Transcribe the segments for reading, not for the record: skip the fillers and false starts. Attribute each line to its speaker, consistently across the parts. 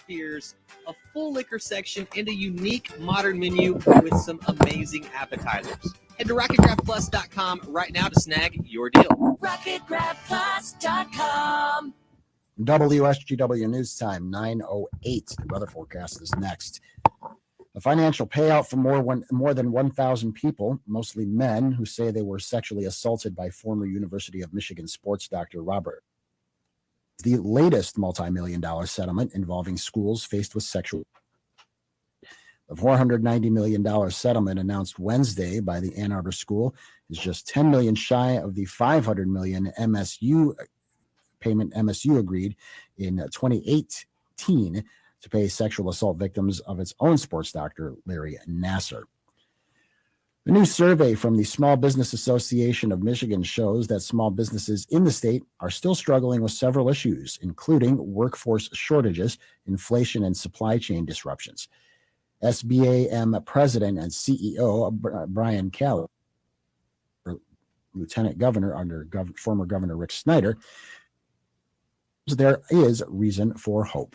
Speaker 1: beers, a full liquor section, and a unique modern menu with some amazing appetizers. Head to RocketGrabPlus.com right now to snag your deal.
Speaker 2: RocketGrabPlus.com.
Speaker 3: WSGW News Time, 9:08. The weather forecast is next. A financial payout for more than 1,000 people, mostly men, who say they were sexually assaulted by former University of Michigan sports doctor Robert. The latest multi-million-dollar settlement involving schools faced with sexual. The $490 million settlement announced Wednesday by the Ann Arbor School is just $10 million shy of the $500 million MSU agreed in 2018 to pay sexual assault victims of its own sports doctor, Larry Nassar. A new survey from the Small Business Association of Michigan shows that small businesses in the state are still struggling with several issues, including workforce shortages, inflation, and supply chain disruptions. SBAM President and CEO Brian Calley, Lieutenant Governor under former Governor Rick Snyder, there is reason for hope.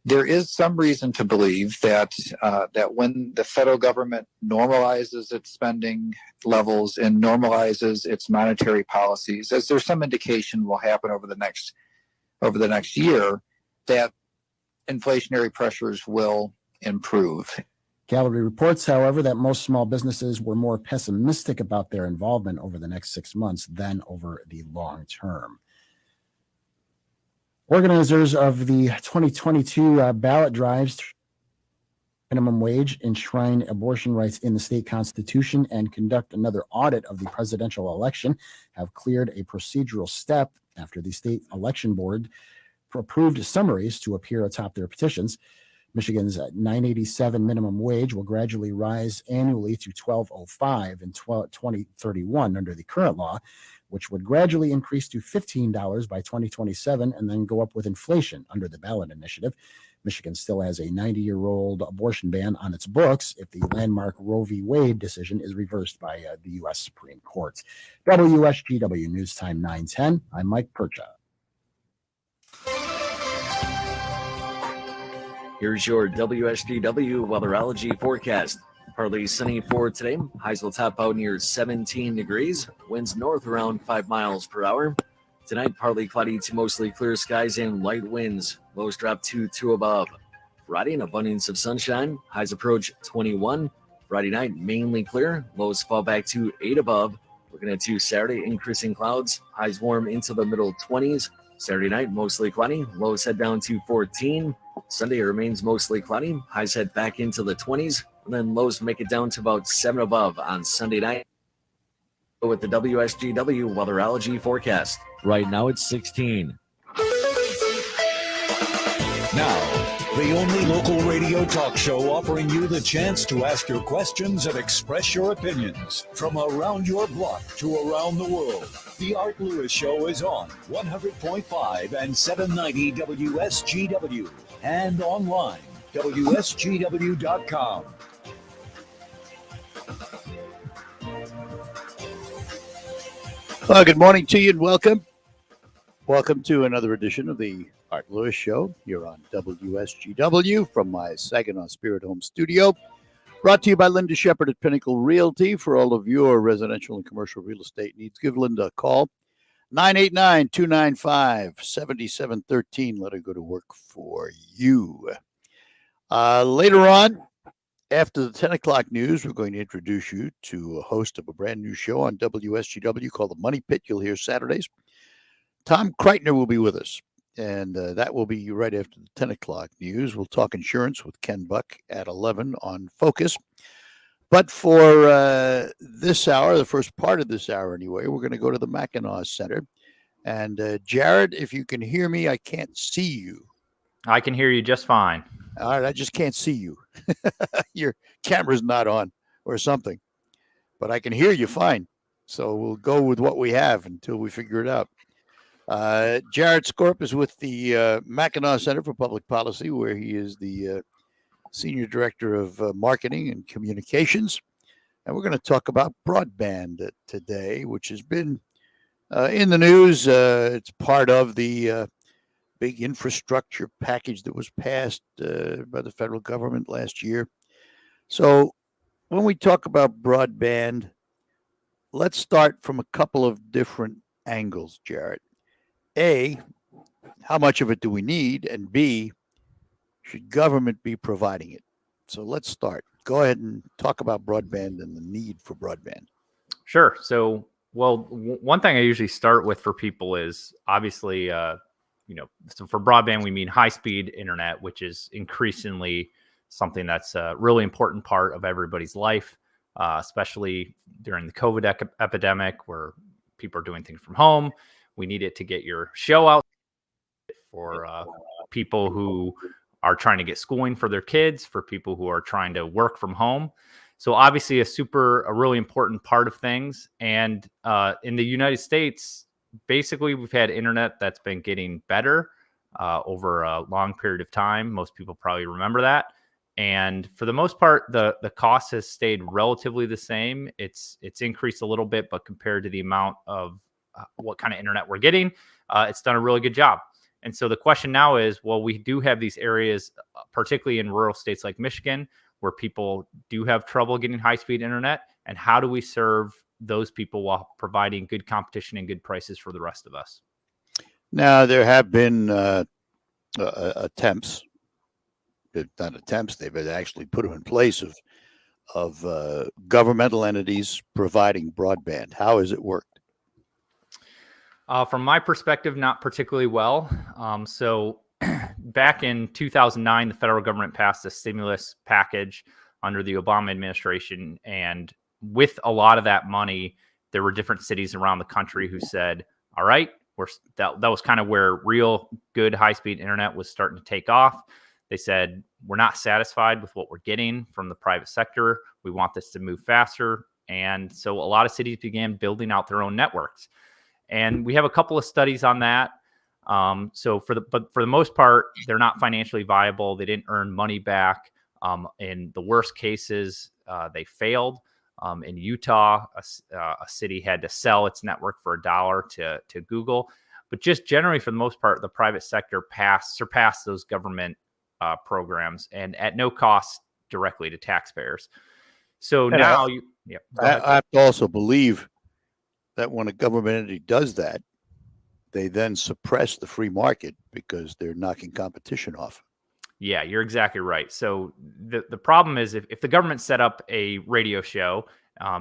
Speaker 4: There is some reason to believe that when the federal government normalizes its spending levels and normalizes its monetary policies, as there's some indication will happen over the next year, that inflationary pressures will improve.
Speaker 3: Calley reports, however, that most small businesses were more pessimistic about their involvement over the next 6 months than over the long term. Organizers of the 2022 ballot drives minimum wage, enshrine abortion rights in the state constitution, and conduct another audit of the presidential election have cleared a procedural step after the state election board approved summaries to appear atop their petitions. Michigan's $9.87 minimum wage will gradually rise annually to $12.05 in 2031 under the current law, which would gradually increase to $15 by 2027 and then go up with inflation under the ballot initiative. Michigan still has a 90-year-old abortion ban on its books if the landmark Roe v. Wade decision is reversed by the U.S. Supreme Court. WSGW News Time 9:10. I'm Mike Percha.
Speaker 5: Here's your WSDW Weatherology forecast. Partly sunny for today. Highs will top out near 17 degrees. Winds north around 5 miles per hour. Tonight, partly cloudy to mostly clear skies and light winds. Lows drop to 2 above. Friday, an abundance of sunshine. Highs approach 21. Friday night, mainly clear. Lows fall back to 8 above. Looking at Saturday, increasing clouds. Highs warm into the middle 20s. Saturday night, mostly cloudy. Lows head down to 14. Sunday remains mostly cloudy. Highs head back into the 20s. And then lows make it down to about 7 above on Sunday night. With the WSGW Weatherology forecast. Right now it's 16.
Speaker 6: Now, the only local radio talk show offering you the chance to ask your questions and express your opinions from around your block to around the world. The Art Lewis Show is on 100.5 and 790 WSGW and online, WSGW.com.
Speaker 7: Well, good morning to you and welcome. Welcome to another edition of the Art Lewis Show here on WSGW from my Saginaw Spirit Home studio. Brought to you by Linda Shepard at Pinnacle Realty. For all of your residential and commercial real estate needs, give Linda a call. 989-295-7713. Let her go to work for you. Later on, after the 10 o'clock news, we're going to introduce you to a host of a brand new show on WSGW called The Money Pit. You'll hear Saturdays. Tom Kreitner will be with us, and that will be right after the 10 o'clock news. We'll talk insurance with Ken Buck at 11 on Focus. But for this hour, the first part of this hour anyway, we're going to go to the Mackinac Center. And Jarrett, if you can hear me, I can't see you.
Speaker 8: I can hear you just fine.
Speaker 7: All right, I just can't see you. Your camera's not on or something. But I can hear you fine. So we'll go with what we have until we figure it out. Jarrett Skorup is with the Mackinac Center for Public Policy, where he is the Senior Director of Marketing and Communications. And we're going to talk about broadband today, which has been in the news. It's part of the big infrastructure package that was passed by the federal government last year. So when we talk about broadband, let's start from a couple of different angles, Jarrett. A, how much of it do we need? And B, should government be providing it? So let's start. Go ahead and talk about broadband and the need for broadband.
Speaker 8: Sure. So, one thing I usually start with for people is obviously, so for broadband, we mean high-speed internet, which is increasingly something that's a really important part of everybody's life, especially during the COVID epidemic where people are doing things from home. We need it to get your show out for people who are trying to get schooling for their kids, for people who are trying to work from home. So obviously a really important part of things. And in the United States, basically we've had internet that's been getting better over a long period of time. Most people probably remember that. And for the most part, the cost has stayed relatively the same. It's increased a little bit, but compared to the amount of what kind of internet we're getting, it's done a really good job. And so the question now is, well, we do have these areas, particularly in rural states like Michigan, where people do have trouble getting high-speed internet. And how do we serve those people while providing good competition and good prices for the rest of us?
Speaker 7: Now, there have been attempts, not attempts, they've actually put them in place of governmental entities providing broadband. How has it worked?
Speaker 8: From my perspective, not particularly well. So back in 2009, the federal government passed a stimulus package under the Obama administration. And with a lot of that money, there were different cities around the country who said, all right, that was kind of where real good high-speed internet was starting to take off. They said, we're not satisfied with what we're getting from the private sector. We want this to move faster. And so a lot of cities began building out their own networks. And we have a couple of studies on that. So for the most part, they're not financially viable. They didn't earn money back. In the worst cases, they failed. In Utah, a city had to sell its network for $1 to Google. But just generally, for the most part, the private sector surpassed those government programs, and at no cost directly to taxpayers. So
Speaker 7: and
Speaker 8: now,
Speaker 7: I have to also believe that when a government entity does that, they then suppress the free market because they're knocking competition off.
Speaker 8: Yeah, you're exactly right. So the problem is if the government set up a radio show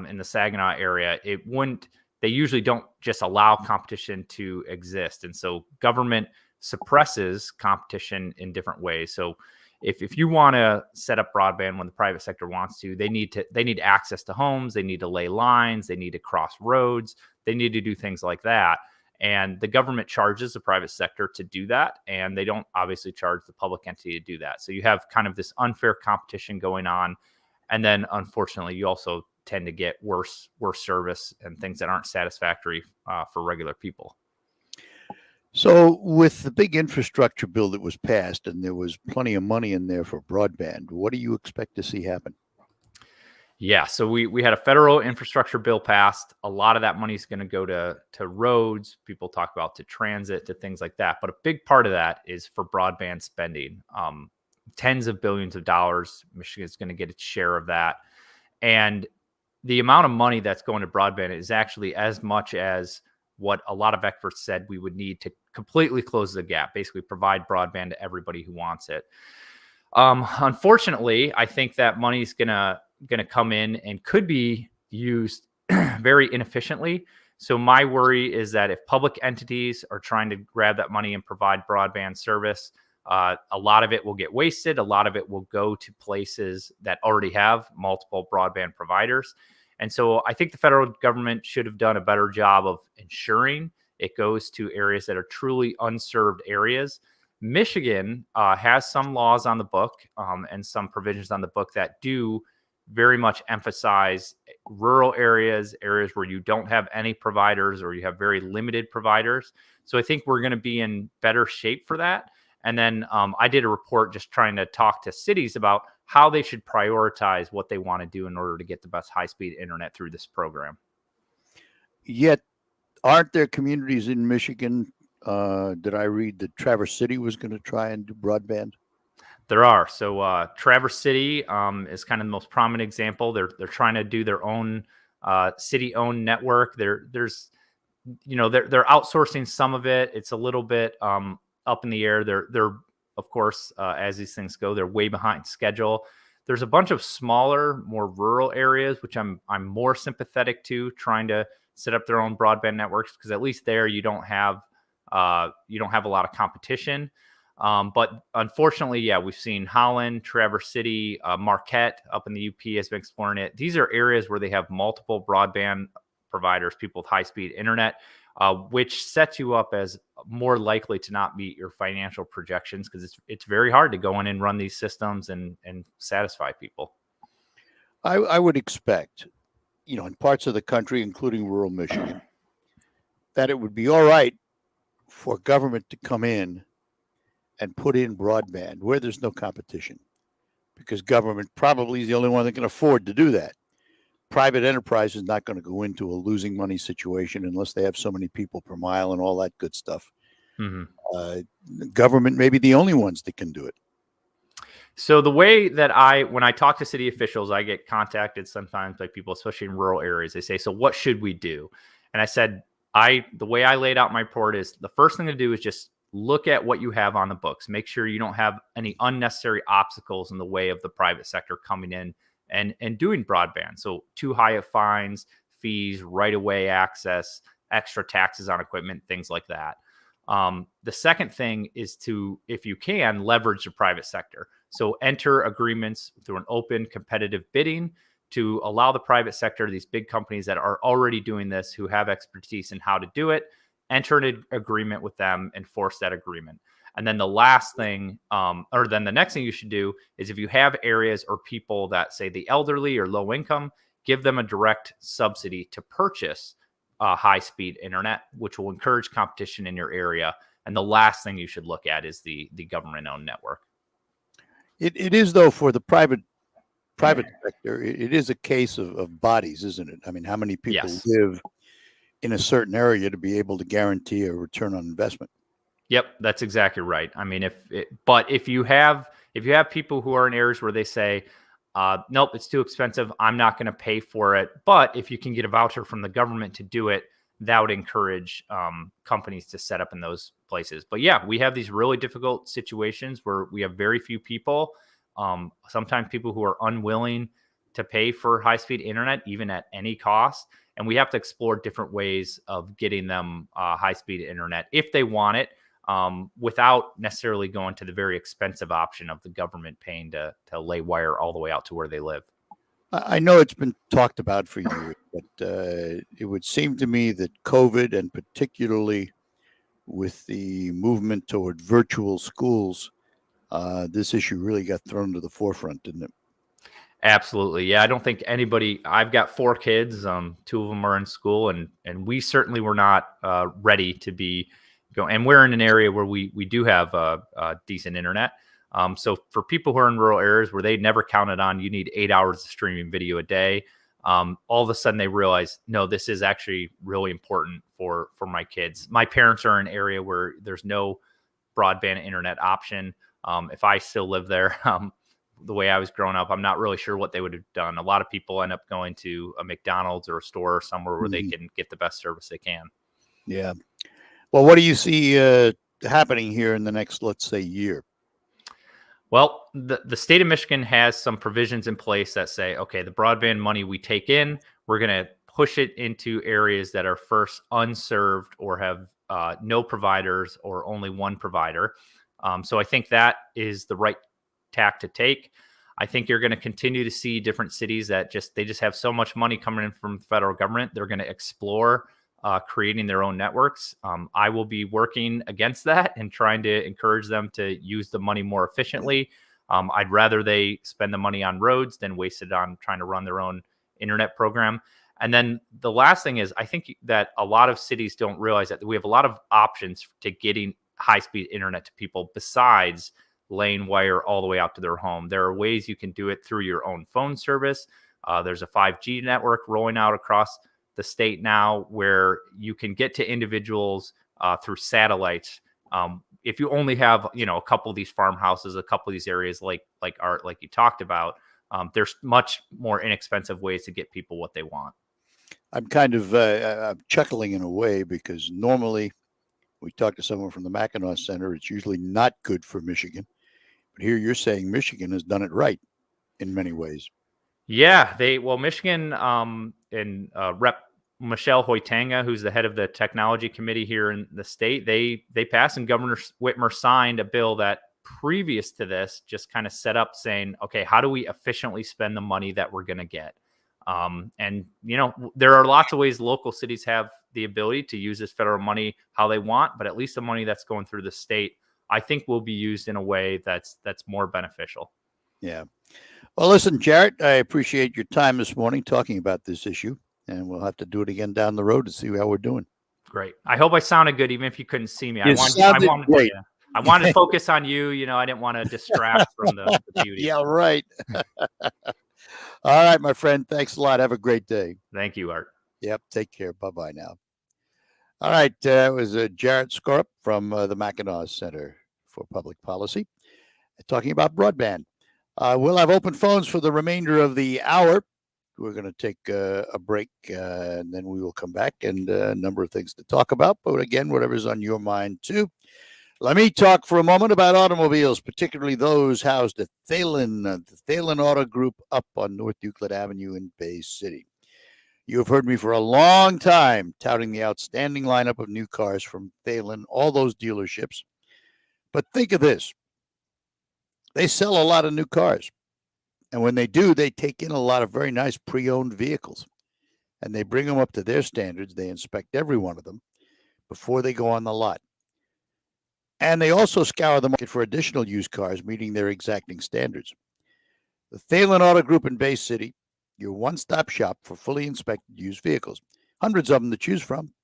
Speaker 8: in the Saginaw area, they usually don't just allow competition to exist. And so government suppresses competition in different ways. So if you want to set up broadband when the private sector wants to, they need access to homes, they need to lay lines, they need to cross roads, they need to do things like that. And the government charges the private sector to do that, and they don't obviously charge the public entity to do that. So you have kind of this unfair competition going on. And then unfortunately, you also tend to get worse service and things that aren't satisfactory for regular people.
Speaker 7: So with the big infrastructure bill that was passed, and there was plenty of money in there for broadband, what do you expect to see happen?
Speaker 8: Yeah, so we had a federal infrastructure bill passed. A lot of that money is going to go to roads. People talk about to transit, to things like that. But a big part of that is for broadband spending. Tens of billions of dollars. Michigan is going to get its share of that. And the amount of money that's going to broadband is actually as much as what a lot of experts said we would need to completely close the gap, basically provide broadband to everybody who wants it. Unfortunately, I think that money is going to come in and could be used very inefficiently. So my worry is that if public entities are trying to grab that money and provide broadband service, a lot of it will get wasted. A lot of it will go to places that already have multiple broadband providers. And so I think the federal government should have done a better job of ensuring it goes to areas that are truly unserved areas. Michigan has some laws on the book and some provisions on the book that do very much emphasize rural areas where you don't have any providers or you have very limited providers. So I think we're going to be in better shape for that. And then I did a report just trying to talk to cities about how they should prioritize what they want to do in order to get the best high-speed internet through this program.
Speaker 7: Yet, aren't there communities in Michigan Did I read that Traverse City was going to try and do broadband?
Speaker 8: There are. So Traverse City is kind of the most prominent example. They're trying to do their own city-owned network. There's they're outsourcing some of it. It's a little bit up in the air. They're of course, as these things go, they're way behind schedule. There's a bunch of smaller, more rural areas which I'm more sympathetic to, trying to set up their own broadband networks, because at least there you don't have a lot of competition. But unfortunately, yeah, we've seen Holland, Traverse City, Marquette up in the UP has been exploring it. These are areas where they have multiple broadband providers, people with high-speed internet, which sets you up as more likely to not meet your financial projections, because it's very hard to go in and run these systems and satisfy people.
Speaker 7: I would expect, in parts of the country, including rural Michigan, that it would be all right for government to come in and put in broadband where there's no competition, because government probably is the only one that can afford to do that. Private enterprise is not going to go into a losing money situation unless they have so many people per mile and all that good stuff. Government may be the only ones that can do it.
Speaker 8: So the way that when I talk to city officials, I get contacted sometimes by people, especially in rural areas. They say, so what should we do? And I said, the way I laid out my report is the first thing to do is just look at what you have on the books. Make sure you don't have any unnecessary obstacles in the way of the private sector coming in and doing broadband. So too high of fines, fees, right-of-way access, extra taxes on equipment, things like that. The second thing is to, if you can, leverage the private sector. So enter agreements through an open competitive bidding to allow the private sector, these big companies that are already doing this, who have expertise in how to do it, enter an agreement with them and force that agreement. And then the last thing, then the next thing you should do is, if you have areas or people that, say, the elderly or low income, give them a direct subsidy to purchase high-speed internet, which will encourage competition in your area. And the last thing you should look at is the government-owned network.
Speaker 7: It is, though, for the private sector, it is a case of bodies, isn't it? I mean, how many people live in a certain area to be able to guarantee a return on investment?
Speaker 8: Yep, that's exactly right. I mean, if you have people who are in areas where they say, nope, it's too expensive, I'm not going to pay for it, but if you can get a voucher from the government to do it, that would encourage companies to set up in those places. But yeah, we have these really difficult situations where we have very few people, sometimes people who are unwilling to pay for high-speed internet, even at any cost. And we have to explore different ways of getting them high-speed internet if they want it, without necessarily going to the very expensive option of the government paying to lay wire all the way out to where they live.
Speaker 7: I know it's been talked about for years, but it would seem to me that COVID, and particularly with the movement toward virtual schools, this issue really got thrown to the forefront, didn't it?
Speaker 8: Absolutely. Yeah, I don't think anybody, I've got 4 kids, 2 of them are in school, and we certainly were not ready to be going. And we're in an area where we do have decent internet. So for people who are in rural areas where they never counted on, you need 8 hours of streaming video a day, all of a sudden they realize, no, this is actually really important for my kids. My parents are in an area where there's no broadband internet option. If I still live there, the way I was growing up, I'm not really sure what they would have done. A lot of people end up going to a McDonald's or a store or somewhere where they can get the best service they can.
Speaker 7: Yeah. Well, what do you see happening here in the next, let's say, year?
Speaker 8: Well, the state of Michigan has some provisions in place that say, okay, the broadband money we take in, we're going to push it into areas that are first unserved or have no providers or only one provider. So I think that is the right tack to take. I think you're going to continue to see different cities that they just have so much money coming in from the federal government. They're going to explore creating their own networks. I will be working against that and trying to encourage them to use the money more efficiently. I'd rather they spend the money on roads than waste it on trying to run their own internet program. And then the last thing is, I think that a lot of cities don't realize that we have a lot of options to getting high-speed internet to people besides laying wire all the way out to their home. There are ways you can do it through your own phone service. There's a 5G network rolling out across the state now where you can get to individuals through satellites. If you only have, a couple of these farmhouses, a couple of these areas like Art, like you talked about, there's much more inexpensive ways to get people what they want.
Speaker 7: I'm kind of I'm chuckling in a way because normally we talk to someone from the Mackinac Center. It's usually not good for Michigan. But here you're saying Michigan has done it right in many ways.
Speaker 8: Yeah, Michigan and Rep. Michelle Hoytanga, who's the head of the technology committee here in the state, they passed, and Governor Whitmer signed a bill that previous to this just kind of set up saying, okay, how do we efficiently spend the money that we're going to get? And there are lots of ways local cities have the ability to use this federal money how they want, but at least the money that's going through the state, I think, will be used in a way that's more beneficial.
Speaker 7: Yeah. Well, listen, Jarrett, I appreciate your time this morning talking about this issue, and we'll have to do it again down the road to see how we're doing.
Speaker 8: Great. I hope I sounded good, even if you couldn't see me.
Speaker 7: You sounded great.
Speaker 8: I wanted to focus on you. I didn't want to distract from the beauty.
Speaker 7: Yeah, right. All right, my friend. Thanks a lot. Have a great day.
Speaker 8: Thank you, Art.
Speaker 7: Yep. Take care. Bye-bye now. All right. It was Jarrett Skorup from the Mackinac Center for Public Policy talking about broadband. We'll have open phones for the remainder of the hour. We're going to take a break, and then we will come back and a number of things to talk about. But again, whatever's on your mind, too. Let me talk for a moment about automobiles, particularly those housed at Thalen, the Thalen Auto Group up on North Euclid Avenue in Bay City. You have heard me for a long time touting the outstanding lineup of new cars from Thalen, all those dealerships. But think of this. They sell a lot of new cars. And when they do, they take in a lot of very nice pre-owned vehicles. And they bring them up to their standards. They inspect every one of them before they go on the lot. And they also scour the market for additional used cars meeting their exacting standards. The Thalen Auto Group in Bay City, your one-stop shop for fully inspected used vehicles. Hundreds of them to choose from.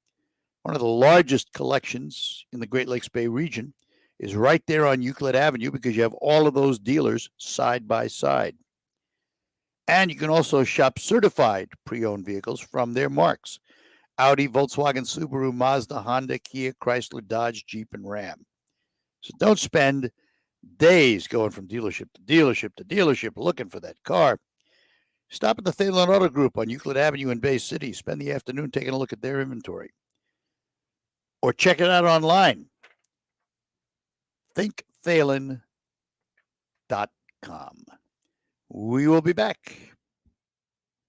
Speaker 7: One of the largest collections in the Great Lakes Bay region is right there on Euclid Avenue because you have all of those dealers side by side. And you can also shop certified pre-owned vehicles from their marks. Audi, Volkswagen, Subaru, Mazda, Honda, Kia, Chrysler, Dodge, Jeep, and Ram. So don't spend days going from dealership to dealership to dealership looking for that car. Stop at the Thalen Auto Group on Euclid Avenue in Bay City. Spend the afternoon taking a look at their inventory. Or check it out online. ThinkThalen.com. We will be back.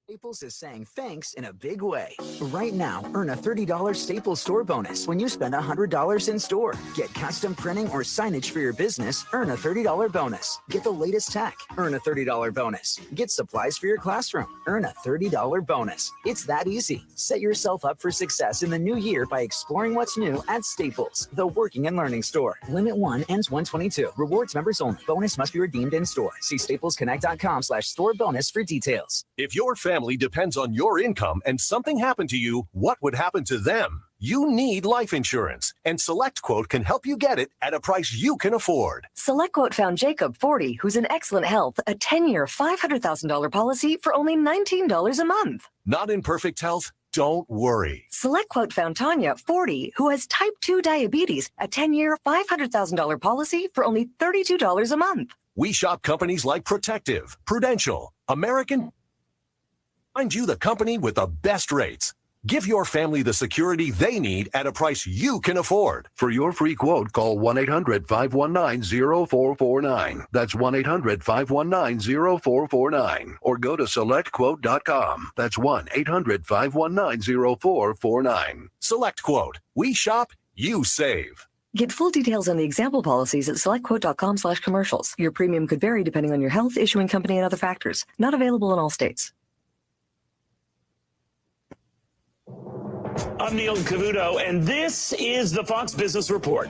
Speaker 2: Staples is saying thanks in a big way. Right now, earn a $30 Staples store bonus when you spend $100 in store. Get custom printing or signage for your business, earn a $30 bonus. Get the latest tech, earn a $30 bonus. Get supplies for your classroom, earn a $30 bonus. It's that easy. Set yourself up for success in the new year by exploring what's new at Staples, the working and learning store. Limit 1 ends 1/22. Rewards members only. Bonus must be redeemed in store. See staplesconnect.com/store bonus for details.
Speaker 9: If your family depends on your income and something happened to you, what would happen to them? You need life insurance, and SelectQuote can help you get it at a price you can afford.
Speaker 10: SelectQuote found Jacob, 40, who's in excellent health, a 10-year, $500,000 policy for only $19 a month.
Speaker 9: Not in perfect health? Don't worry.
Speaker 10: SelectQuote found Tanya, 40, who has type 2 diabetes, a 10-year, $500,000 policy for only $32 a month.
Speaker 9: We shop companies like Protective, Prudential, American. Find you the company with the best rates. Give your family the security they need at a price you can afford. For your free quote, call 1-800-519-0449. That's 1-800-519-0449. Or go to selectquote.com. That's 1-800-519-0449. SelectQuote. We shop, you save.
Speaker 10: Get full details on the example policies at selectquote.com/commercials. Your premium could vary depending on your health, issuing company, and other factors. Not available in all states.
Speaker 11: I'm Neil Cavuto, and this is the Fox Business Report.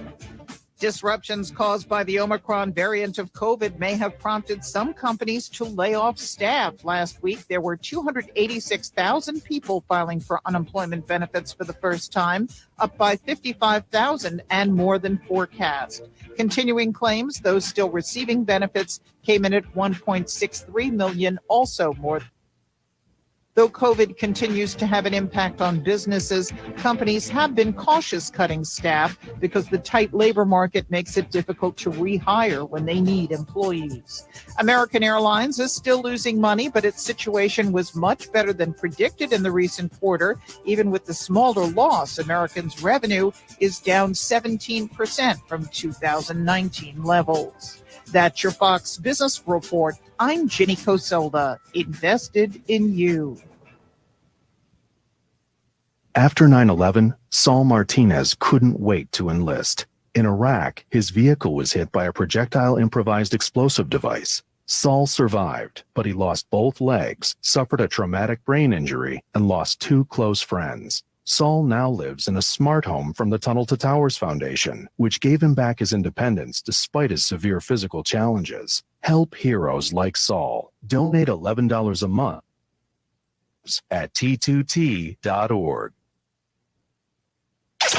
Speaker 12: Disruptions caused by the Omicron variant of COVID may have prompted some companies to lay off staff. Last week, there were 286,000 people filing for unemployment benefits for the first time, up by 55,000 and more than forecast. Continuing claims, those still receiving benefits came in at 1.63 million, also more Though COVID continues to have an impact on businesses, companies have been cautious cutting staff because the tight labor market makes it difficult to rehire when they need employees. American Airlines is still losing money, but its situation was much better than predicted in the recent quarter. Even with the smaller loss, American's revenue is down 17% from 2019 levels. That's your Fox Business Report. I'm Jenny Coselda, invested in you.
Speaker 13: After 9/11, Saul Martinez couldn't wait to enlist. In Iraq, his vehicle was hit by a projectile improvised explosive device. Saul survived, but he lost both legs, suffered a traumatic brain injury, and lost 2 close friends. Saul now lives in a smart home from the Tunnel to Towers Foundation, which gave him back his independence despite his severe physical challenges. Help heroes like Saul. Donate $11 a month at t2t.org.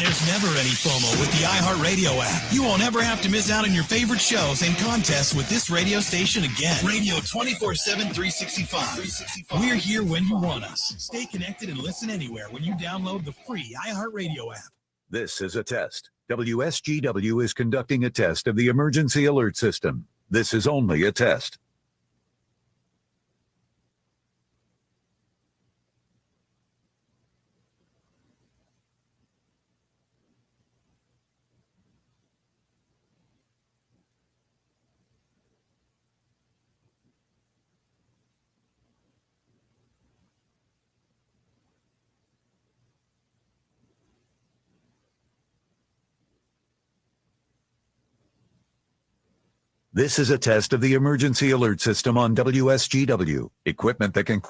Speaker 14: There's never any FOMO with the iHeartRadio app. You won't ever have to miss out on your favorite shows and contests with this radio station again. Radio 24/7, 365. We're here when you want us. Stay connected and listen anywhere when you download the free iHeartRadio app.
Speaker 6: This is a test. WSGW is conducting a test of the emergency alert system. This is only a test. This is a test of the emergency alert system on WSGW. Equipment that can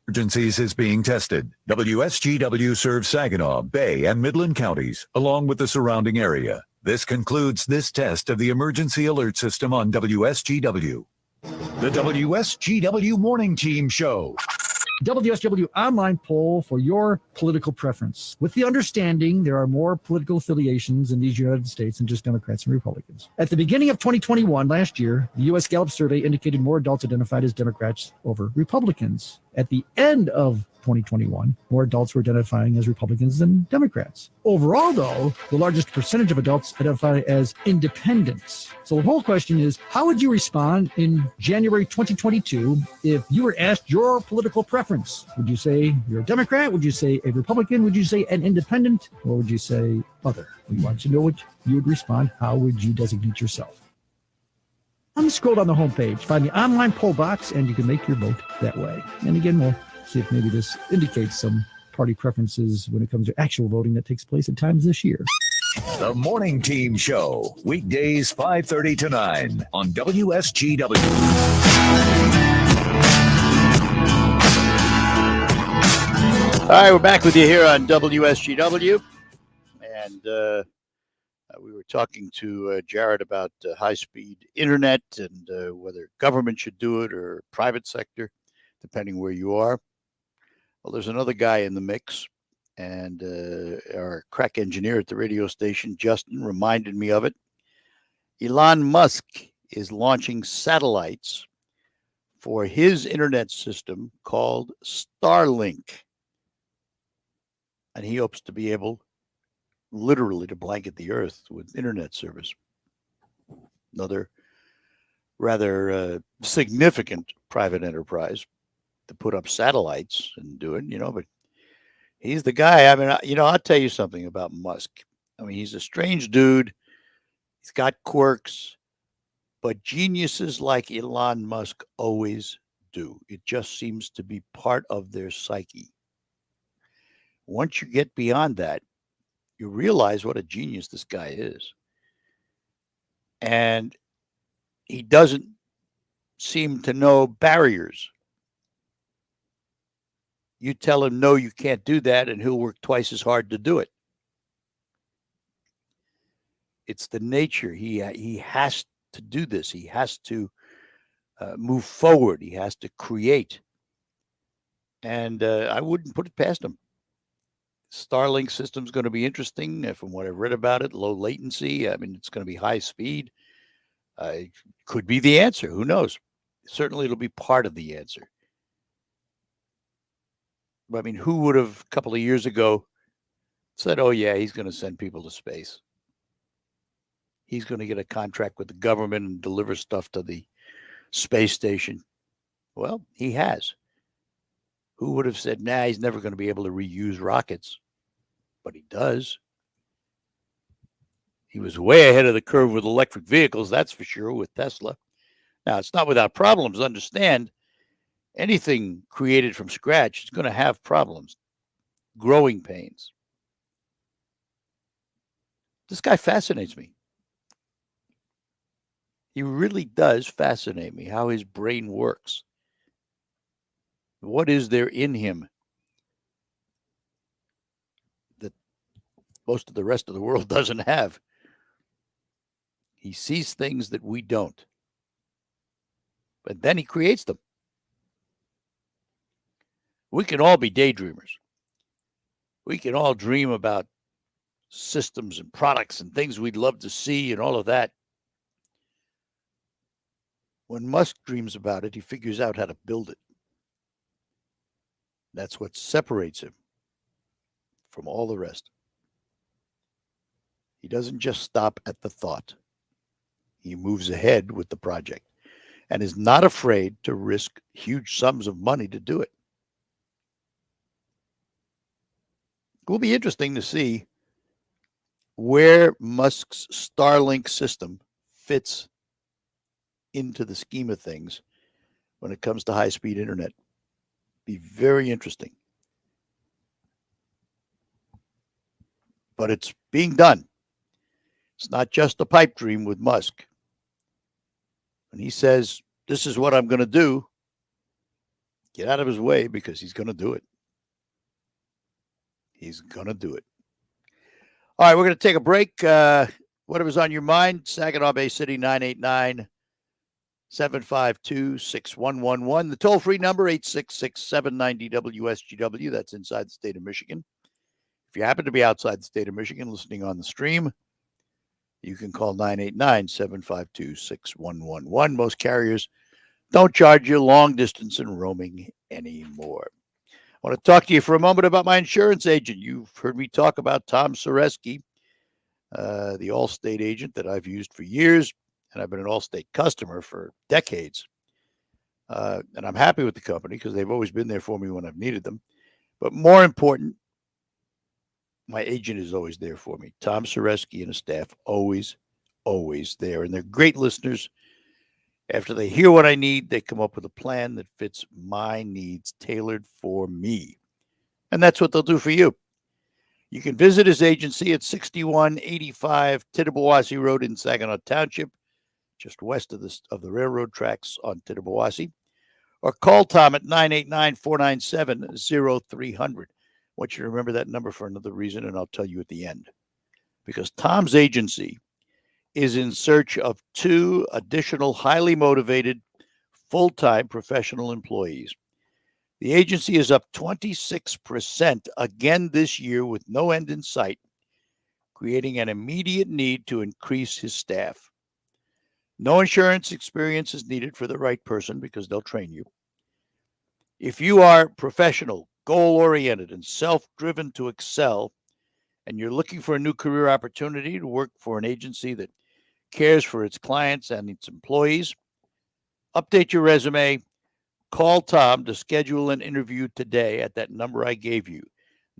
Speaker 6: emergencies is being tested. WSGW serves Saginaw, Bay, and Midland counties, along with the surrounding area. This concludes this test of the emergency alert system on WSGW. The WSGW Morning Team Show.
Speaker 15: WSW online poll for your political preference. With the understanding there are more political affiliations in these United States than just Democrats and Republicans. At the beginning of 2021, last year, the U.S. Gallup survey indicated more adults identified as Democrats over Republicans. At the end of 2021, more adults were identifying as Republicans than Democrats. Overall, though, the largest percentage of adults identify as independents. So the whole question is, how would you respond in January 2022 if you were asked your political preference? Would you say you're a Democrat? Would you say a Republican? Would you say an independent? Or would you say other? We want to know what you would respond. How would you designate yourself? I'm scroll down the homepage, find the online poll box, and you can make your vote that way. And again, we'll see if maybe this indicates some party preferences when it comes to actual voting that takes place at times this year.
Speaker 6: The Morning Team Show, weekdays 5:30 to 9 on WSGW.
Speaker 7: All right, we're back with you here on WSGW. And we were talking to Jarrett about high-speed internet and whether government should do it or private sector, depending where you are. Well, there's another guy in the mix, and our crack engineer at the radio station, Justin, reminded me of it. Elon Musk is launching satellites for his internet system called Starlink. And he hopes to be able literally to blanket the earth with internet service. Another rather significant private enterprise to put up satellites and do it, but he's the guy. I mean, I'll tell you something about Musk. I mean, he's a strange dude. He's got quirks, but geniuses like Elon Musk always do. It just seems to be part of their psyche. Once you get beyond that, you realize what a genius this guy is. And he doesn't seem to know barriers. You tell him, no, you can't do that, and he'll work twice as hard to do it. It's the nature. He has to do this. He has to move forward. He has to create. And I wouldn't put it past him. Starlink system is going to be interesting. From what I've read about it, low latency. I mean, it's going to be high speed. It could be the answer. Who knows? Certainly, it'll be part of the answer. I mean, who would have a couple of years ago said, oh, yeah, he's going to send people to space. He's going to get a contract with the government and deliver stuff to the space station. Well, he has. Who would have said, nah, he's never going to be able to reuse rockets? But he does. He was way ahead of the curve with electric vehicles, that's for sure, with Tesla. Now, it's not without problems. Understand, anything created from scratch is going to have problems, growing pains. This guy fascinates me. He really does fascinate me, how his brain works. What is there in him that most of the rest of the world doesn't have? He sees things that we don't. But then he creates them. We can all be daydreamers. We can all dream about systems and products and things we'd love to see and all of that. When Musk dreams about it, he figures out how to build it. That's what separates him from all the rest. He doesn't just stop at the thought. He moves ahead with the project and is not afraid to risk huge sums of money to do it. It will be interesting to see where Musk's Starlink system fits into the scheme of things when it comes to high-speed internet. Be very interesting. But it's being done. It's not just a pipe dream with Musk. When he says, this is what I'm going to do, get out of his way because he's going to do it. He's going to do it. All right, we're going to take a break. Whatever's on your mind, Saginaw Bay City, 989-752-6111. The toll-free number, 866-790-WSGW. That's inside the state of Michigan. If you happen to be outside the state of Michigan listening on the stream, you can call 989-752-6111. Most carriers don't charge you long distance and roaming anymore. I want to talk to you for a moment about my insurance agent. You've heard me talk about Tom Soreski, the Allstate agent that I've used for years, and I've been an Allstate customer for decades. And I'm happy with the company because they've always been there for me when I've needed them. But more important, my agent is always there for me. Tom Soreski and his staff, always there. And they're great listeners. After they hear what I need, they come up with a plan that fits my needs, tailored for me. And that's what they'll do for you. You can visit his agency at 6185 Tittabawassee Road in Saginaw Township, just west of the railroad tracks on Tittabawassee. Or call Tom at 989-497-0300. I want you to remember that number for another reason, and I'll tell you at the end. Because Tom's agency is in search of 2 additional highly motivated, full-time professional employees. The agency is up 26% again this year with no end in sight, creating an immediate need to increase his staff. No insurance experience is needed for the right person because they'll train you. If you are professional, goal-oriented, and self-driven to excel, and you're looking for a new career opportunity to work for an agency that cares for its clients and its employees, update your resume, call Tom to schedule an interview today at that number I gave you,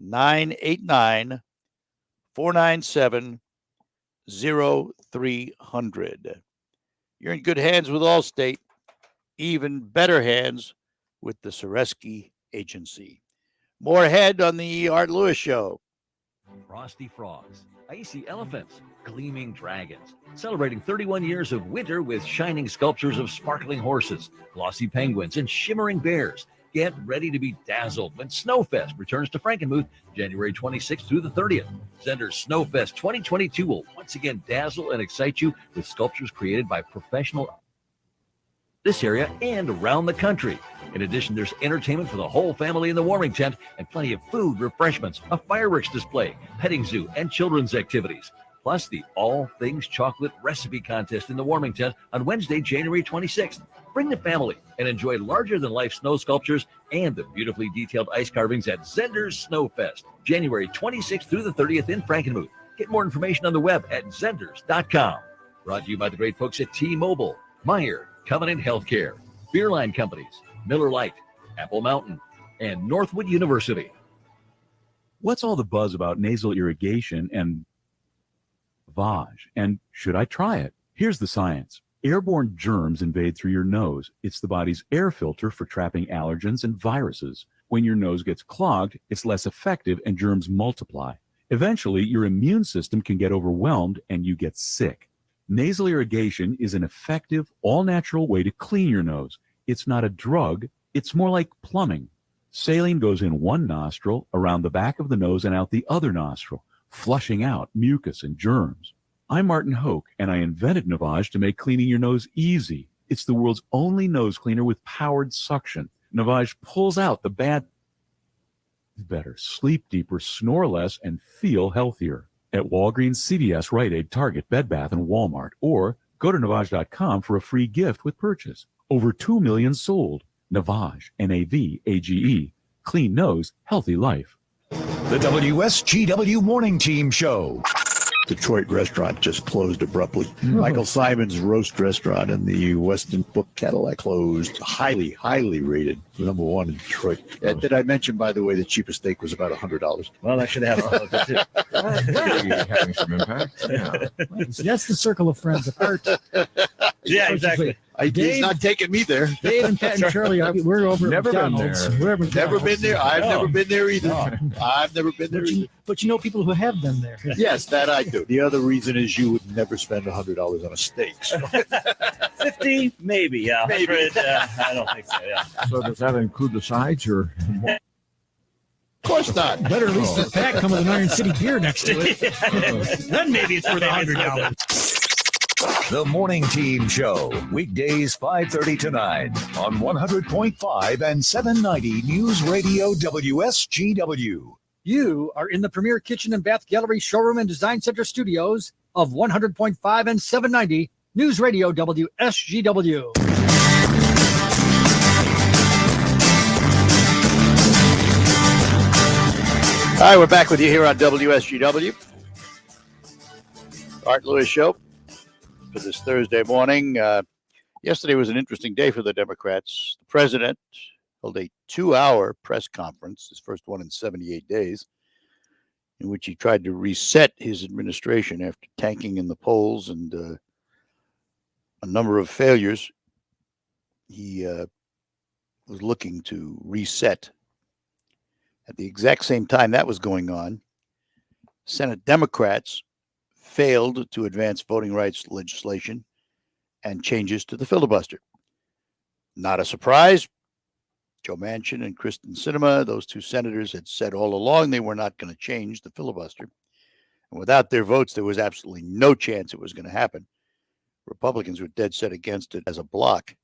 Speaker 7: 989-497-0300. You're in good hands with Allstate, even better hands with the Soreski Agency. More ahead on the Art Lewis Show.
Speaker 16: Frosty frogs, icy elephants, gleaming dragons, celebrating 31 years of winter with shining sculptures of sparkling horses, glossy penguins, and shimmering bears. Get ready to be dazzled when Snowfest returns to Frankenmuth January 26th through the 30th. Zender's Snowfest 2022 will once again dazzle and excite you with sculptures created by professional this area and around the country. In addition, there's entertainment for the whole family in the warming tent and plenty of food, refreshments, a fireworks display, petting zoo, and children's activities. Plus the All Things Chocolate Recipe Contest in the warming tent on Wednesday, January 26th. Bring the family and enjoy larger-than-life snow sculptures and the beautifully detailed ice carvings at Zender's Snowfest, January 26th through the 30th in Frankenmuth. Get more information on the web at zenders.com. Brought to you by the great folks at T-Mobile, Meyer, Covenant Healthcare, Beerline Companies, Miller Lite, Apple Mountain, and Northwood University.
Speaker 17: What's all the buzz about nasal irrigation and Vaj? And should I try it? Here's the science. Airborne germs invade through your nose. It's the body's air filter for trapping allergens and viruses. When your nose gets clogged, it's less effective and germs multiply. Eventually, your immune system can get overwhelmed and you get sick. Nasal irrigation is an effective, all-natural way to clean your nose. It's not a drug. It's more like plumbing. Saline goes in one nostril, around the back of the nose, and out the other nostril, flushing out mucus and germs. I'm Martin Hoke, and I invented Navage to make cleaning your nose easy. It's the world's only nose cleaner with powered suction. Navage pulls out the bad. Better sleep deeper, snore less, and feel healthier. At Walgreens, CVS, Rite Aid, Target, Bed Bath, and Walmart. Or go to Navage.com for a free gift with purchase. Over 2 million sold. Navage, N-A-V-A-G-E. Clean nose, healthy life.
Speaker 6: The WSGW Morning Team Show.
Speaker 7: Detroit restaurant just closed abruptly. Michael Simon's roast restaurant in the Weston Book Cadillac closed. Highly rated. #1 in Detroit. Did I mention, by the way, the cheapest steak was about $100?
Speaker 18: Well, I should have it too.
Speaker 19: You're having some impact. Yeah.
Speaker 15: That's the circle of friends apart.
Speaker 18: Yeah, exactly.
Speaker 7: He's not taking me there.
Speaker 15: Dave and Pat and Charlie, we're over
Speaker 19: Never
Speaker 15: at
Speaker 19: been
Speaker 15: McDonald's.
Speaker 19: there.
Speaker 15: We're at
Speaker 7: Never
Speaker 15: McDonald's.
Speaker 7: been there. I've never been there either. I've never been there either.
Speaker 15: But you know people who have been there.
Speaker 7: Yes, that I do. The other reason is you would never spend $100 on a steak. So.
Speaker 18: 50, maybe. Yeah,
Speaker 7: Maybe.
Speaker 18: 100, I don't think so. Yeah.
Speaker 19: So does that include the sides or?
Speaker 7: Of course not.
Speaker 15: Better at least let Pat come with an Iron City beer next to it.
Speaker 18: Then maybe it's worth $100.
Speaker 6: The Morning Team Show. Weekdays 5:30 to 9 on 100.5 and 790 News Radio WSGW.
Speaker 15: You are in the premier kitchen and bath gallery showroom and design center studios of 100.5 and 790 News Radio WSGW.
Speaker 7: All right, we're back with you here on WSGW. Art Lewis Show for this Thursday morning. Yesterday was an interesting day for the Democrats. The president held a 2-hour press conference, his first one in 78 days, in which he tried to reset his administration after tanking in the polls and a number of failures. He was looking to reset. At the exact same time that was going on, Senate Democrats failed to advance voting rights legislation and changes to the filibuster. Not a surprise. Joe Manchin and Kristen Sinema, those two senators, had said all along they were not going to change the filibuster. And without their votes, there was absolutely no chance it was going to happen. Republicans were dead set against it as a bloc.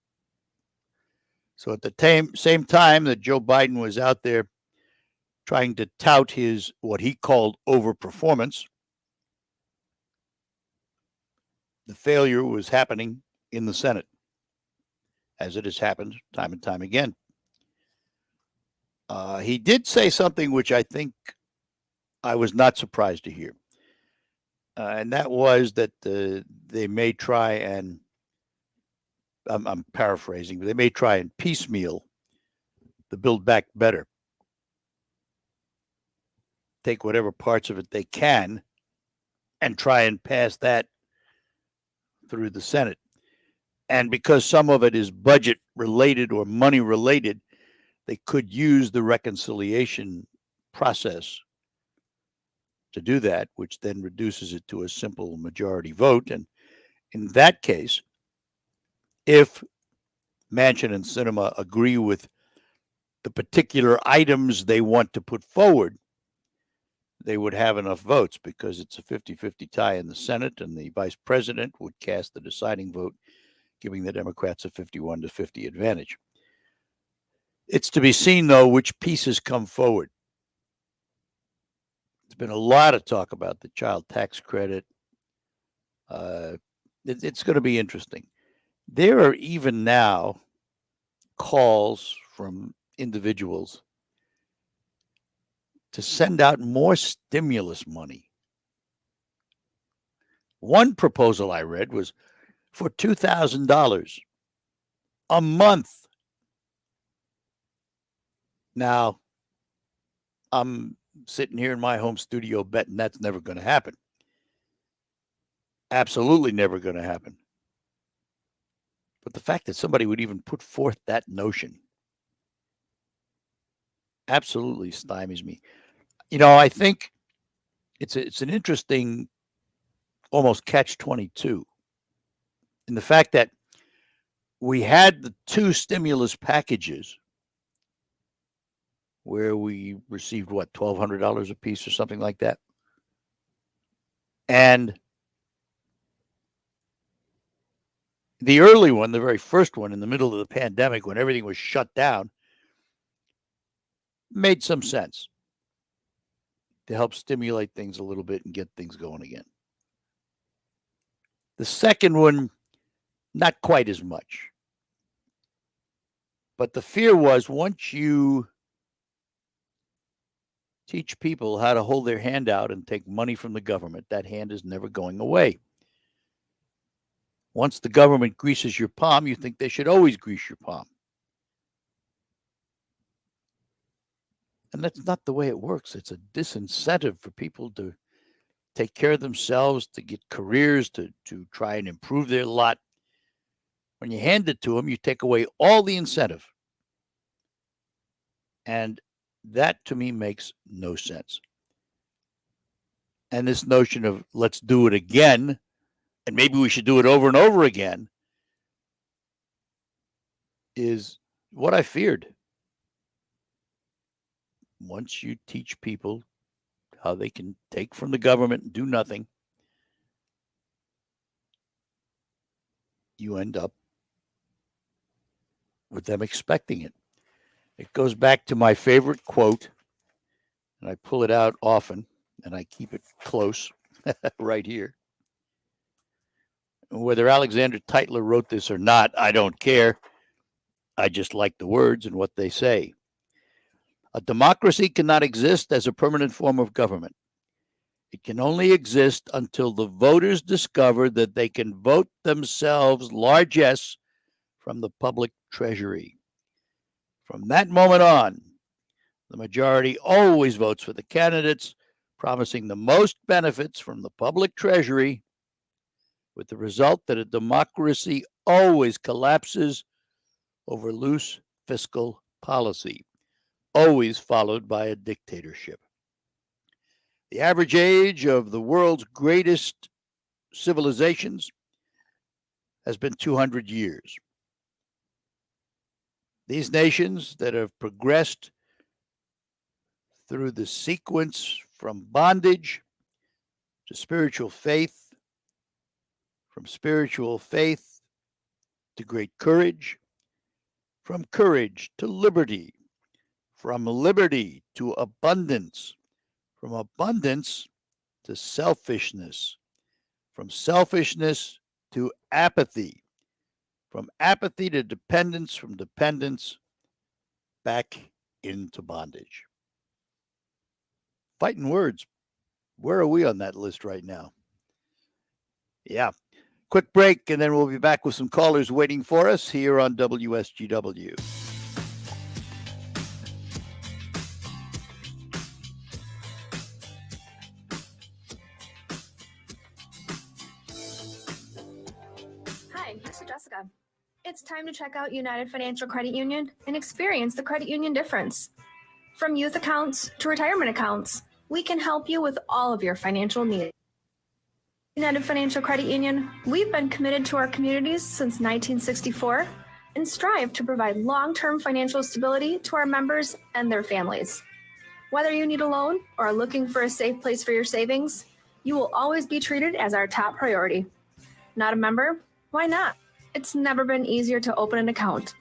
Speaker 7: So at the same time that Joe Biden was out there trying to tout his, what he called, overperformance, the failure was happening in the Senate, as it has happened time and time again. He did say something which I think I was not surprised to hear. And that was that they may try and, I'm paraphrasing, but they may try and piecemeal the Build Back Better. Take whatever parts of it they can and try and pass that through the Senate. And because some of it is budget related or money related, they could use the reconciliation process to do that, which then reduces it to a simple majority vote. And in that case, if Manchin and Sinema agree with the particular items they want to put forward, they would have enough votes because it's a 50-50 tie in the Senate, and the vice president would cast the deciding vote, giving the Democrats a 51-50 advantage. It's to be seen, though, which pieces come forward. There's been a lot of talk about the child tax credit. It's going to be interesting. There are even now calls from individuals to send out more stimulus money. One proposal I read was for $2,000 a month. Now, I'm sitting here in my home studio betting that's never going to happen. Absolutely never going to happen. But the fact that somebody would even put forth that notion absolutely stymies me. I think it's an interesting, almost catch-22 in the fact that we had the two stimulus packages where we received, $1,200 a piece or something like that. And the early one, the very first one in the middle of the pandemic when everything was shut down, made some sense to help stimulate things a little bit and get things going again. The second one, not quite as much. But the fear was once you teach people how to hold their hand out and take money from the government, that hand is never going away. Once the government greases your palm, you think they should always grease your palm. And that's not the way it works. It's a disincentive for people to take care of themselves, to get careers, to try and improve their lot. When you hand it to them, you take away all the incentive. And that, to me, makes no sense. And this notion of let's do it again, and maybe we should do it over and over again, is what I feared. Once you teach people how they can take from the government and do nothing, you end up with them expecting it. It goes back to my favorite quote, and I pull it out often, and I keep it close right here. Whether Alexander Tytler wrote this or not, I don't care. I just like the words and what they say. A democracy cannot exist as a permanent form of government. It can only exist until the voters discover that they can vote themselves largesse from the public treasury. From that moment on, the majority always votes for the candidates promising the most benefits from the public treasury, with the result that a democracy always collapses over loose fiscal policy, always followed by a dictatorship. The average age of the world's greatest civilizations has been 200 years. These nations that have progressed through the sequence from bondage to spiritual faith, from spiritual faith to great courage, from courage to liberty, from liberty to abundance, from abundance to selfishness, from selfishness to apathy, from apathy to dependence, from dependence back into bondage. Fighting words. Where are we on that list right now? Yeah. Quick break, and then we'll be back with some callers waiting for us here on WSGW.
Speaker 19: Hi, this is Jessica. It's time to check out United Financial Credit Union and experience the credit union difference. From youth accounts to retirement accounts, we can help you with all of your financial needs. United Financial Credit Union, we've been committed to our communities since 1964 and strive to provide long-term financial stability to our members and their families. Whether you need a loan or are looking for a safe place for your savings, you will always be treated as our top priority. Not a member? Why not? It's never been easier to open an account.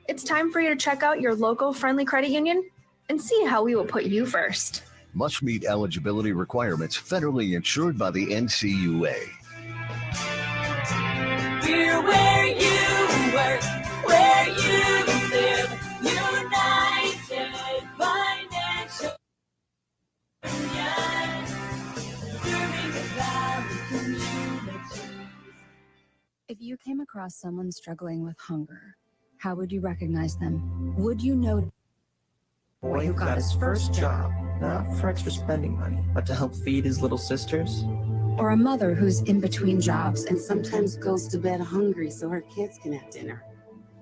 Speaker 19: It's time for you to check out your local friendly credit union and see how we will put you first.
Speaker 20: Must meet eligibility requirements federally insured by the NCUA.
Speaker 21: We're where you work, where you live.
Speaker 19: If you came across someone struggling with hunger, how would you recognize them? Would you know
Speaker 21: a boy who got his first job, not for extra spending money, but to help feed his little sisters?
Speaker 19: Or a mother who's in between jobs and sometimes goes to bed hungry so her kids can have dinner?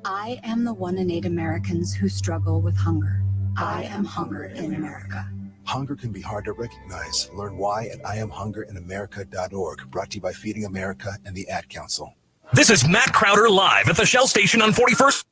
Speaker 19: I am the 1 in 8 Americans who struggle with hunger. I am hunger in America.
Speaker 22: Hunger can be hard to recognize. Learn why at IamHungerInAmerica.org. Brought to you by Feeding America and the Ad Council.
Speaker 9: This is Matt Crowder live at the Shell station on 41st.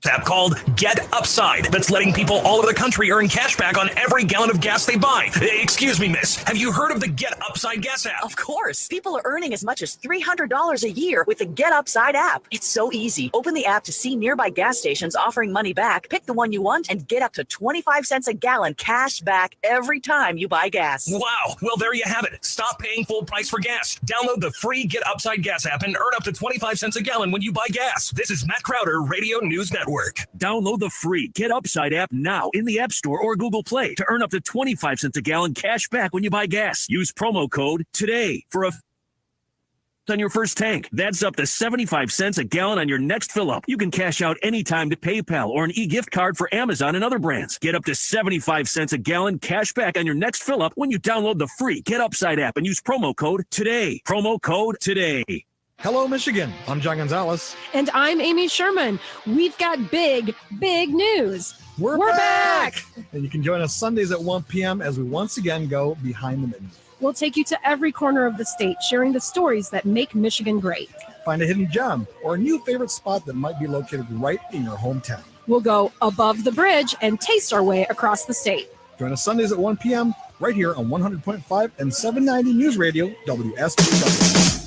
Speaker 9: App called Get Upside that's letting people all over the country earn cash back on every gallon of gas they buy. Excuse me, miss. Have you heard of the Get Upside gas app?
Speaker 23: Of course. People are earning as much as $300 a year with the Get Upside app. It's so easy. Open the app to see nearby gas stations offering money back, pick the one you want, and get up to 25 cents a gallon cash back every time you buy gas.
Speaker 9: Wow. Well, there you have it. Stop paying full price for gas. Download the free Get Upside gas app and earn up to 25 cents a gallon when you buy gas. This is Matt Crowder, Radio News Network.
Speaker 11: Download the free Get Upside app now in the App Store or Google Play to earn up to 25 cents a gallon cash back when you buy gas. Use promo code TODAY for on your first tank. That's up to 75 cents a gallon on your next fill up. You can cash out anytime to PayPal or an e-gift card for Amazon and other brands. Get up to 75 cents a gallon cash back on your next fill up when you download the free Get Upside app and use promo code TODAY. Promo code TODAY.
Speaker 24: Hello, Michigan. I'm John Gonzalez.
Speaker 25: And I'm Amy Sherman. We've got big news.
Speaker 24: We're back! And you can join us Sundays at 1 p.m. as we once again go behind the mittens.
Speaker 25: We'll take you to every corner of the state, sharing the stories that make Michigan great.
Speaker 24: Find a hidden gem or a new favorite spot that might be located right in your hometown.
Speaker 25: We'll go above the bridge and taste our way across the state.
Speaker 24: Join us Sundays at 1 p.m. right here on 100.5 and 790 News Radio, Wsgw.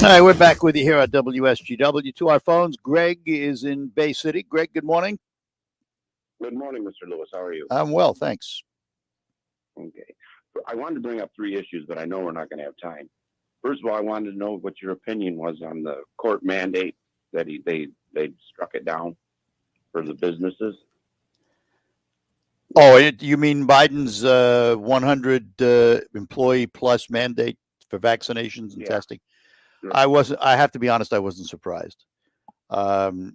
Speaker 7: All right, we're back with you here at WSGW. To our phones, Greg is in Bay City. Greg, good morning.
Speaker 26: Good morning, Mr. Lewis. How are you?
Speaker 7: I'm well, thanks.
Speaker 26: Okay. I wanted to bring up 3 issues, but I know we're not going to have time. First of all, I wanted to know what your opinion was on the court mandate that they struck it down for the businesses.
Speaker 7: Oh, you mean Biden's 100 employee plus mandate for vaccinations and testing? Sure. I have to be honest, I wasn't surprised. I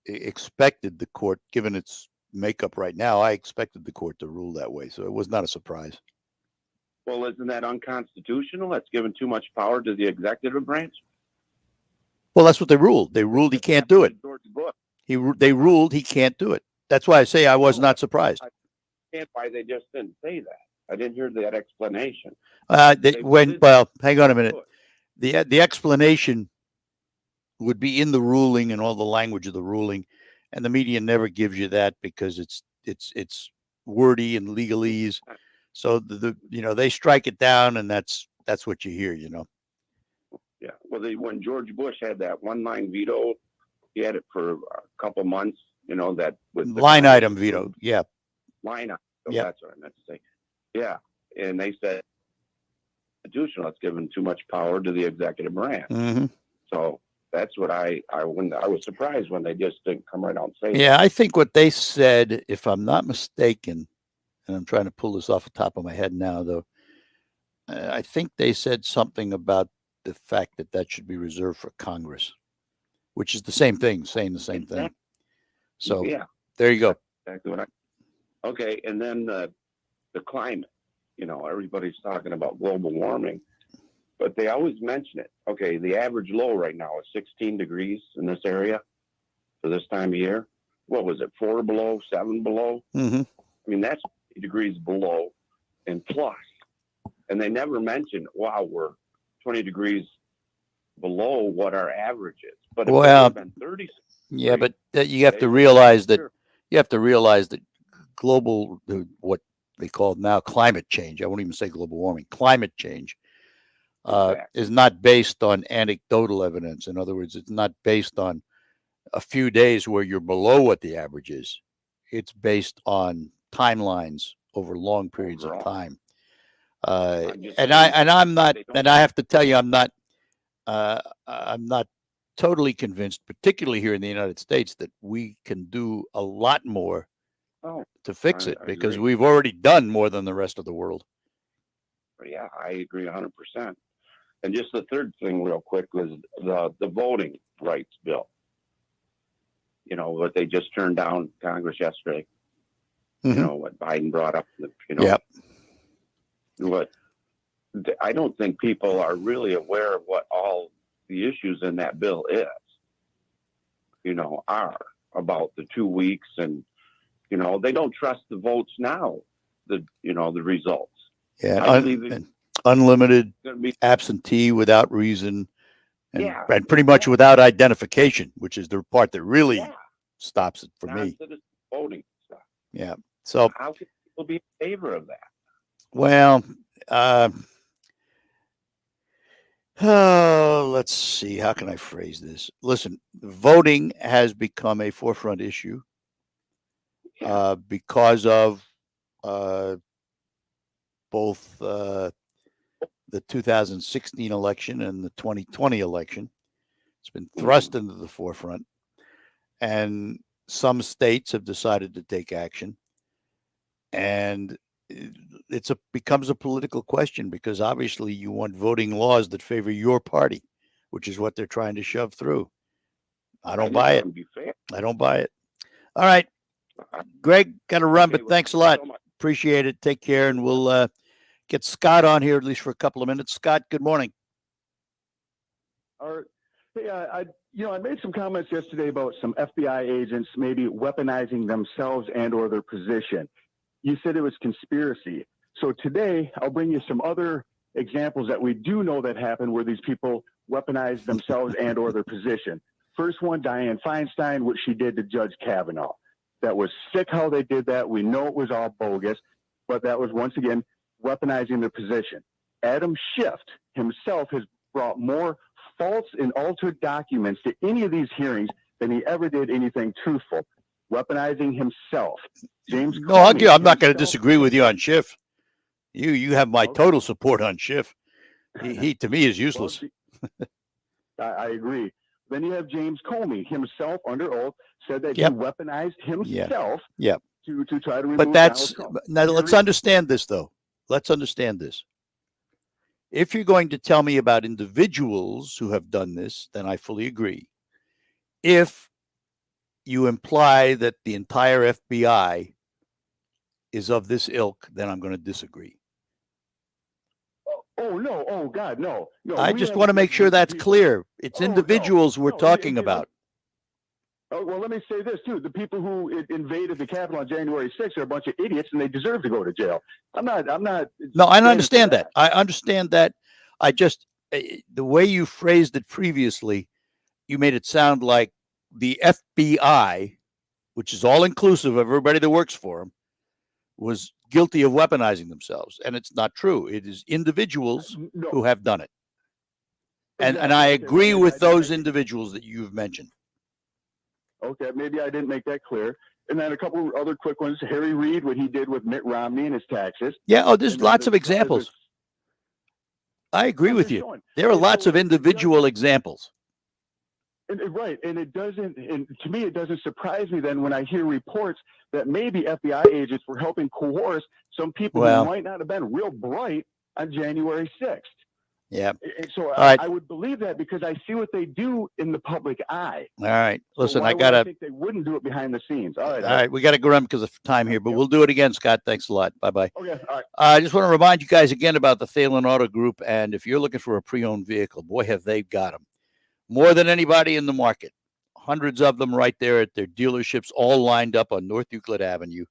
Speaker 7: expected the court, given its makeup right now, I expected the court to rule that way. So it was not a surprise.
Speaker 26: Well, isn't that unconstitutional? That's given too much power to the executive branch.
Speaker 7: Well, that's what they ruled. They ruled he can't do it. They ruled he can't do it. That's why I say I was not surprised.
Speaker 26: I can't why they just didn't say that. I didn't hear that explanation.
Speaker 7: Well, hang on a minute. The explanation would be in the ruling and all the language of the ruling, and the media never gives you that because it's wordy and legalese. So they strike it down, and that's what you hear.
Speaker 26: Yeah. Well, when George Bush had that one-line veto, he had it for a couple months. That with
Speaker 7: line item veto. Yeah.
Speaker 26: Line item. So
Speaker 7: yeah.
Speaker 26: That's what I meant to say. Yeah. And they said constitutional. It's given too much power to the executive branch.
Speaker 7: Mm-hmm.
Speaker 26: So that's what I was surprised when they just didn't come right out and say.
Speaker 7: Yeah,
Speaker 26: that.
Speaker 7: I think what they said, if I'm not mistaken, and I'm trying to pull this off the top of my head now, though, I think they said something about the fact that should be reserved for Congress, which is the same thing, saying the same thing. So
Speaker 26: yeah,
Speaker 7: there you go.
Speaker 26: Exactly what okay, and then the climate. Everybody's talking about global warming, but they always mention it. Okay, the average low right now is 16 degrees in this area for this time of year. What was it, 4 below, 7 below?
Speaker 7: Mm-hmm.
Speaker 26: I mean, that's 20 degrees below and plus. And they never mention, wow, we're 20 degrees below what our average is. But if it's been 30.
Speaker 7: Yeah, but you have to realize that global, what they call now climate change, I won't even say global warming, climate change is not based on anecdotal evidence. In other words, it's not based on a few days where you're below what the average is. It's based on timelines over long periods of time. And I have to tell you, I'm not totally convinced, particularly here in the United States, that we can do a lot more to fix
Speaker 26: I
Speaker 7: it because
Speaker 26: agree.
Speaker 7: we've already done more than the rest of the world.
Speaker 26: Yeah, I agree 100%. And just the third thing real quick was the voting rights bill. You know, what they just turned down Congress yesterday.
Speaker 7: Mhm.
Speaker 26: You know, what Biden brought up, you know.
Speaker 7: Yep.
Speaker 26: What I don't think people are really aware of what all the issues in that bill is, you know, are about the 2 weeks, and, you know, they don't trust the votes now, the results.
Speaker 7: Yeah,
Speaker 26: I believe
Speaker 7: and unlimited
Speaker 26: gonna be
Speaker 7: absentee without reason, and,
Speaker 26: Yeah,
Speaker 7: and pretty much without identification, which is the part that really stops it for me.
Speaker 26: non-citizen voting stuff.
Speaker 7: Yeah. So,
Speaker 26: How can people be in favor of that?
Speaker 7: well, let's see. How can I phrase this? Listen, voting has become a forefront issue because of both the 2016 election and the 2020 election. It's been thrust into the forefront, and some states have decided to take action, and becomes a political question because obviously you want voting laws that favor your party, which is what they're trying to shove through. I don't buy it. I don't buy it. All right, Greg, got to run, but thanks a lot. Appreciate it. Take care, and we'll get Scott on here at least for a couple of minutes. Scott, good morning.
Speaker 1: All right. Hey, I made some comments yesterday about some FBI agents maybe weaponizing themselves and/or their position. You said it was conspiracy. So today I'll bring you some other examples that we do know that happened where these people weaponized themselves and/or their position. First one, Dianne Feinstein, what she did to Judge Kavanaugh. That was sick how they did that. We know it was all bogus, but that was once again weaponizing their position. Adam Schiff himself has brought more false and altered documents to any of these hearings than he ever did anything truthful. Weaponizing himself. James.
Speaker 7: No, I'm not going to disagree with you on Schiff. You have my total support on Schiff. He to me is useless.
Speaker 1: I agree. Then you have James Comey himself under oath said that he weaponized himself to try to remove
Speaker 7: But that's
Speaker 1: Donald Trump.
Speaker 7: now let's understand this though. Let's understand this. If you're going to tell me about individuals who have done this, then I fully agree. If you imply that the entire FBI is of this ilk, then I'm going to disagree.
Speaker 1: Oh no! Oh God, no! No.
Speaker 7: I just want to make sure that's clear. It's individuals we're talking about.
Speaker 1: Oh, well, let me say this too. The people who invaded the Capitol on January 6th are a bunch of idiots and they deserve to go to jail. I'm not.
Speaker 7: No, I understand that. I understand that. I just, the way you phrased it previously, you made it sound like the FBI, which is all inclusive of everybody that works for them, was guilty of weaponizing themselves. And it's not true. It is individuals who have done it. And I agree with those individuals that you've mentioned.
Speaker 1: Okay, maybe I didn't make that clear. And then a couple other quick ones. Harry Reid, what he did with Mitt Romney and his taxes.
Speaker 7: Yeah, there's lots of examples. I agree with you. There are lots of individual examples.
Speaker 1: Right, and it doesn't, and to me, it doesn't surprise me then when I hear reports that maybe FBI agents were helping coerce some people who might not have been real bright on January 6th.
Speaker 7: Yeah.
Speaker 1: And so
Speaker 7: All right.
Speaker 1: I would believe that because I see what they do in the public eye.
Speaker 7: All right. Listen,
Speaker 1: So why
Speaker 7: I
Speaker 1: would
Speaker 7: got to.
Speaker 1: think they wouldn't do it behind the scenes. All right.
Speaker 7: All right, we got to go run because of time here, but we'll do it again, Scott. Thanks a lot. Bye-bye.
Speaker 1: Okay, all right.
Speaker 7: I just want to remind you guys again about the Thalen Auto Group, and if you're looking for a pre-owned vehicle, boy, have they got them. More than anybody in the market. Hundreds of them right there at their dealerships, all lined up on North Euclid Avenue.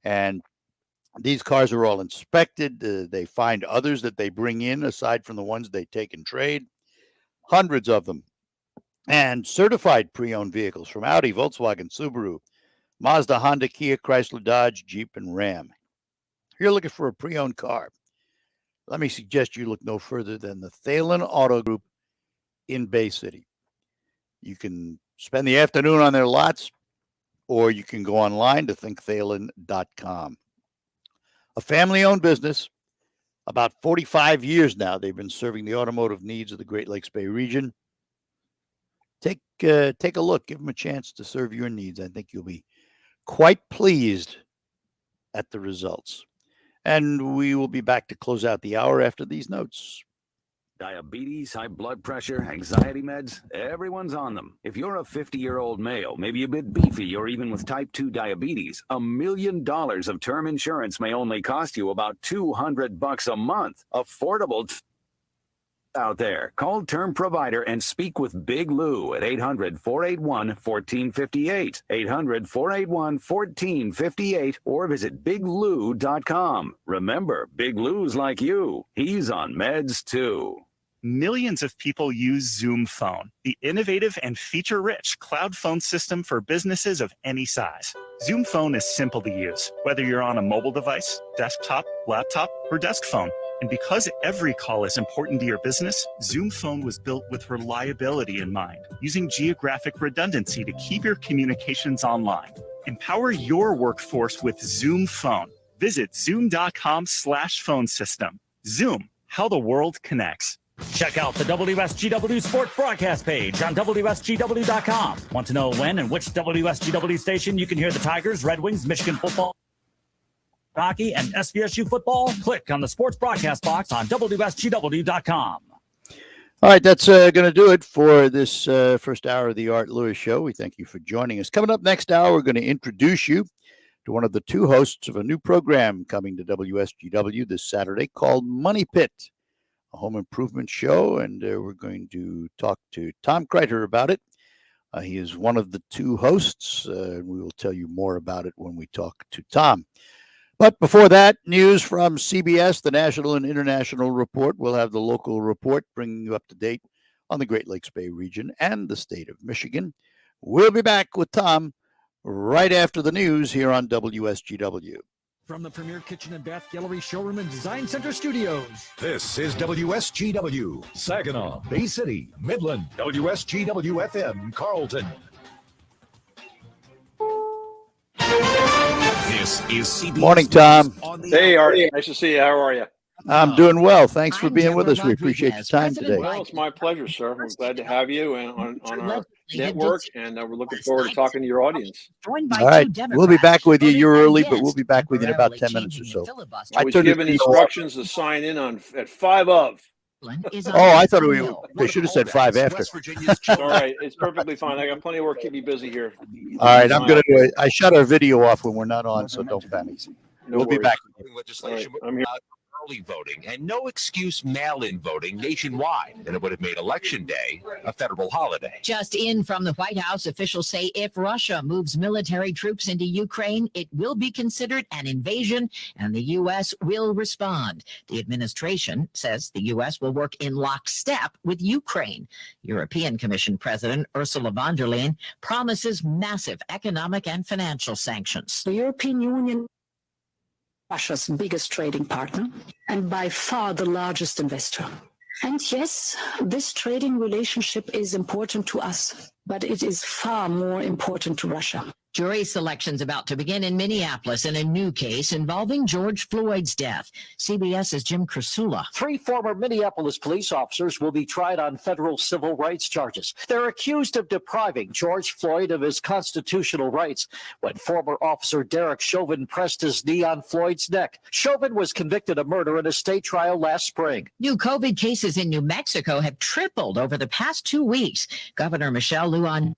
Speaker 7: And these cars are all inspected. They find others that they bring in, aside from the ones they take and trade. Hundreds of them. And certified pre-owned vehicles from Audi, Volkswagen, Subaru, Mazda, Honda, Kia, Chrysler, Dodge, Jeep, and Ram. If you're looking for a pre-owned car, let me suggest you look no further than the Thalen Auto Group in Bay City. You can spend the afternoon on their lots, or you can go online to thinkthalen.com. A family-owned business, about 45 years now. They've been serving the automotive needs of the Great Lakes Bay region. Take a look. Give them a chance to serve your needs. I think you'll be quite pleased at the results. And we will be back to close out the hour after these notes.
Speaker 2: Diabetes, high blood pressure, anxiety meds, everyone's on them. If you're a 50-year-old male, maybe a bit beefy, or even with type 2 diabetes, $1 million of term insurance may only cost you about $200 a month. Affordable out there. Call Term Provider and speak with Big Lou at 800-481-1458. 800-481-1458 or visit biglou.com. Remember, Big Lou's like you. He's on meds too.
Speaker 3: Millions of people use Zoom Phone, the innovative and feature-rich cloud phone system for businesses of any size. Zoom Phone is simple to use, whether you're on a mobile device, desktop, laptop, or desk phone. And because every call is important to your business, Zoom Phone was built with reliability in mind, using geographic redundancy to keep your communications online. Empower your workforce with Zoom Phone. Visit zoom.com/phone system. Zoom, how the world connects.
Speaker 11: Check out the WSGW Sports Broadcast page on WSGW.com. Want to know when and which WSGW station you can hear the Tigers, Red Wings, Michigan football, hockey, and SVSU football? Click on the Sports Broadcast box on WSGW.com.
Speaker 7: All right, that's going to do it for this first hour of the Art Lewis Show. We thank you for joining us. Coming up next hour, we're going to introduce you to one of the two hosts of a new program coming to WSGW this Saturday called Money Pit, a home improvement show, and we're going to talk to Tom Kreiter about it. He is one of the two hosts, and we will tell you more about it when we talk to Tom. But before that, news from CBS, the National and International Report. We'll have the local report bringing you up to date on the Great Lakes Bay region and the state of Michigan. We'll be back with Tom right after the news here on WSGW.
Speaker 11: From the Premier Kitchen and Bath Gallery Showroom and Design Center Studios.
Speaker 6: This is WSGW, Saginaw, Bay City, Midland, WSGW FM, Carlton.
Speaker 9: This is CBS.
Speaker 7: Morning, Tom.
Speaker 4: Hey, Artie. Nice to see you. How are you?
Speaker 7: I'm doing well. Thanks for being with us. We appreciate your time today.
Speaker 4: Well, it's my pleasure, sir. We're glad to have you on our network, and we're looking forward to talking to your audience.
Speaker 7: All right. We'll be back with you. You're early, but we'll be back with you in about 10 minutes or so.
Speaker 4: I was given instructions to sign in at 5 of.
Speaker 7: Oh, I thought they should have said 5 after.
Speaker 4: All right. It's perfectly fine. I got plenty of work to keep me busy here.
Speaker 7: All right. I'm going to do it. I shut our video off when we're not on, so don't panic. We'll be back.
Speaker 4: Legislation. I'm here.
Speaker 5: Early voting and no excuse mail-in voting nationwide, and it would have made Election Day a federal holiday.
Speaker 8: Just in from the White House, officials say if Russia moves military troops into Ukraine, it will be considered an invasion and the U.S. will respond. The administration says the U.S. will work in lockstep with Ukraine. European Commission President Ursula von der Leyen promises massive economic and financial sanctions.
Speaker 10: The European Union, Russia's biggest trading partner and by far the largest investor. And yes, this trading relationship is important to us, but it is far more important to Russia.
Speaker 8: Jury selection's about to begin in Minneapolis in a new case involving George Floyd's death. CBS's Jim Krasula.
Speaker 27: 3 former Minneapolis police officers will be tried on federal civil rights charges. They're accused of depriving George Floyd of his constitutional rights when former officer Derek Chauvin pressed his knee on Floyd's neck. Chauvin was convicted of murder in a state trial last spring.
Speaker 8: New COVID cases in New Mexico have tripled over the past 2 weeks. Governor Michelle Lujan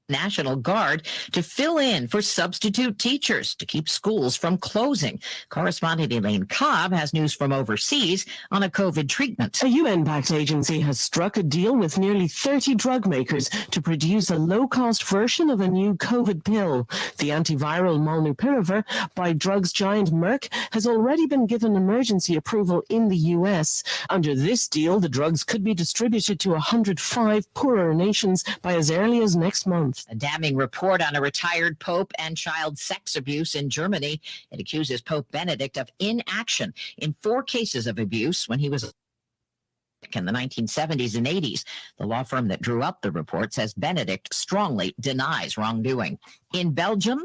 Speaker 8: National Guard to fill in for substitute teachers to keep schools from closing. Correspondent Elaine Cobb has news from overseas on a COVID treatment.
Speaker 28: A UN-backed agency has struck a deal with nearly 30 drug makers to produce a low-cost version of a new COVID pill. The antiviral molnupiravir by drugs giant Merck has already been given emergency approval in the U.S. Under this deal, the drugs could be distributed to 105 poorer nations by as early as next month.
Speaker 8: A damning report on a retired pope and child sex abuse in Germany. It accuses Pope Benedict of inaction in 4 cases of abuse when he was in the 1970s and 80s. The law firm that drew up the report says Benedict strongly denies wrongdoing. In Belgium,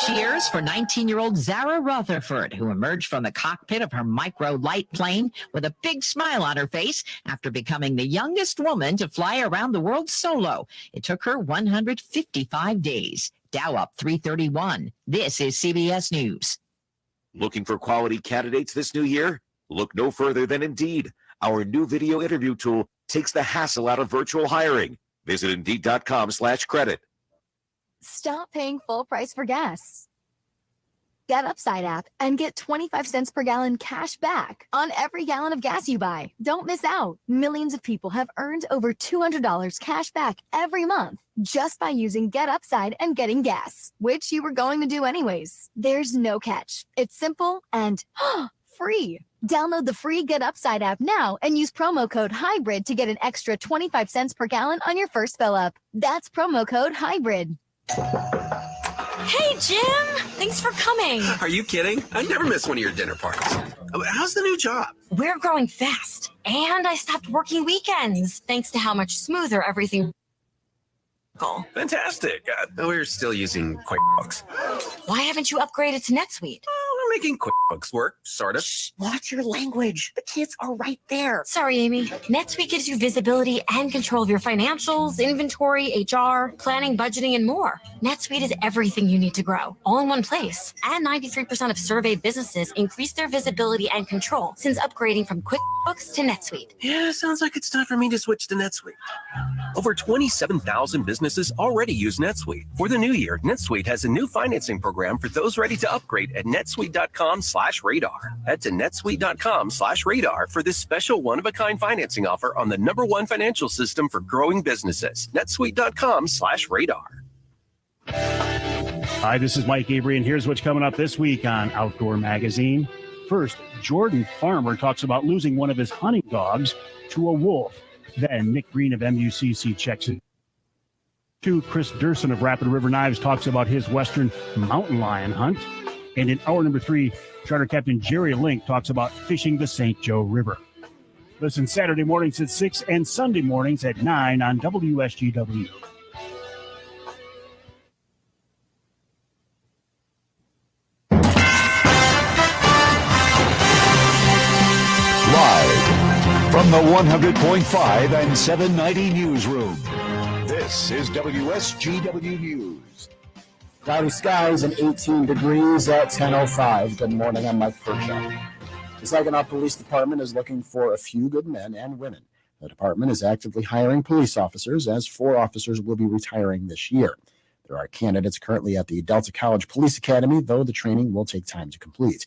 Speaker 8: cheers for 19-year-old Zara Rutherford, who emerged from the cockpit of her micro light plane with a big smile on her face after becoming the youngest woman to fly around the world solo. It took her 155 days. Dow up 331. This is CBS News.
Speaker 5: Looking for quality candidates this new year? Look no further than Indeed. Our new video interview tool takes the hassle out of virtual hiring. Visit Indeed.com/credit.
Speaker 12: Stop paying full price for gas. Get Upside app and get 25 cents per gallon cash back on every gallon of gas you buy. Don't miss out. Millions of people have earned over $200 cash back every month just by using Get Upside and getting gas, which you were going to do anyways. There's no catch. It's simple and free. Download the free Get Upside app now and use promo code HYBRID to get an extra 25 cents per gallon on your first fill up. That's promo code HYBRID.
Speaker 13: Hey, Jim! Thanks for coming.
Speaker 14: Are you kidding? I never miss one of your dinner parties. How's the new job?
Speaker 13: We're growing fast, and I stopped working weekends thanks to how much smoother everything.
Speaker 14: Fantastic. We're still using QuickBooks.
Speaker 13: Why haven't you upgraded to NetSuite?
Speaker 14: We're making QuickBooks work, sort of.
Speaker 13: Shh, watch your language. The kids are right there. Sorry, Amy. NetSuite gives you visibility and control of your financials, inventory, HR, planning, budgeting, and more. NetSuite is everything you need to grow, all in one place. And 93% of surveyed businesses increase their visibility and control since upgrading from QuickBooks to NetSuite.
Speaker 14: Yeah, sounds like it's time for me to switch to NetSuite. Over 27,000 businesses already use NetSuite. For the new year, NetSuite has a new financing program for those ready to upgrade at netsuite.com/radar. Head to netsuite.com/radar for this special one-of-a-kind financing offer on the #1 financial system for growing businesses. netsuite.com/radar.
Speaker 15: Hi, this is Mike Avery, and here's what's coming up this week on Outdoor Magazine. First, Jordan Farmer talks about losing one of his hunting dogs to a wolf. Then Nick Green of MUCC checks it. Chris Durson of Rapid River Knives talks about his Western mountain lion hunt. And in hour number 3, Charter Captain Jerry Link talks about fishing the St. Joe River. Listen Saturday mornings at 6 and Sunday mornings at 9 on WSGW.
Speaker 6: Live from the 100.5 and 790 newsroom. This is WSGW News.
Speaker 16: Cloudy skies and 18 degrees at 10:05. Good morning, I'm Mike Pershaw. The Saginaw Police Department is looking for a few good men and women. The department is actively hiring police officers, as 4 officers will be retiring this year. There are candidates currently at the Delta College Police Academy, though the training will take time to complete.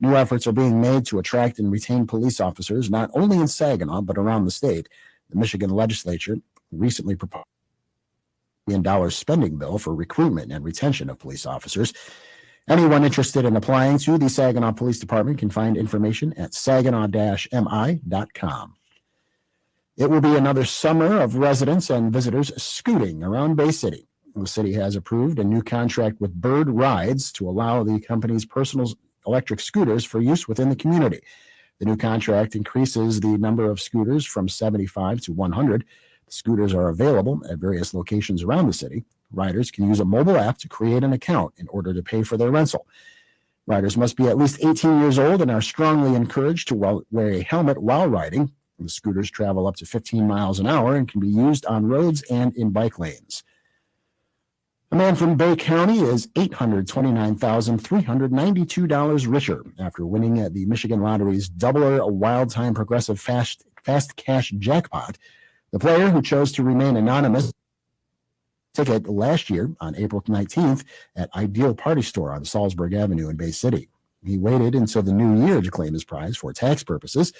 Speaker 16: New efforts are being made to attract and retain police officers, not only in Saginaw, but around the state. The Michigan legislature recently proposed $1 billion spending bill for recruitment and retention of police officers. Anyone interested in applying to the Saginaw Police Department can find information at saginaw-mi.com. It will be another summer of residents and visitors scooting around Bay City. The city has approved a new contract with Bird Rides to allow the company's personal electric scooters for use within the community. The new contract increases the number of scooters from 75 to 100. The scooters are available at various locations around the city. Riders can use a mobile app to create an account in order to pay for their rental. Riders must be at least 18 years old and are strongly encouraged to wear a helmet while riding. The scooters travel up to 15 miles an hour and can be used on roads and in bike lanes. A man from Bay County is $829,392 richer after winning at the Michigan Lottery's Doubler Wild Time Progressive Fast Cash Jackpot. The player, who chose to remain anonymous, ticket last year on April 19th at Ideal Party Store on Salzburg Avenue in Bay City. He waited until the new year to claim his prize for tax purposes.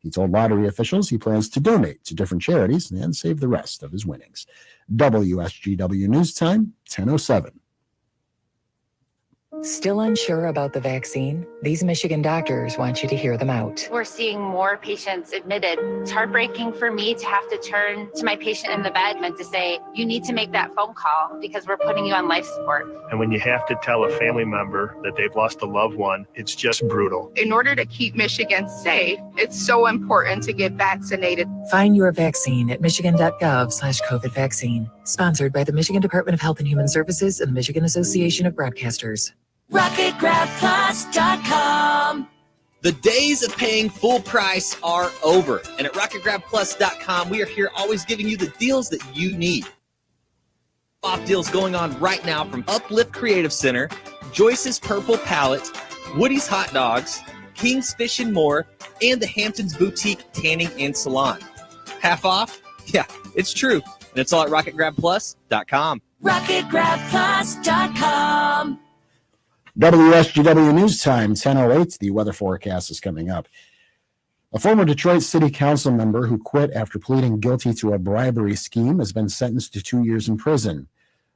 Speaker 16: He told lottery officials he plans to donate to different charities and save the rest of his winnings. WSGW News Time, 10:07.
Speaker 17: Still unsure about the vaccine? These Michigan doctors want you to hear them out.
Speaker 18: We're seeing more patients admitted. It's heartbreaking for me to have to turn to my patient in the bed and to say, you need to make that phone call because we're putting you on life support.
Speaker 20: And when you have to tell a family member that they've lost a loved one, it's just brutal.
Speaker 29: In order to keep Michigan safe, it's so important to get vaccinated.
Speaker 17: Find your vaccine at michigan.gov/COVID vaccine. Sponsored by the Michigan Department of Health and Human Services and the Michigan Association of Broadcasters.
Speaker 30: RocketGrabPlus.com. The days of paying full price are over. And at RocketGrabPlus.com, we are here always giving you the deals that you need. off deals going on right now from Uplift Creative Center, Joyce's Purple Palette, Woody's Hot Dogs, King's Fish and More, and the Hamptons Boutique Tanning and Salon. Half off? Yeah, it's true. And it's all at RocketGrabPlus.com.
Speaker 28: RocketGrabPlus.com.
Speaker 16: WSGW News Time, 10:08. The weather forecast is coming up. A former Detroit City Council member who quit after pleading guilty to a bribery scheme has been sentenced to 2 years in prison.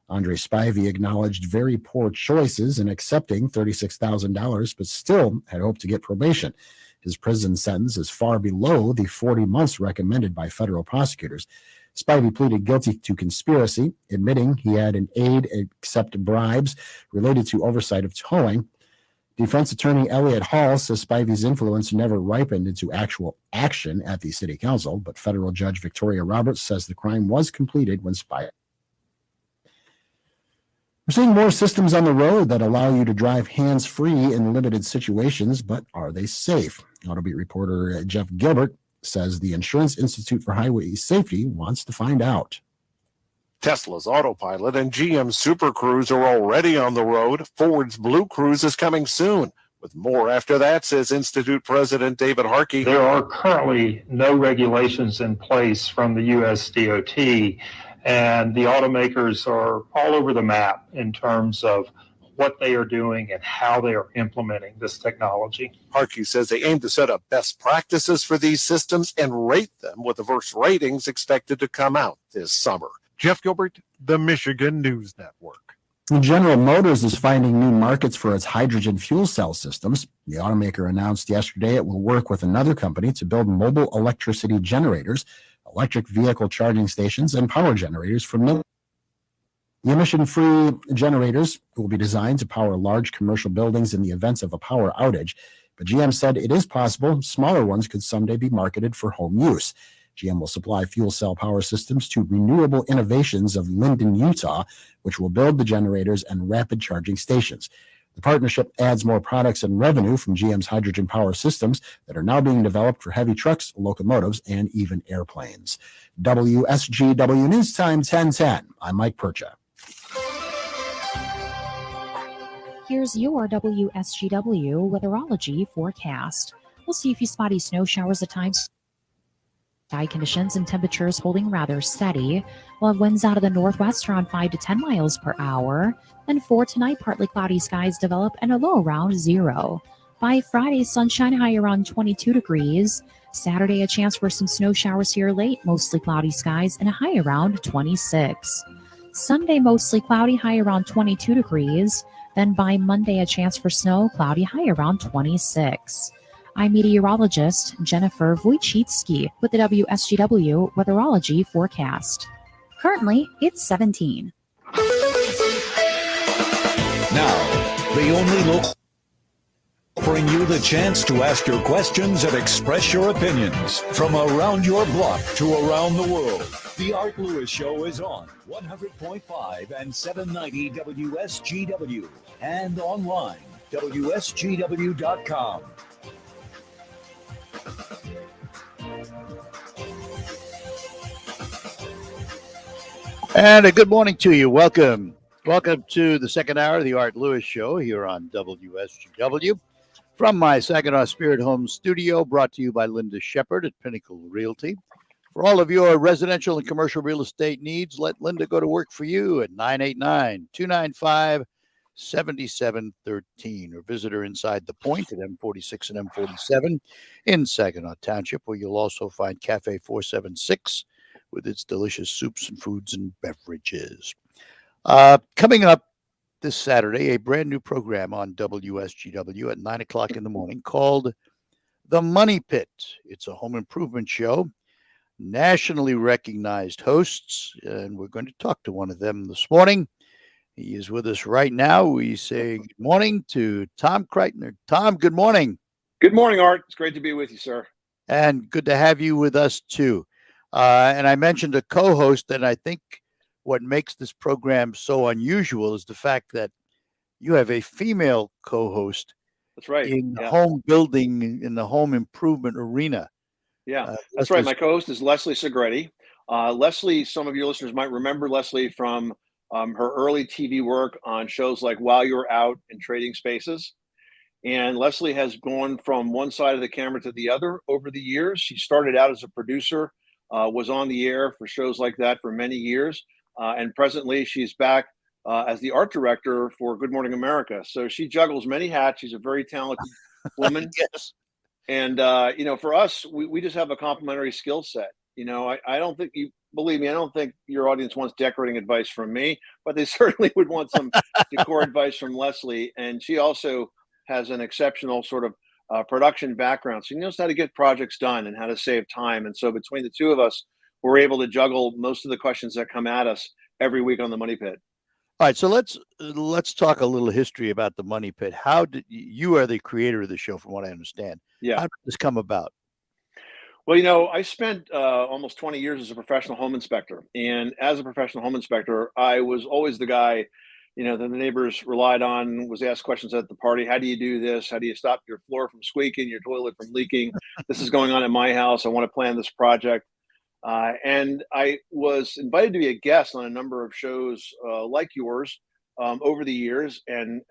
Speaker 16: Andre Spivey acknowledged very poor choices in accepting $36,000, but still had hoped to get probation. His prison sentence is far below the 40 months recommended by federal prosecutors. Spivey pleaded guilty to conspiracy, admitting he had an aide accept bribes related to oversight of towing. Defense attorney Elliot Hall says Spivey's influence never ripened into actual action at the city council, but federal judge Victoria Roberts says the crime was completed when Spivey. We're seeing more systems on the road that allow you to drive hands-free in limited situations, but are they safe? Autobeat reporter Jeff Gilbert says the Insurance Institute for Highway Safety wants to find out.
Speaker 1: Tesla's Autopilot and GM's Super Cruise are already on the road. Ford's Blue Cruise is coming soon. With more after that, says Institute President David Harkey.
Speaker 2: There are currently no regulations in place from the Wsdw, and the automakers are all over the map in terms of what they are doing and how they are implementing this technology.
Speaker 1: Harkey says they aim to set up best practices for these systems and rate them with the first ratings expected to come out this summer. Jeff Gilbert, the Michigan News Network.
Speaker 16: General Motors is finding new markets for its hydrogen fuel cell systems. The automaker announced yesterday it will work with another company to build mobile electricity generators, electric vehicle charging stations, and power generators for the emission-free generators will be designed to power large commercial buildings in the event of a power outage. But GM said it is possible smaller ones could someday be marketed for home use. GM will supply fuel cell power systems to Renewable Innovations of Linden, Utah, which will build the generators and rapid charging stations. The partnership adds more products and revenue from GM's hydrogen power systems that are now being developed for heavy trucks, locomotives, and even airplanes. WSGW News Time 10:10. I'm Mike Percha.
Speaker 3: Here's your WSGW Weatherology forecast. We'll see a few spotty snow showers at times. Sky conditions and temperatures holding rather steady. We'll have winds out of the northwest around 5 to 10 miles per hour. Then for tonight, partly cloudy skies develop and a low around 0. By Friday, sunshine high around 22 degrees. Saturday, a chance for some snow showers here late, mostly cloudy skies and a high around 26. Sunday, mostly cloudy, high around 22 degrees. Then by Monday, a chance for snow, cloudy, high around 26. I'm meteorologist Jennifer Wojcicki with the WSGW Weatherology forecast. Currently, it's 17.
Speaker 6: Now, the only local offering you the chance to ask your questions and express your opinions from around your block to around the world. The Art Lewis Show is on 100.5 and 790 WSGW and online, WSGW.com.
Speaker 7: And a good morning to you. Welcome to the second hour of the Art Lewis Show here on WSGW. From my Saginaw Spirit Home studio, brought to you by Linda Shepard at Pinnacle Realty. For all of your residential and commercial real estate needs, let Linda go to work for you at 989-295-7713 or visit her inside the Point at M46 and M47 in Saginaw Township, where you'll also find Cafe 476 with its delicious soups and foods and beverages. Coming up this Saturday, a brand new program on WSGW at 9 o'clock in the morning called The Money Pit. It's a home improvement show, nationally recognized hosts, and we're going to talk to one of them this morning. He is with us right now. We say good morning to Tom Kreitner. Tom, good morning.
Speaker 4: Good morning, Art. It's great to be with you, sir.
Speaker 7: And good to have you with us, too. And I mentioned a co-host, and I think what makes this program so unusual is the fact that you have a female co-host.
Speaker 4: That's right.
Speaker 7: In home building, in the home improvement arena.
Speaker 4: Yeah, that's right. My co-host is Leslie Segretti. Leslie, some of your listeners might remember Leslie from her early TV work on shows like While You're Out and Trading Spaces. And Leslie has gone from one side of the camera to the other over the years. She started out as a producer, was on the air for shows like that for many years. And presently she's back as the art director for Good Morning America. So she juggles many hats. She's a very talented woman.
Speaker 7: Yes.
Speaker 4: And, for us, we just have a complementary skill set. I don't think believe me, I don't think your audience wants decorating advice from me, but they certainly would want some decor advice from Leslie. And she also has an exceptional sort of production background. So she knows how to get projects done and how to save time. And so between the two of us, we're able to juggle most of the questions that come at us every week on the Money Pit.
Speaker 7: All right, so let's talk a little history about the Money Pit. How did you are the creator of the show, from what I understand?
Speaker 4: Yeah.
Speaker 7: How did this come about?
Speaker 4: Well, I spent almost 20 years as a professional home inspector, and as a professional home inspector, I was always the guy, that the neighbors relied on. Was asked questions at the party: how do you do this? How do you stop your floor from squeaking, your toilet from leaking? This is going on at my house. I want to plan this project. And I was invited to be a guest on a number of shows like yours over the years and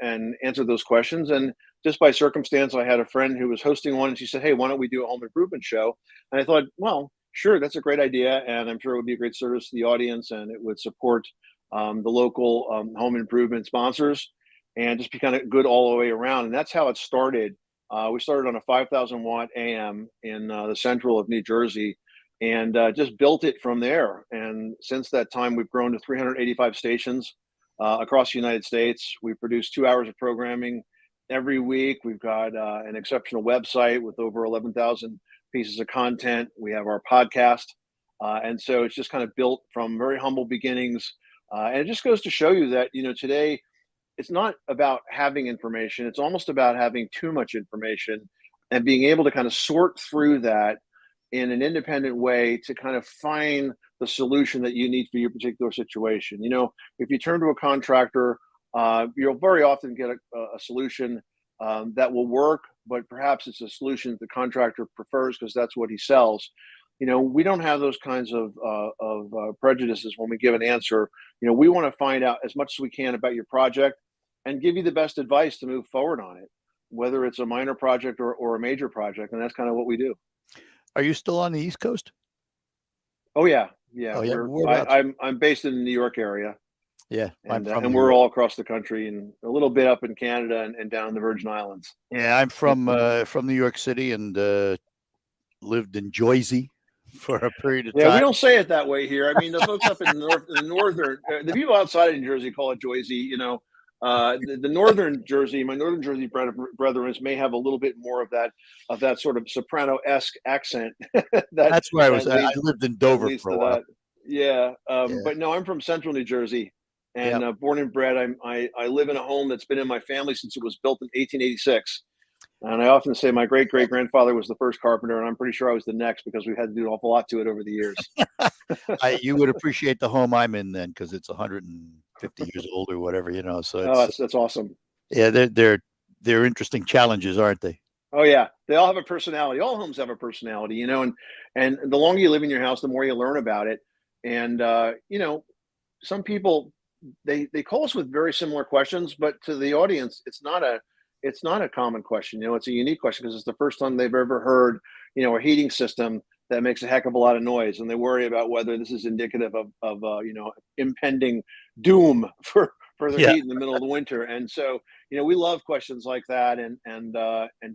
Speaker 4: answer those questions. And just by circumstance, I had a friend who was hosting one, and she said, "Hey, why don't we do a home improvement show?" And I thought, well, sure, that's a great idea. And I'm sure it would be a great service to the audience, and it would support the local home improvement sponsors and just be kind of good all the way around. And that's how it started. We started on a 5,000 watt AM in the central of New Jersey, and just built it from there. And since that time, we've grown to 385 stations across the United States. We produce 2 hours of programming every week. We've got an exceptional website with over 11,000 pieces of content. We have our podcast. And so it's just kind of built from very humble beginnings. And it just goes to show you that, today it's not about having information. It's almost about having too much information and being able to kind of sort through that in an independent way to kind of find the solution that you need for your particular situation. If you turn to a contractor, you'll very often get a solution that will work, but perhaps it's a solution that the contractor prefers because that's what he sells. We don't have those kinds of prejudices when we give an answer. We want to find out as much as we can about your project and give you the best advice to move forward on it, whether it's a minor project or a major project. And that's kind of what we do.
Speaker 7: Are you still on the East Coast?
Speaker 4: Oh yeah.
Speaker 7: Oh, yeah.
Speaker 4: I'm based in the New York area.
Speaker 7: Yeah.
Speaker 4: And we're all across the country and a little bit up in Canada and down in the Virgin Islands.
Speaker 7: Yeah. I'm from New York City and lived in Jersey for a period of time.
Speaker 4: Yeah, we don't say it that way here. I mean, the folks up in the northern, the people outside of New Jersey call it Jersey. The northern Jersey, my northern Jersey brethren may have a little bit more of that sort of soprano-esque accent.
Speaker 7: That's where I was. I lived in Dover for a while.
Speaker 4: Yeah. But no, I'm from central New Jersey, and born and bred. I live in a home that's been in my family since it was built in 1886. And I often say my great-great-grandfather was the first carpenter, and I'm pretty sure I was the next because we had to do an awful lot to it over the years.
Speaker 7: You would appreciate the home I'm in then, because it's 150 years old or whatever, So
Speaker 4: that's awesome.
Speaker 7: Yeah, they're interesting challenges, aren't they?
Speaker 4: Oh yeah, they all have a personality. All homes have a personality, and the longer you live in your house, the more you learn about it. And some people they call us with very similar questions, but to the audience, it's not a common question. It's a unique question because it's the first time they've ever heard, a heating system that makes a heck of a lot of noise, and they worry about whether this is indicative of impending doom for their heat in the middle of the winter. And so, we love questions like that and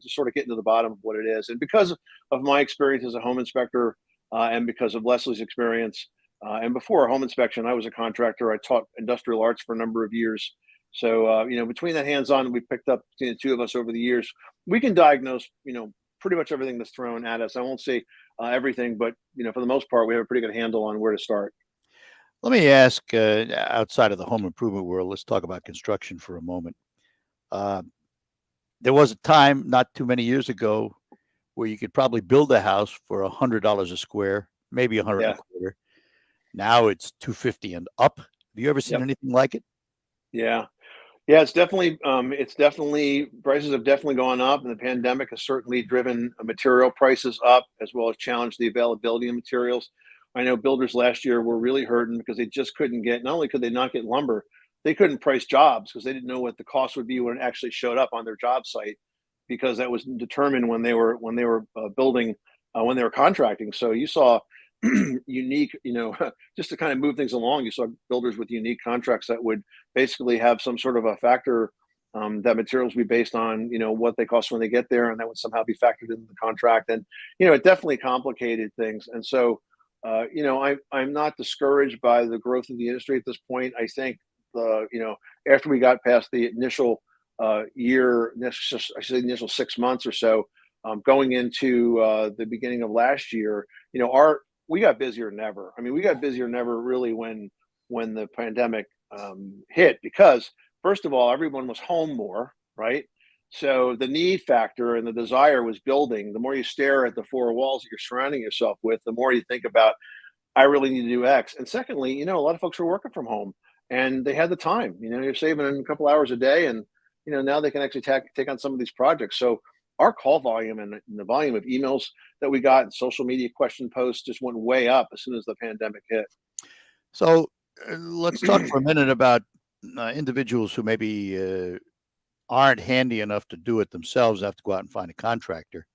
Speaker 4: just sort of getting to the bottom of what it is. And because of my experience as a home inspector, and because of Leslie's experience, and before home inspection, I was a contractor. I taught industrial arts for a number of years. So, between that hands-on we picked up between the two of us over the years, we can diagnose, pretty much everything that's thrown at us. I won't say everything, but, for the most part, we have a pretty good handle on where to start.
Speaker 7: Let me ask, outside of the home improvement world, let's talk about construction for a moment. There was a time not too many years ago where you could probably build a house for $100 a square, maybe $100 a quarter. Now it's $250 and up. Have you ever seen anything like it?
Speaker 4: Yeah. Yeah, it's definitely prices have definitely gone up, and the pandemic has certainly driven material prices up as well as challenged the availability of materials. I know builders last year were really hurting because they just couldn't get, not only could they not get lumber, they couldn't price jobs because they didn't know what the cost would be when it actually showed up on their job site, because that was determined when they were building, when they were contracting. So you saw unique, just to kind of move things along, you saw builders with unique contracts that would basically have some sort of a factor that materials would be based on, what they cost when they get there, and that would somehow be factored into the contract. And, it definitely complicated things. And so, I'm not discouraged by the growth of the industry at this point. I think after we got past the initial initial 6 months or so, going into the beginning of last year, we got busier than ever. I mean, we got busier than ever really when the pandemic hit, because first of all, everyone was home more, right? So the need factor and the desire was building. The more you stare at the four walls that you're surrounding yourself with, the more you think about, I really need to do X. And secondly, a lot of folks were working from home and they had the time. You're saving a couple hours a day, and now they can actually take on some of these projects. So our call volume and the volume of emails that we got and social media question posts just went way up as soon as the pandemic hit.
Speaker 7: So let's talk for a minute about individuals who maybe aren't handy enough to do it themselves, have to go out and find a contractor.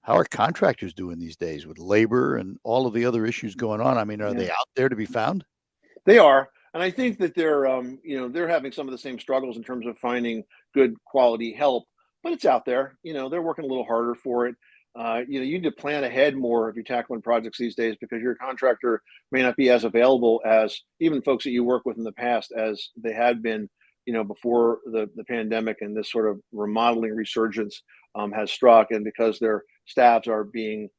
Speaker 7: How are contractors doing these days with labor and all of the other issues going on? I mean, are they out there to be found?
Speaker 4: They are. And I think that they're having some of the same struggles in terms of finding good quality help, but it's out there. They're working a little harder for it. You need to plan ahead more if you're tackling projects these days, because your contractor may not be as available as even folks that you work with in the past as they had been, before the pandemic and this sort of remodeling resurgence has struck, and because their staffs are being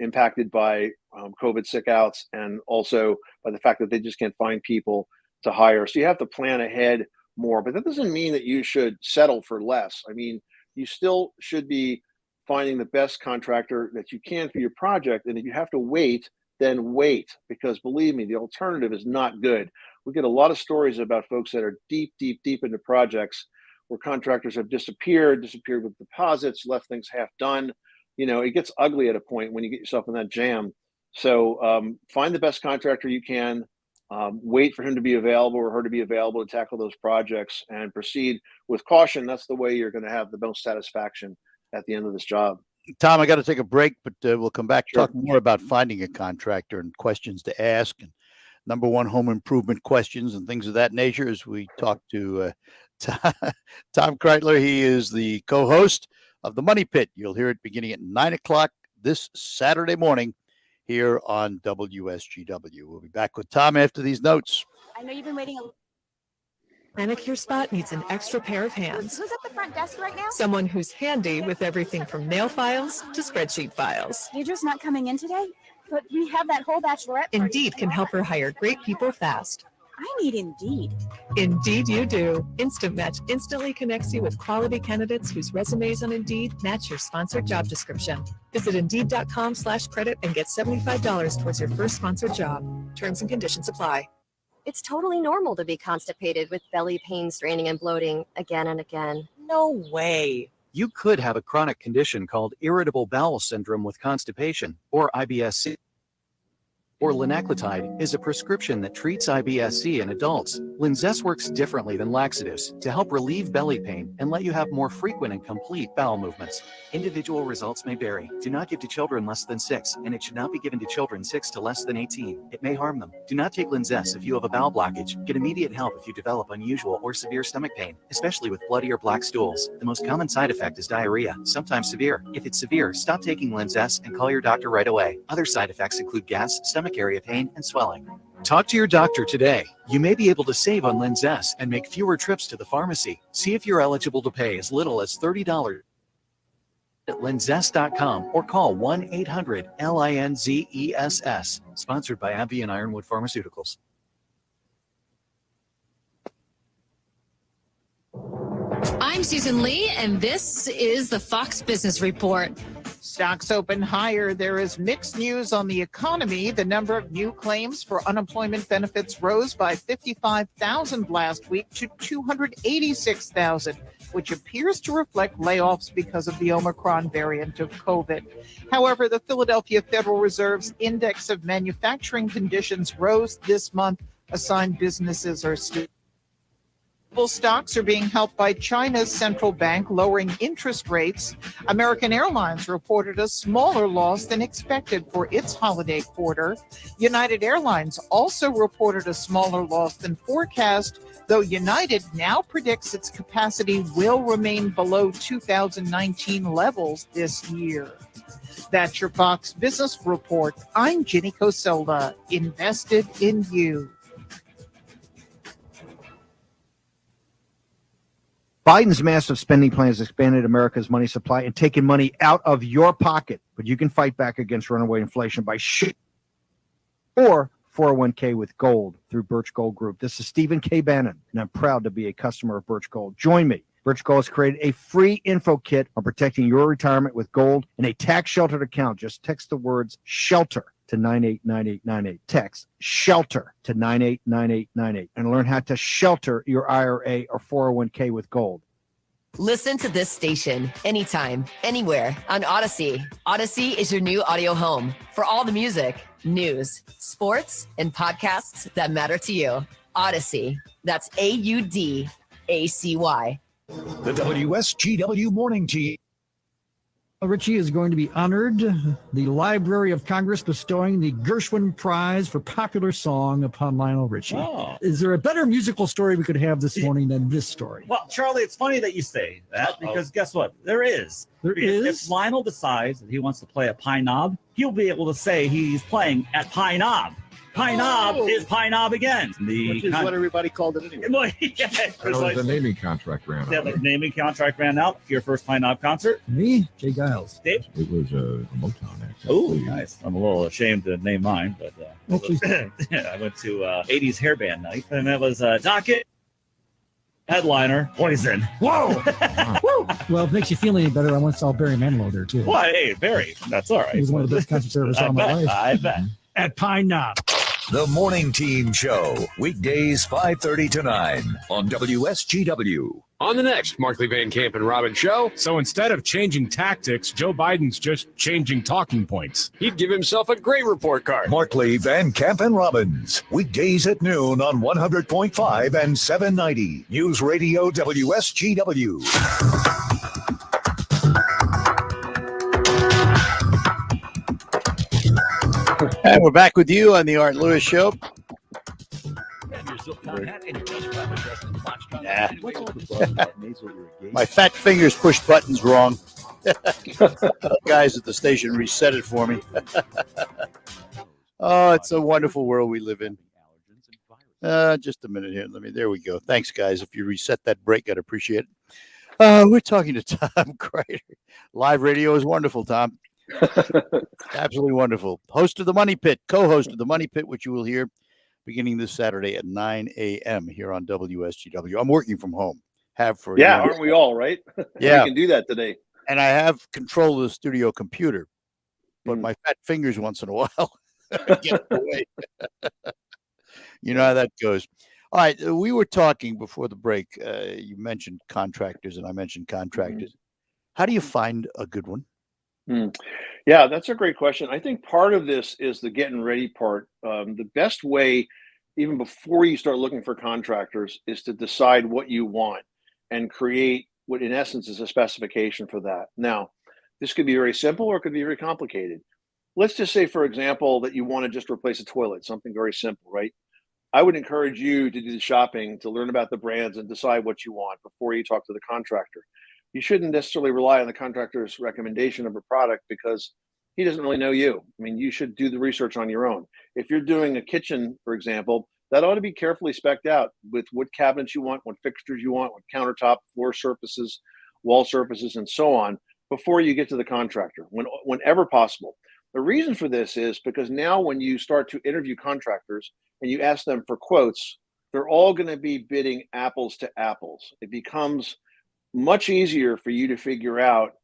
Speaker 4: impacted by COVID sick outs, and also by the fact that they just can't find people to hire. So you have to plan ahead more, but that doesn't mean that you should settle for less. I mean, you still should be finding the best contractor that you can for your project. And if you have to wait, then wait, because believe me, the alternative is not good. We get a lot of stories about folks that are deep into projects where contractors have disappeared with deposits, left things half done. It gets ugly at a point when you get yourself in that jam. So find the best contractor you can, wait for him to be available or her to be available to tackle those projects, and proceed with caution. That's the way you're going to have the most satisfaction at the end of this job.
Speaker 7: Tom, I got to take a break, but we'll come back to
Speaker 4: Sure.
Speaker 7: talk more about finding a contractor and questions to ask, and number one home improvement questions and things of that nature as we talk to Tom Kreitler. He is the co-host of The Money Pit. You'll hear it beginning at 9 o'clock this Saturday morning here on WSGW. We'll be back with Tom after these notes.
Speaker 9: I know you've been waiting.
Speaker 17: Manicure Spot needs an extra pair of hands.
Speaker 9: Who's at the front desk right now?
Speaker 17: Someone who's handy with everything from nail files to spreadsheet files.
Speaker 9: Deidre's not coming in today, but we have that whole bachelorette party.
Speaker 17: Indeed can help her hire great people fast.
Speaker 9: I need Indeed.
Speaker 17: Indeed you do. Instant Match instantly connects you with quality candidates whose resumes on Indeed match your sponsored job description. Visit Indeed.com/credit and get $75 towards your first sponsored job. Terms and conditions apply.
Speaker 10: It's totally normal to be constipated with belly pain, straining, and bloating again and again.
Speaker 17: No way.
Speaker 11: You could have a chronic condition called irritable bowel syndrome with constipation, or IBS-C. Or linaclotide is a prescription that treats IBS-C in adults. Linzess works differently than laxatives to help relieve belly pain and let you have more frequent and complete bowel movements. Individual results may vary. Do not give to children less than 6, and it should not be given to children 6 to less than 18. It may harm them. Do not take Linzess if you have a bowel blockage. Get immediate help if you develop unusual or severe stomach pain, especially with bloody or black stools. The most common side effect is diarrhea, sometimes severe. If it's severe, stop taking Linzess and call your doctor right away. Other side effects include gas, stomach area pain, and swelling. Talk to your doctor today. You may be able to save on Linzess and make fewer trips to the pharmacy. See if you're eligible to pay as little as $30 at Linzess.com or call 1-800-LINZESS. Sponsored by AbbVie and Ironwood Pharmaceuticals.
Speaker 19: I'm Susan Lee, and this is the Fox Business Report.
Speaker 21: Stocks open higher. There is mixed news on the economy. The number of new claims for unemployment benefits rose by 55,000 last week to 286,000. which appears to reflect layoffs because of the Omicron variant of COVID. However, the Philadelphia Federal Reserve's Index of Manufacturing Conditions rose this month. Assigned businesses are still. Stocks are being helped by China's central bank lowering interest rates. American Airlines reported a smaller loss than expected for its holiday quarter. United Airlines also reported a smaller loss than forecast, though United now predicts its capacity will remain below 2019 levels this year. That's your Fox Business Report. I'm Ginny Cosola, invested in you.
Speaker 5: Biden's massive spending plan has expanded America's money supply and taken money out of your pocket. But you can fight back against runaway inflation by or 401k with gold through Birch Gold Group. This is Stephen K. Bannon, and I'm proud to be a customer of Birch Gold. Join me. Birch Gold has created a free info kit on protecting your retirement with gold in a tax-sheltered account. Just text the words SHELTER to 989898. Text SHELTER to 989898 and learn how to shelter your IRA or 401k with gold.
Speaker 8: Listen to this station anytime, anywhere on Odyssey. Odyssey is your new audio home for all the music, news, sports, and podcasts that matter to you. Odyssey. That's AUDACY.
Speaker 6: The WSGW Morning Team.
Speaker 12: Richie is going to be honored. The Library of Congress bestowing the Gershwin Prize for Popular Song upon Lionel Richie.
Speaker 13: Oh.
Speaker 12: Is there a better musical story we could have this morning than this story?
Speaker 13: Well, Charlie, it's funny that you say that because guess what? There is. If Lionel decides that he wants to play at Pine Knob, he'll be able to say he's playing at Pine Knob. Pine Knob is Pine Knob again.
Speaker 5: Which is what everybody called it anyway.
Speaker 13: Well, yeah,
Speaker 22: The naming contract ran out.
Speaker 13: Yeah, the naming contract ran out for your first Pine Knob concert.
Speaker 12: Me, Jay Giles.
Speaker 13: Dave?
Speaker 22: It was a Motown act.
Speaker 13: Oh, nice. I'm a little ashamed to name mine, but I went to 80s hairband night, and that was Docket, headliner, Poison.
Speaker 12: Whoa! Well, if it makes you feel any better, I once saw Barry Manilow there, too.
Speaker 13: Well, hey, Barry, that's all right.
Speaker 12: It was one of the best concerts I ever saw in my life.
Speaker 13: I bet.
Speaker 12: At Pine Knob.
Speaker 6: The Morning Team Show, weekdays 5:30 to 9 on WSGW.
Speaker 23: On the next Markley Van Camp and Robbins show. So instead of changing tactics, Joe Biden's just changing talking points. He'd give himself a great report card.
Speaker 6: Markley, Van Camp, and Robbins, weekdays at noon on 100.5 and 790 News Radio WSGW.
Speaker 7: And we're back with you on the Art Lewis Show. Nah. My fat fingers pushed buttons wrong. Guys at the station reset it for me. Oh, it's a wonderful world we live in. Just a minute here. There we go. Thanks, guys. If you reset that break, I'd appreciate it. We're talking to Tom Kreider. Live radio is wonderful, Tom. Absolutely wonderful. Host of the Money Pit, co-host of the Money Pit, which you will hear beginning this Saturday at 9 a.m. here on WSGW. I'm working from home.
Speaker 4: Aren't we all, right?
Speaker 7: Yeah.
Speaker 4: We can do that today.
Speaker 7: And I have control of the studio computer, but my fat fingers once in a while get away. You know how that goes. All right. We were talking before the break. You mentioned contractors, and I mentioned contractors. How do you find a good one?
Speaker 4: Yeah, that's a great question. I think part of this is the getting ready part. The best way, even before you start looking for contractors, is to decide what you want and create what in essence is a specification for that. Now, this could be very simple or it could be very complicated. Let's just say, for example, that you want to just replace a toilet, something very simple, right? I would encourage you to do the shopping, to learn about the brands and decide what you want before you talk to the contractor. You shouldn't necessarily rely on the contractor's recommendation of a product because he doesn't really know you. I mean, you should do the research on your own. If you're doing a kitchen, for example, that ought to be carefully spec'd out with what cabinets you want, what fixtures you want, what countertop, floor surfaces, wall surfaces, and so on before you get to the contractor, whenever possible. The reason for this is because now when you start to interview contractors and you ask them for quotes, they're all going to be bidding apples to apples. It becomes much easier for you to figure out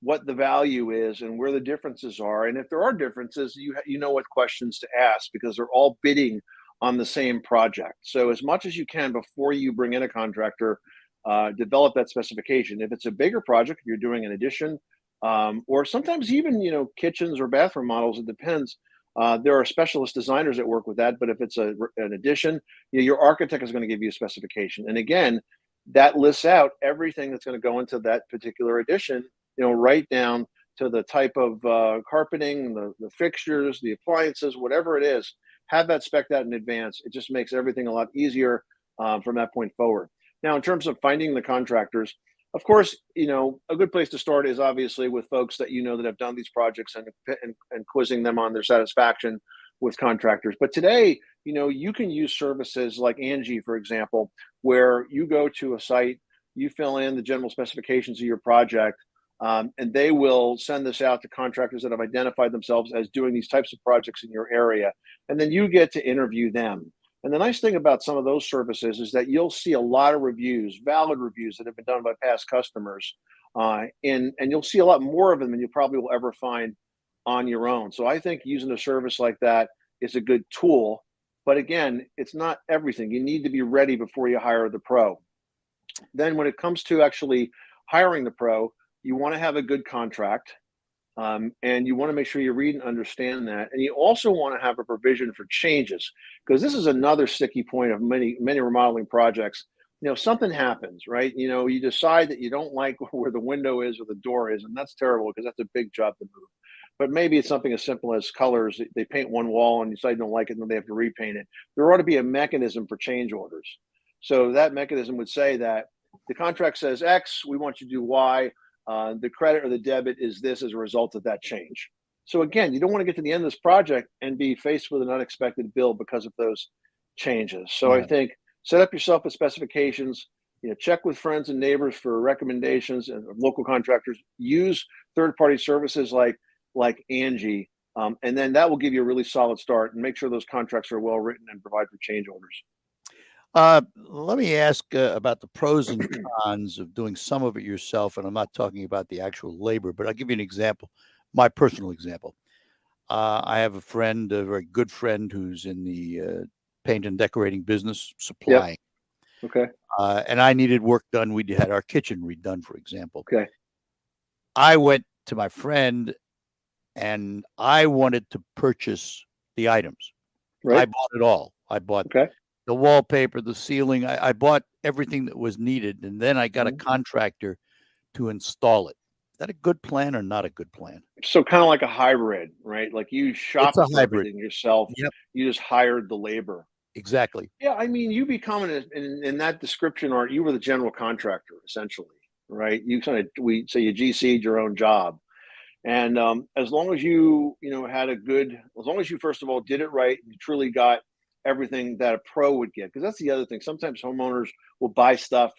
Speaker 4: what the value is and where the differences are. And if there are differences, you know what questions to ask because they're all bidding on the same project. So as much as you can before you bring in a contractor, develop that specification. If it's a bigger project, if you're doing an addition, or sometimes even, kitchens or bathroom models, it depends. There are specialist designers that work with that, but if it's an addition, your architect is going to give you a specification. And again, that lists out everything that's going to go into that particular addition, right down to the type of carpeting, the fixtures, the appliances, whatever it is. Have that spec'd out in advance. It just makes everything a lot easier from that point forward. Now, in terms of finding the contractors, of course, a good place to start is obviously with folks that that have done these projects and quizzing them on their satisfaction with contractors. But today, you can use services like Angie, for example, where you go to a site, you fill in the general specifications of your project, and they will send this out to contractors that have identified themselves as doing these types of projects in your area. And then you get to interview them. And the nice thing about some of those services is that you'll see a lot of reviews, valid reviews that have been done by past customers. And you'll see a lot more of them than you probably will ever find on your own. So I think using a service like that is a good tool. But again, it's not everything. You need to be ready before you hire the pro. Then when it comes to actually hiring the pro, you want to have a good contract. And you want to make sure you read and understand that. And you also want to have a provision for changes, because this is another sticky point of many remodeling projects. Something happens, right? You decide that you don't like where the window is or the door is, and that's terrible because that's a big job to move. But maybe it's something as simple as colors. They paint one wall and you decide you don't like it, and then they have to repaint it. There ought to be a mechanism for change orders. So that mechanism would say that the contract says X, we want you to do Y. The credit or the debit is this as a result of that change. So again, you don't want to get to the end of this project and be faced with an unexpected bill because of those changes. So I think set up yourself with specifications, check with friends and neighbors for recommendations and local contractors. Use third-party services like Angie, and then that will give you a really solid start, and make sure those contracts are well written and provide for change orders.
Speaker 7: Let me ask about the pros and cons of doing some of it yourself. And I'm not talking about the actual labor, but I'll give you an example, my personal example. I have a friend, a very good friend, who's in the paint and decorating business, supplying.
Speaker 4: Yep. Okay.
Speaker 7: And I needed work done. We had our kitchen redone, for example.
Speaker 4: Okay.
Speaker 7: I went to my friend and I wanted to purchase the items.
Speaker 4: Right.
Speaker 7: I bought it all. I bought the wallpaper, the ceiling. I bought everything that was needed. And then I got a contractor to install it. Is that a good plan or not a good plan?
Speaker 4: So kind of like a hybrid, right? Like you shopped
Speaker 7: It's a hybrid.
Speaker 4: everything yourself.
Speaker 7: Yep.
Speaker 4: You just hired the labor.
Speaker 7: Exactly.
Speaker 4: Yeah. I mean, you become in that description art, you were the general contractor, essentially, right? You we say you GC'd your own job. And as long as you, had as long as you, first of all, did it right, you truly got everything that a pro would get. Because that's the other thing. Sometimes homeowners will buy stuff,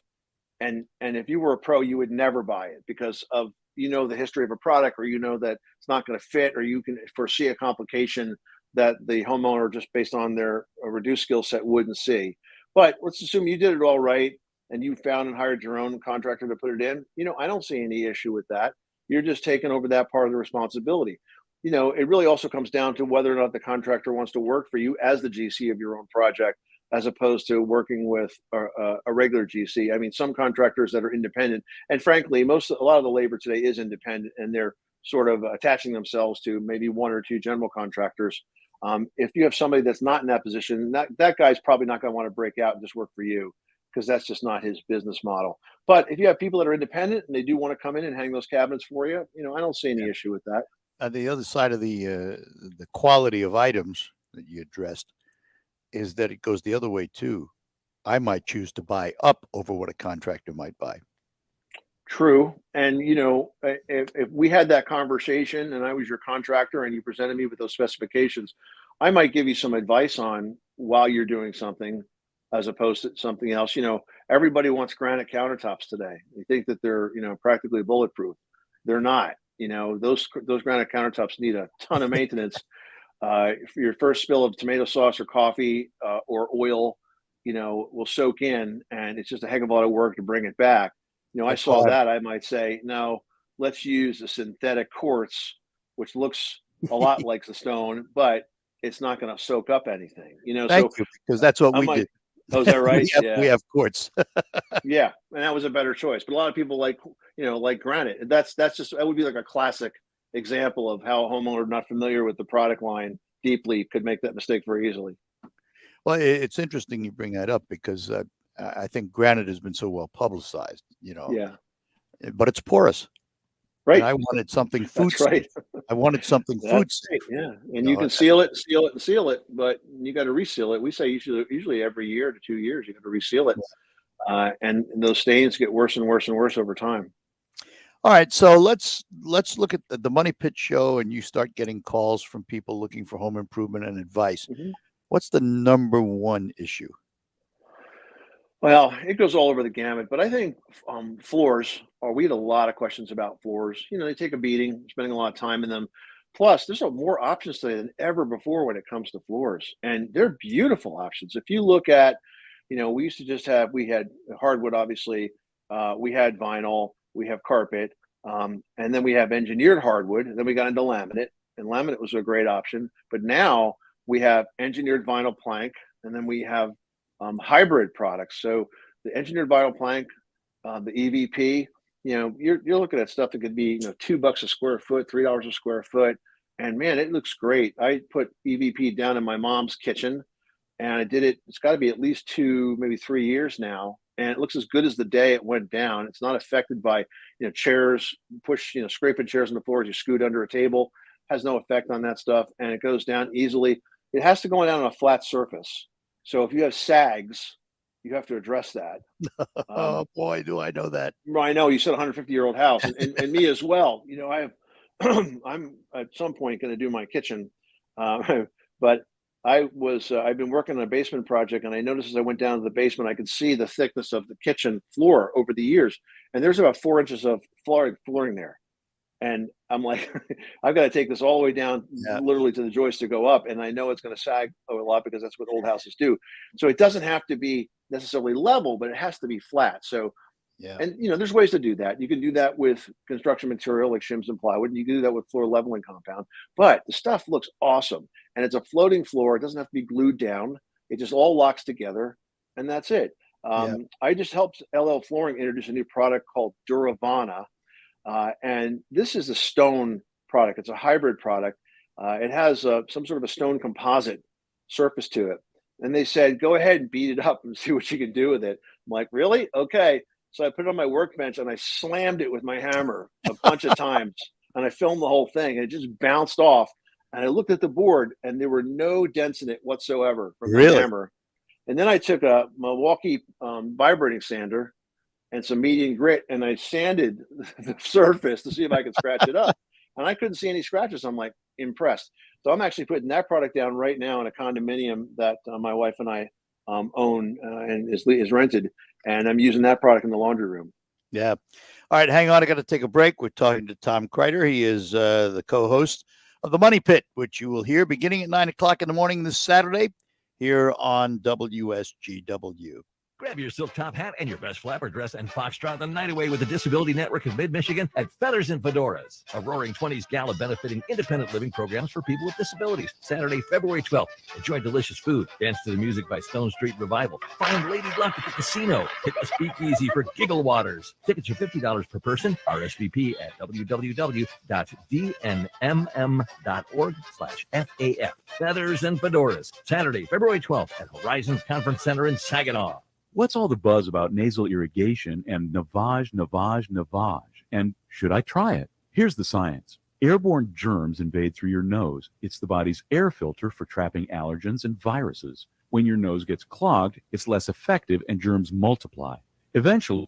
Speaker 4: and if you were a pro, you would never buy it because of, the history of a product, or that it's not going to fit, or you can foresee a complication that the homeowner, just based on their reduced skill set, wouldn't see. But let's assume you did it all right, and you found and hired your own contractor to put it in. I don't see any issue with that. You're just taking over that part of the responsibility. It really also comes down to whether or not the contractor wants to work for you as the GC of your own project, as opposed to working with a regular GC. I mean, some contractors that are independent, and frankly, a lot of the labor today is independent, and they're sort of attaching themselves to maybe one or two general contractors. If you have somebody that's not in that position, that guy's probably not going to want to break out and just work for you, because that's just not his business model. But if you have people that are independent and they do want to come in and hang those cabinets for you, I don't see any issue with that.
Speaker 7: The other side of the quality of items that you addressed is that it goes the other way too. I might choose to buy up over what a contractor might buy.
Speaker 4: True. And, if we had that conversation and I was your contractor and you presented me with those specifications, I might give you some advice on while you're doing something as opposed to something else. Everybody wants granite countertops today. They think that they're, practically bulletproof. They're not. Those granite countertops need a ton of maintenance. If your first spill of tomato sauce or coffee or oil, will soak in, and it's just a heck of a lot of work to bring it back. I saw that. I might say, no, let's use a synthetic quartz, which looks a lot like the stone, but it's not going to soak up anything.
Speaker 7: Thank you, because that's what we did.
Speaker 4: Oh, is that right?
Speaker 7: We have Quartz.
Speaker 4: Yeah, and that was a better choice. But a lot of people like granite. That's just that would be like a classic example of how a homeowner not familiar with the product line deeply could make that mistake very easily.
Speaker 7: Well, it's interesting you bring that up because I think granite has been so well publicized,
Speaker 4: Yeah.
Speaker 7: but it's porous.
Speaker 4: Right.
Speaker 7: And I wanted something food
Speaker 4: That's right.
Speaker 7: safe. I wanted something food
Speaker 4: That's
Speaker 7: safe.
Speaker 4: right, yeah, and you can seal it, but you got to reseal it. We say usually every year to 2 years you got to reseal it, and those stains get worse and worse and worse over time.
Speaker 7: All right, so let's look at the Money Pit show, and you start getting calls from people looking for home improvement and advice.
Speaker 4: Mm-hmm.
Speaker 7: What's the number one issue?
Speaker 4: Well, it goes all over the gamut, but I think floors. We had a lot of questions about floors. They take a beating, spending a lot of time in them. Plus, there's more options today than ever before when it comes to floors, and they're beautiful options. If you look at, we used to we had hardwood, obviously, we had vinyl, we have carpet, and then we have engineered hardwood, and then we got into laminate, and laminate was a great option. But now we have engineered vinyl plank, and then we have hybrid products. So the engineered vinyl plank, the EVP, you're looking at stuff that could be $2 a square foot, $3 a square foot, and man, it looks great. I put EVP down in my mom's kitchen, and I did it. It's got to be at least 2, maybe 3 years now, and it looks as good as the day it went down. It's not affected by chairs, scraping chairs on the floor as you scoot under a table. Has no effect on that stuff, and it goes down easily. It has to go down on a flat surface. So if you have sags, you have to address that.
Speaker 7: Oh boy, do I know that.
Speaker 4: I know you said 150-year-old house, and me as well. I have, I'm at some point going to do my kitchen, but I've been working on a basement project, and I noticed as I went down to the basement, I could see the thickness of the kitchen floor over the years, and there's about 4 inches of flooring there. And I'm like, I've got to take this all the way down, literally to the joist to go up. And I know it's going to sag a lot because that's what old houses do. So it doesn't have to be necessarily level, but it has to be flat. So, and there's ways to do that. You can do that with construction material like shims and plywood, and you can do that with floor leveling compound. But the stuff looks awesome, and it's a floating floor. It doesn't have to be glued down. It just all locks together, and that's it. I just helped LL Flooring introduce a new product called Duravana. And this is a stone product. It's a hybrid product. It has some sort of a stone composite surface to it. And they said, go ahead and beat it up and see what you can do with it. I'm like, really? Okay. So I put it on my workbench and I slammed it with my hammer a bunch of times. And I filmed the whole thing, and it just bounced off. And I looked at the board, and there were no dents in it whatsoever from the hammer. And then I took a Milwaukee vibrating sander and some medium grit, and I sanded the surface to see if I could scratch it up. And I couldn't see any scratches. I'm like impressed. So I'm actually putting that product down right now in a condominium that my wife and I own and is rented. And I'm using that product in the laundry room.
Speaker 7: Yeah. All right, hang on. I got to take a break. We're talking to Tom Kreider. He is the co-host of the Money Pit, which you will hear beginning at 9:00 in the morning this Saturday here on WSGW.
Speaker 14: Grab your silk top hat and your best flapper dress and foxtrot the night away with the Disability Network of Mid-Michigan at Feathers and Fedoras, a roaring 20s gala benefiting independent living programs for people with disabilities. Saturday, February 12th. Enjoy delicious food, dance to the music by Stone Street Revival, find Lady Luck at the casino, hit the speakeasy for Giggle Waters. Tickets are $50 per person. RSVP at www.dnmm.org/FAF. Feathers and Fedoras. Saturday, February 12th at Horizons Conference Center in Saginaw.
Speaker 15: What's all the buzz about nasal irrigation and Navage? And should I try it? Here's the science. Airborne germs invade through your nose. It's the body's air filter for trapping allergens and viruses. When your nose gets clogged, it's less effective and germs multiply. Eventually, you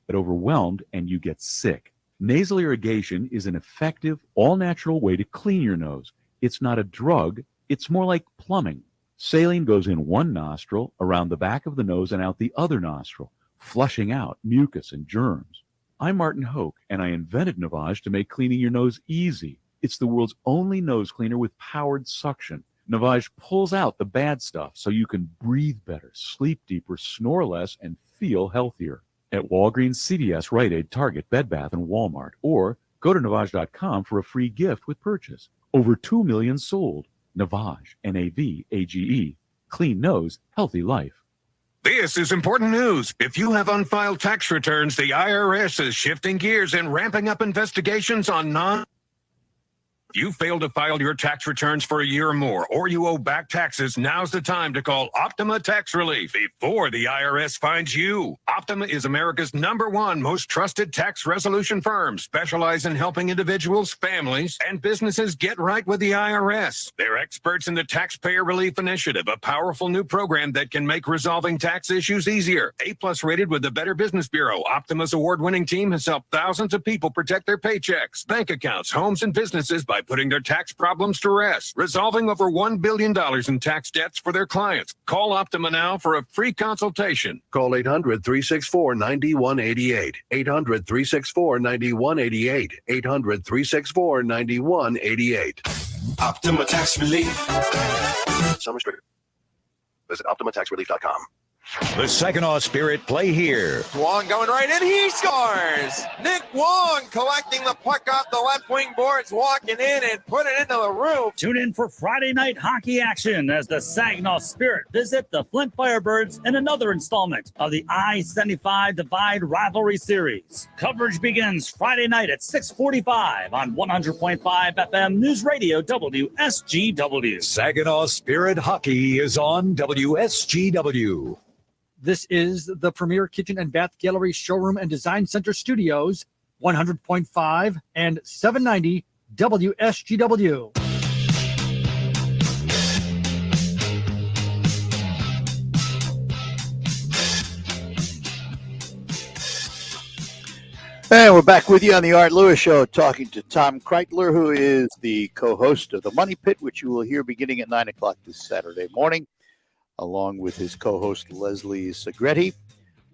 Speaker 15: get overwhelmed and you get sick. Nasal irrigation is an effective, all-natural way to clean your nose. It's not a drug. It's more like plumbing. Saline goes in one nostril, around the back of the nose, and out the other nostril, flushing out mucus and germs. I'm Martin Hoke, and I invented Navage to make cleaning your nose easy. It's the world's only nose cleaner with powered suction. Navage pulls out the bad stuff so you can breathe better, sleep deeper, snore less, and feel healthier. At Walgreens, CVS, Rite Aid, Target, Bed Bath, and Walmart. Or go to Navage.com for a free gift with purchase. Over 2 million sold. Navage, Navage, Clean nose, healthy life.
Speaker 2: This is important news. If you have unfiled tax returns, the IRS is shifting gears and ramping up investigations on If you failed to file your tax returns for a year or more, or you owe back taxes, now's the time to call Optima Tax Relief before the IRS finds you. Optima is America's #1 most trusted tax resolution firm, specialized in helping individuals, families, and businesses get right with the IRS. They're experts in the Taxpayer Relief Initiative, a powerful new program that can make resolving tax issues easier. A+ rated with the Better Business Bureau, Optima's award-winning team has helped thousands of people protect their paychecks, bank accounts, homes, and businesses by putting their tax problems to rest, resolving over $1 billion in tax debts for their clients. Call Optima now for a free consultation.
Speaker 18: Call 800-364-9188. 800-364-9188. 800-364-9188.
Speaker 20: Optima Tax Relief.
Speaker 18: Some restricted. Visit OptimaTaxRelief.com.
Speaker 6: The Saginaw Spirit play here.
Speaker 24: Wong going right in, he scores! Nick Wong collecting the puck off the left wing boards, walking in and put it into the roof.
Speaker 13: Tune in for Friday night hockey action as the Saginaw Spirit visit the Flint Firebirds in another installment of the I-75 Divide Rivalry Series. Coverage begins Friday night at 6:45 on 100.5 FM News Radio WSGW.
Speaker 6: Saginaw Spirit Hockey is on WSGW.
Speaker 12: This is the Premier Kitchen and Bath Gallery Showroom and Design Center Studios, 100.5 and 790 WSGW.
Speaker 7: And we're back with you on the Art Lewis Show, talking to Tom Kreitler, who is the co-host of The Money Pit, which you will hear beginning at 9 o'clock this Saturday morning, along with his co-host Leslie Segretti.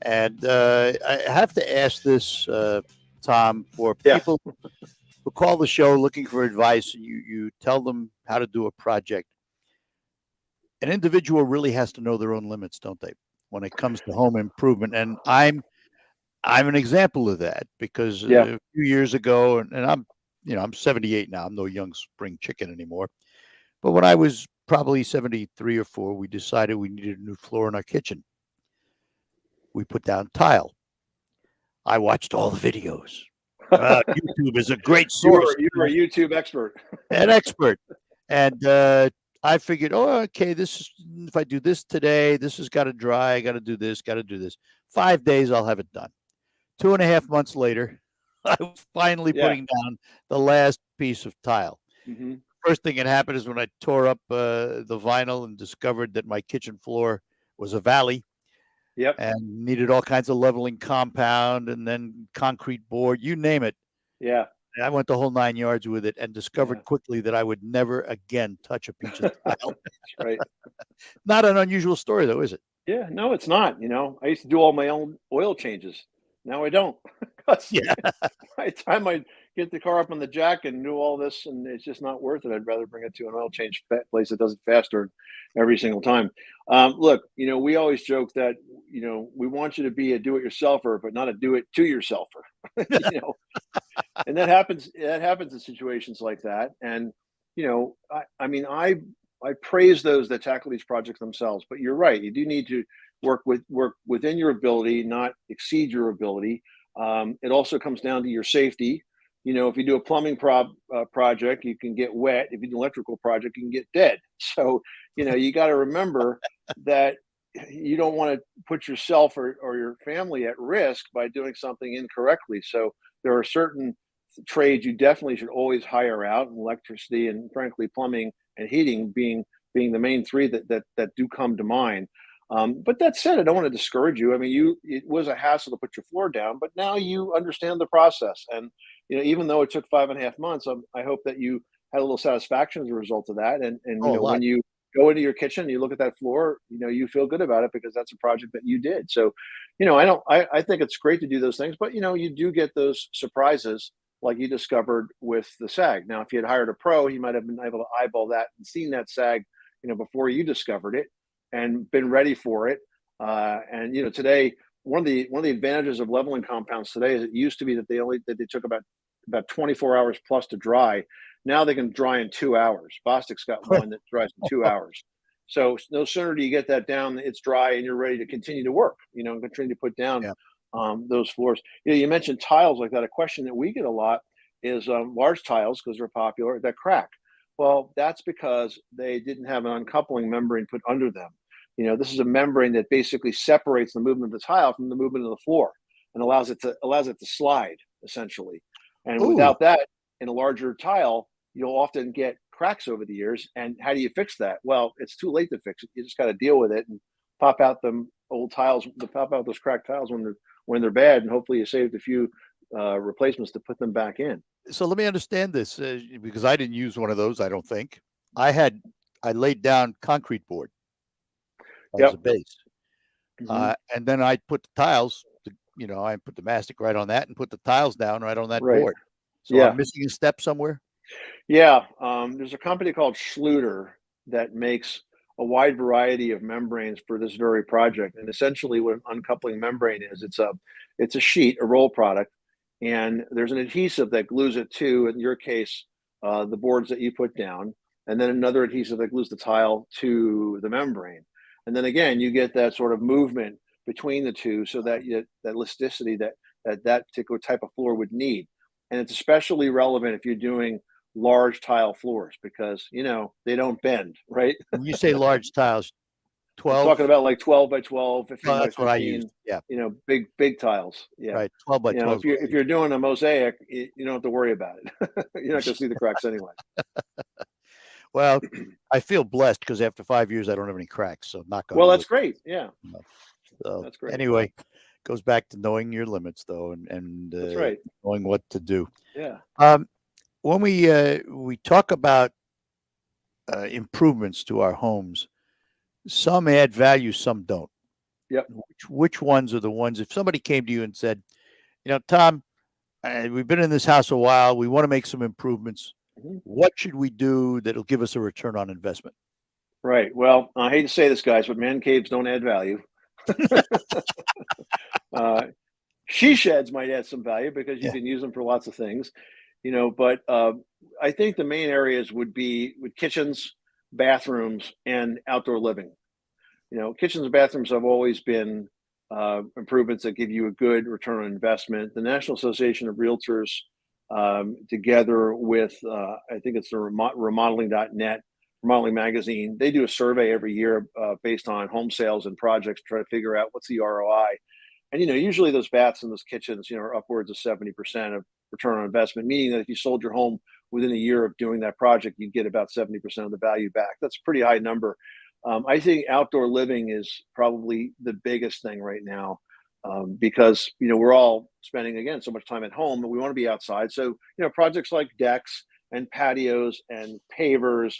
Speaker 7: And I have to ask this, Tom, for people who call the show looking for advice, and you tell them how to do a project. An individual really has to know their own limits, don't they, when it comes to home improvement? And I'm an example of that, because a few years ago, and I'm 78 now. I'm no young spring chicken anymore. But when I was probably 73 or 4, we decided we needed a new floor in our kitchen. We put down tile. I watched all the videos. YouTube is a great source.
Speaker 4: You're a YouTube expert.
Speaker 7: An expert. And I figured, if I do this today, this has got to dry. I got to do this, got to do this. 5 days, I'll have it done. 2.5 months later, I was finally putting down the last piece of tile.
Speaker 4: Mm-hmm.
Speaker 7: First thing that happened is when I tore up the vinyl and discovered that my kitchen floor was a valley.
Speaker 4: Yep.
Speaker 7: And needed all kinds of leveling compound and then concrete board, you name it.
Speaker 4: Yeah.
Speaker 7: I went the whole 9 yards with it and discovered quickly that I would never again touch a piece of tile.
Speaker 4: That's right.
Speaker 7: Not an unusual story, though, is it?
Speaker 4: Yeah, no, it's not. I used to do all my own oil changes. Now I don't.
Speaker 7: Yeah.
Speaker 4: By the time I get the car up on the jack and do all this, and it's just not worth it. I'd rather bring it to an oil change place that does it faster every single time. Look, we always joke that, we want you to be a do-it-yourselfer, but not a do-it-to-yourselfer. And that happens in situations like that. And, I praise those that tackle these projects themselves, but you're right. You do need to work within your ability, not exceed your ability. It also comes down to your safety. If you do a plumbing project, you can get wet. If you do an electrical project, you can get dead. So, you got to remember that you don't want to put yourself or your family at risk by doing something incorrectly. So there are certain trades you definitely should always hire out, and electricity and frankly plumbing and heating being the main three that do come to mind. But that said, I don't want to discourage you. I mean, it was a hassle to put your floor down, but now you understand the process. And even though it took 5.5 months, I hope that you had a little satisfaction as a result of that. And when you go into your kitchen, you look at that floor, you feel good about it because that's a project that you did. So, I think it's great to do those things, but you do get those surprises like you discovered with the sag. Now, if you had hired a pro, he might have been able to eyeball that and seen that sag, before you discovered it and been ready for it. And today, one of the advantages of leveling compounds today is it used to be that they took about 24 hours plus to dry. Now they can dry in 2 hours. Bostic's got one that dries in 2 hours. So no sooner do you get that down, it's dry and you're ready to continue to work, and continue to put down those floors. You mentioned tiles like that. A question that we get a lot is large tiles, because they're popular, that crack. Well, that's because they didn't have an uncoupling membrane put under them. This is a membrane that basically separates the movement of the tile from the movement of the floor and allows it to slide, essentially. And without that, in a larger tile, you'll often get cracks over the years. And how do you fix that? Well, it's too late to fix it. You just got to deal with it and pop out them old tiles, pop out those cracked tiles when they're bad, and hopefully you saved a few replacements to put them back in.
Speaker 7: So let me understand this, because I didn't use one of those. I don't think I laid down concrete board as a base, and then I put the tiles. I put the mastic right on that and put the tiles down right on that board. So I'm missing a step somewhere.
Speaker 4: Yeah, there's a company called Schluter that makes a wide variety of membranes for this very project. And essentially, what an uncoupling membrane is, it's a sheet, a roll product, and there's an adhesive that glues it to, in your case, the boards that you put down, and then another adhesive that glues the tile to the membrane. And then again, you get that sort of movement between the two, so that that elasticity that particular type of floor would need. And it's especially relevant if you're doing large tile floors, because they don't bend, right?
Speaker 7: When you say large tiles, 12.
Speaker 4: I'm talking about like 12 by 12, 15 by 15.
Speaker 7: That's what I use. Yeah.
Speaker 4: Big tiles. Yeah.
Speaker 7: Right. 12 by 12.
Speaker 4: If you're doing a mosaic, you don't have to worry about it. You're not going to see the cracks anyway.
Speaker 7: Well, I feel blessed because after 5 years, I don't have any cracks. So knock on wood.
Speaker 4: Well, that's great. Yeah.
Speaker 7: So
Speaker 4: that's great.
Speaker 7: Anyway, goes back to knowing your limits, though, and
Speaker 4: that's right.
Speaker 7: Knowing what to do.
Speaker 4: Yeah.
Speaker 7: When we talk about improvements to our homes, some add value, some don't.
Speaker 4: Yep.
Speaker 7: Which ones are the ones? If somebody came to you and said, Tom, we've been in this house a while, we want to make some improvements. What should we do that'll give us a return on investment?
Speaker 4: Right. Well, I hate to say this, guys, but man caves don't add value. She sheds might add some value because you can use them for lots of things, but I think the main areas would be with kitchens, bathrooms, and outdoor living. Kitchens and bathrooms have always been improvements that give you a good return on investment. The National Association of Realtors, together with I think it's the remodeling.net, Remodeling Magazine, they do a survey every year based on home sales and projects to try to figure out what's the ROI. And usually those baths and those kitchens, are upwards of 70% of return on investment, meaning that if you sold your home within a year of doing that project, you get about 70% of the value back. That's a pretty high number. I think outdoor living is probably the biggest thing right now, because we're all spending, again, so much time at home, and we want to be outside. So projects like decks and patios and pavers,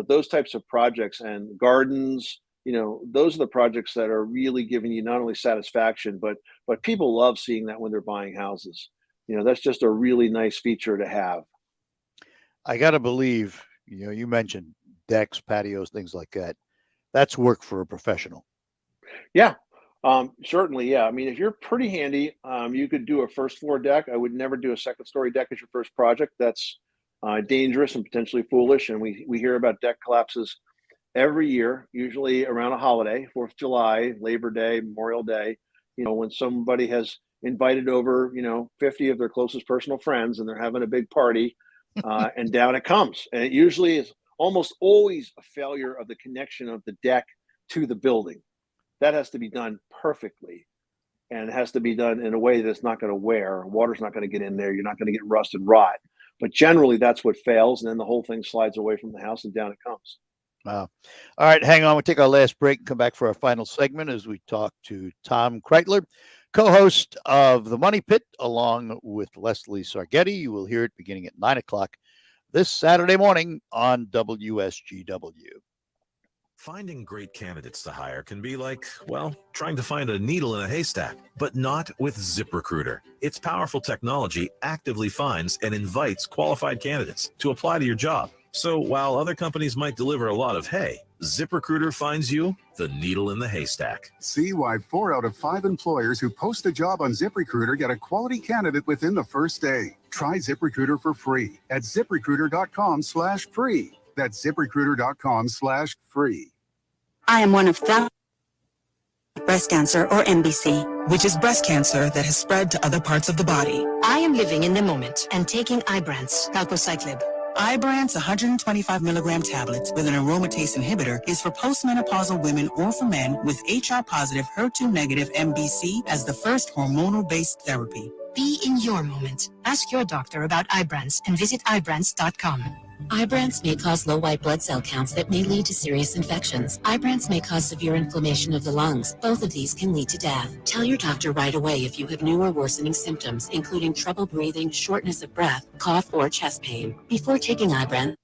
Speaker 4: those types of projects, and gardens, those are the projects that are really giving you not only satisfaction, but people love seeing that when they're buying houses. That's just a really nice feature to have.
Speaker 7: I got to believe, you mentioned decks, patios, things like that. That's work for a professional.
Speaker 4: Yeah, certainly. Yeah. I mean, if you're pretty handy, you could do a first floor deck. I would never do a second story deck as your first project. That's dangerous and potentially foolish. And we hear about deck collapses every year, usually around a holiday, 4th of July, Labor Day, Memorial Day, when somebody has invited over, 50 of their closest personal friends and they're having a big party, and down it comes. And it usually is almost always a failure of the connection of the deck to the building. That has to be done perfectly, and it has to be done in a way that's not going to wear. Water's not going to get in there. You're not going to get rust and rot. But generally, that's what fails, and then the whole thing slides away from the house and down it comes.
Speaker 7: Wow. All right, hang on. We'll take our last break and come back for our final segment as we talk to Tom Kreitler, co-host of The Money Pit, along with Leslie Sargetti. You will hear it beginning at 9 o'clock this Saturday morning on WSGW.
Speaker 1: Finding great candidates to hire can be like, well, trying to find a needle in a haystack, but not with ZipRecruiter. Its powerful technology actively finds and invites qualified candidates to apply to your job. So while other companies might deliver a lot of hay, ZipRecruiter finds you the needle in the haystack.
Speaker 3: See why 4 out of 5 employers who post a job on ZipRecruiter get a quality candidate within the first day. Try ZipRecruiter for free at ZipRecruiter.com/free. That's ZipRecruiter.com/free.
Speaker 9: I am one of thousands breast cancer or MBC, which is breast cancer that has spread to other parts of the body. I am living in the moment and taking Ibrance, palbociclib. Ibrance 125 milligram tablets with an aromatase inhibitor is for postmenopausal women or for men with HR positive, HER2 negative MBC as the first hormonal-based therapy. Be in your moment. Ask your doctor about Ibrance and visit Ibrance.com. Ibrance may cause low white blood cell counts that may lead to serious infections. Ibrance may cause severe inflammation of the lungs. Both of these can lead to death. Tell your doctor right away if you have new or worsening symptoms, including trouble breathing, shortness of breath, cough, or chest pain. Before taking Ibrance,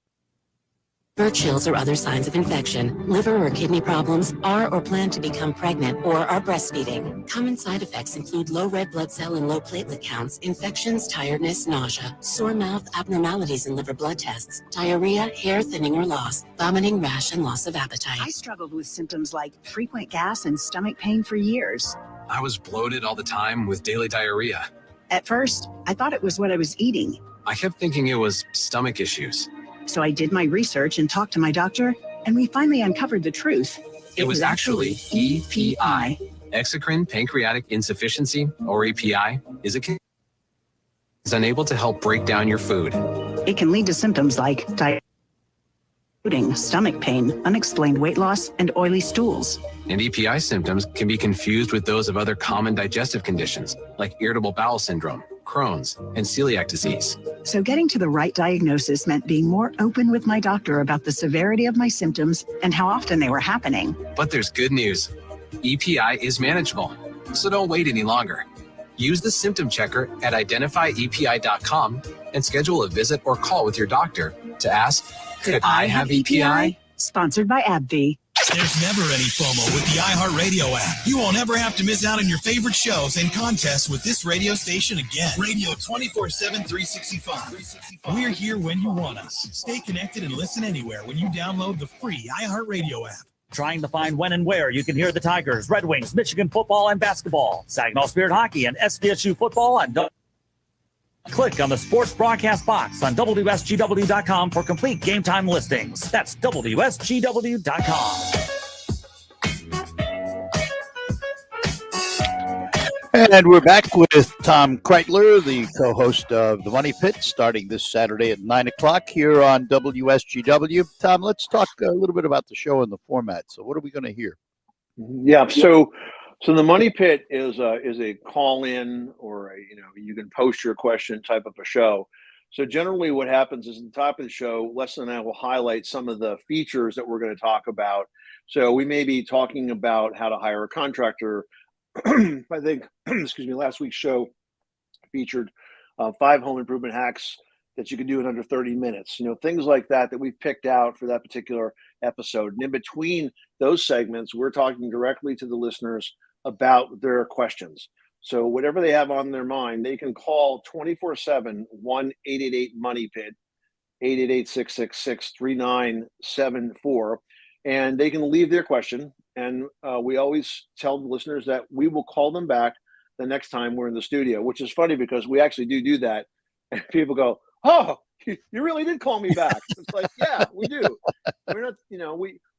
Speaker 9: chills or other signs of infection, liver or kidney problems, are or plan to become pregnant, or are breastfeeding. Common side effects include low red blood cell and low platelet counts, infections, tiredness, nausea, sore mouth, abnormalities in liver blood tests, diarrhea, hair thinning or loss, vomiting, rash, and loss of appetite.
Speaker 10: I struggled with symptoms like frequent gas and stomach pain for years.
Speaker 16: I was bloated all the time with daily diarrhea.
Speaker 10: At first, I thought it was what I was eating.
Speaker 16: I kept thinking it was stomach issues.
Speaker 10: So I did my research and talked to my doctor, and we finally uncovered the truth.
Speaker 16: It was actually EPI. Exocrine pancreatic insufficiency, or EPI, is unable to help break down your food.
Speaker 10: It can lead to symptoms like bloating, stomach pain, unexplained weight loss, and oily stools.
Speaker 16: And EPI symptoms can be confused with those of other common digestive conditions, like irritable bowel syndrome, Crohn's, and celiac disease.
Speaker 10: So getting to the right diagnosis meant being more open with my doctor about the severity of my symptoms and how often they were happening.
Speaker 16: But there's good news. EPI is manageable, so don't wait any longer. Use the symptom checker at identifyepi.com and schedule a visit or call with your doctor to ask, could I have EPI?
Speaker 10: Sponsored by AbbVie.
Speaker 20: There's never any FOMO with the iHeartRadio app. You won't ever have to miss out on your favorite shows and contests with this radio station again. Radio 24/7, 365. We're here when you want us. Stay connected and listen anywhere when you download the free iHeartRadio app.
Speaker 13: Trying to find when and where you can hear the Tigers, Red Wings, Michigan football and basketball, Saginaw Spirit hockey, and SVSU football. And click on the sports broadcast box on WSGW.com for complete game time listings. That's WSGW.com.
Speaker 7: And we're back with Tom Kreitler, the co-host of The Money Pit, starting this Saturday at 9 o'clock here on WSGW. Tom, let's talk a little bit about the show and the format. So what are we going to hear?
Speaker 4: Yeah, so the Money Pit is a call-in or you can post your question type of a show. So generally what happens is at the top of the show, Leslie and I will highlight some of the features that we're going to talk about. So we may be talking about how to hire a contractor. I think, last week's show featured 5 home improvement hacks that you can do in under 30 minutes. Things like that we've picked out for that particular episode. And in between those segments, we're talking directly to the listeners about their questions. So whatever they have on their mind, they can call 24/7, 1-888-MONEY-PIT, 888-666-3974, and they can leave their question. And we always tell the listeners that we will call them back the next time we're in the studio, which is funny because we actually do that. And people go, oh, you really did call me back. It's like, yeah, we do. We're not,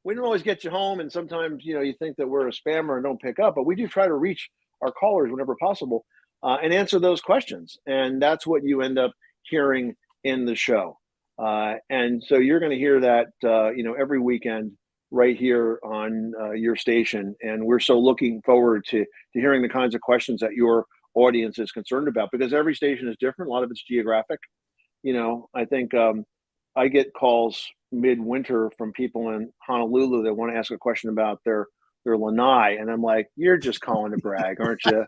Speaker 4: we don't always get you home. And sometimes, you think that we're a spammer and don't pick up, but we do try to reach our callers whenever possible and answer those questions. And that's what you end up hearing in the show. And so you're going to hear that, every weekend right here on your station. And we're so looking forward to hearing the kinds of questions that your audience is concerned about, because every station is different. A lot of it's geographic. I think I get calls midwinter from people in Honolulu that want to ask a question about their lanai. And I'm like, you're just calling to brag, aren't you?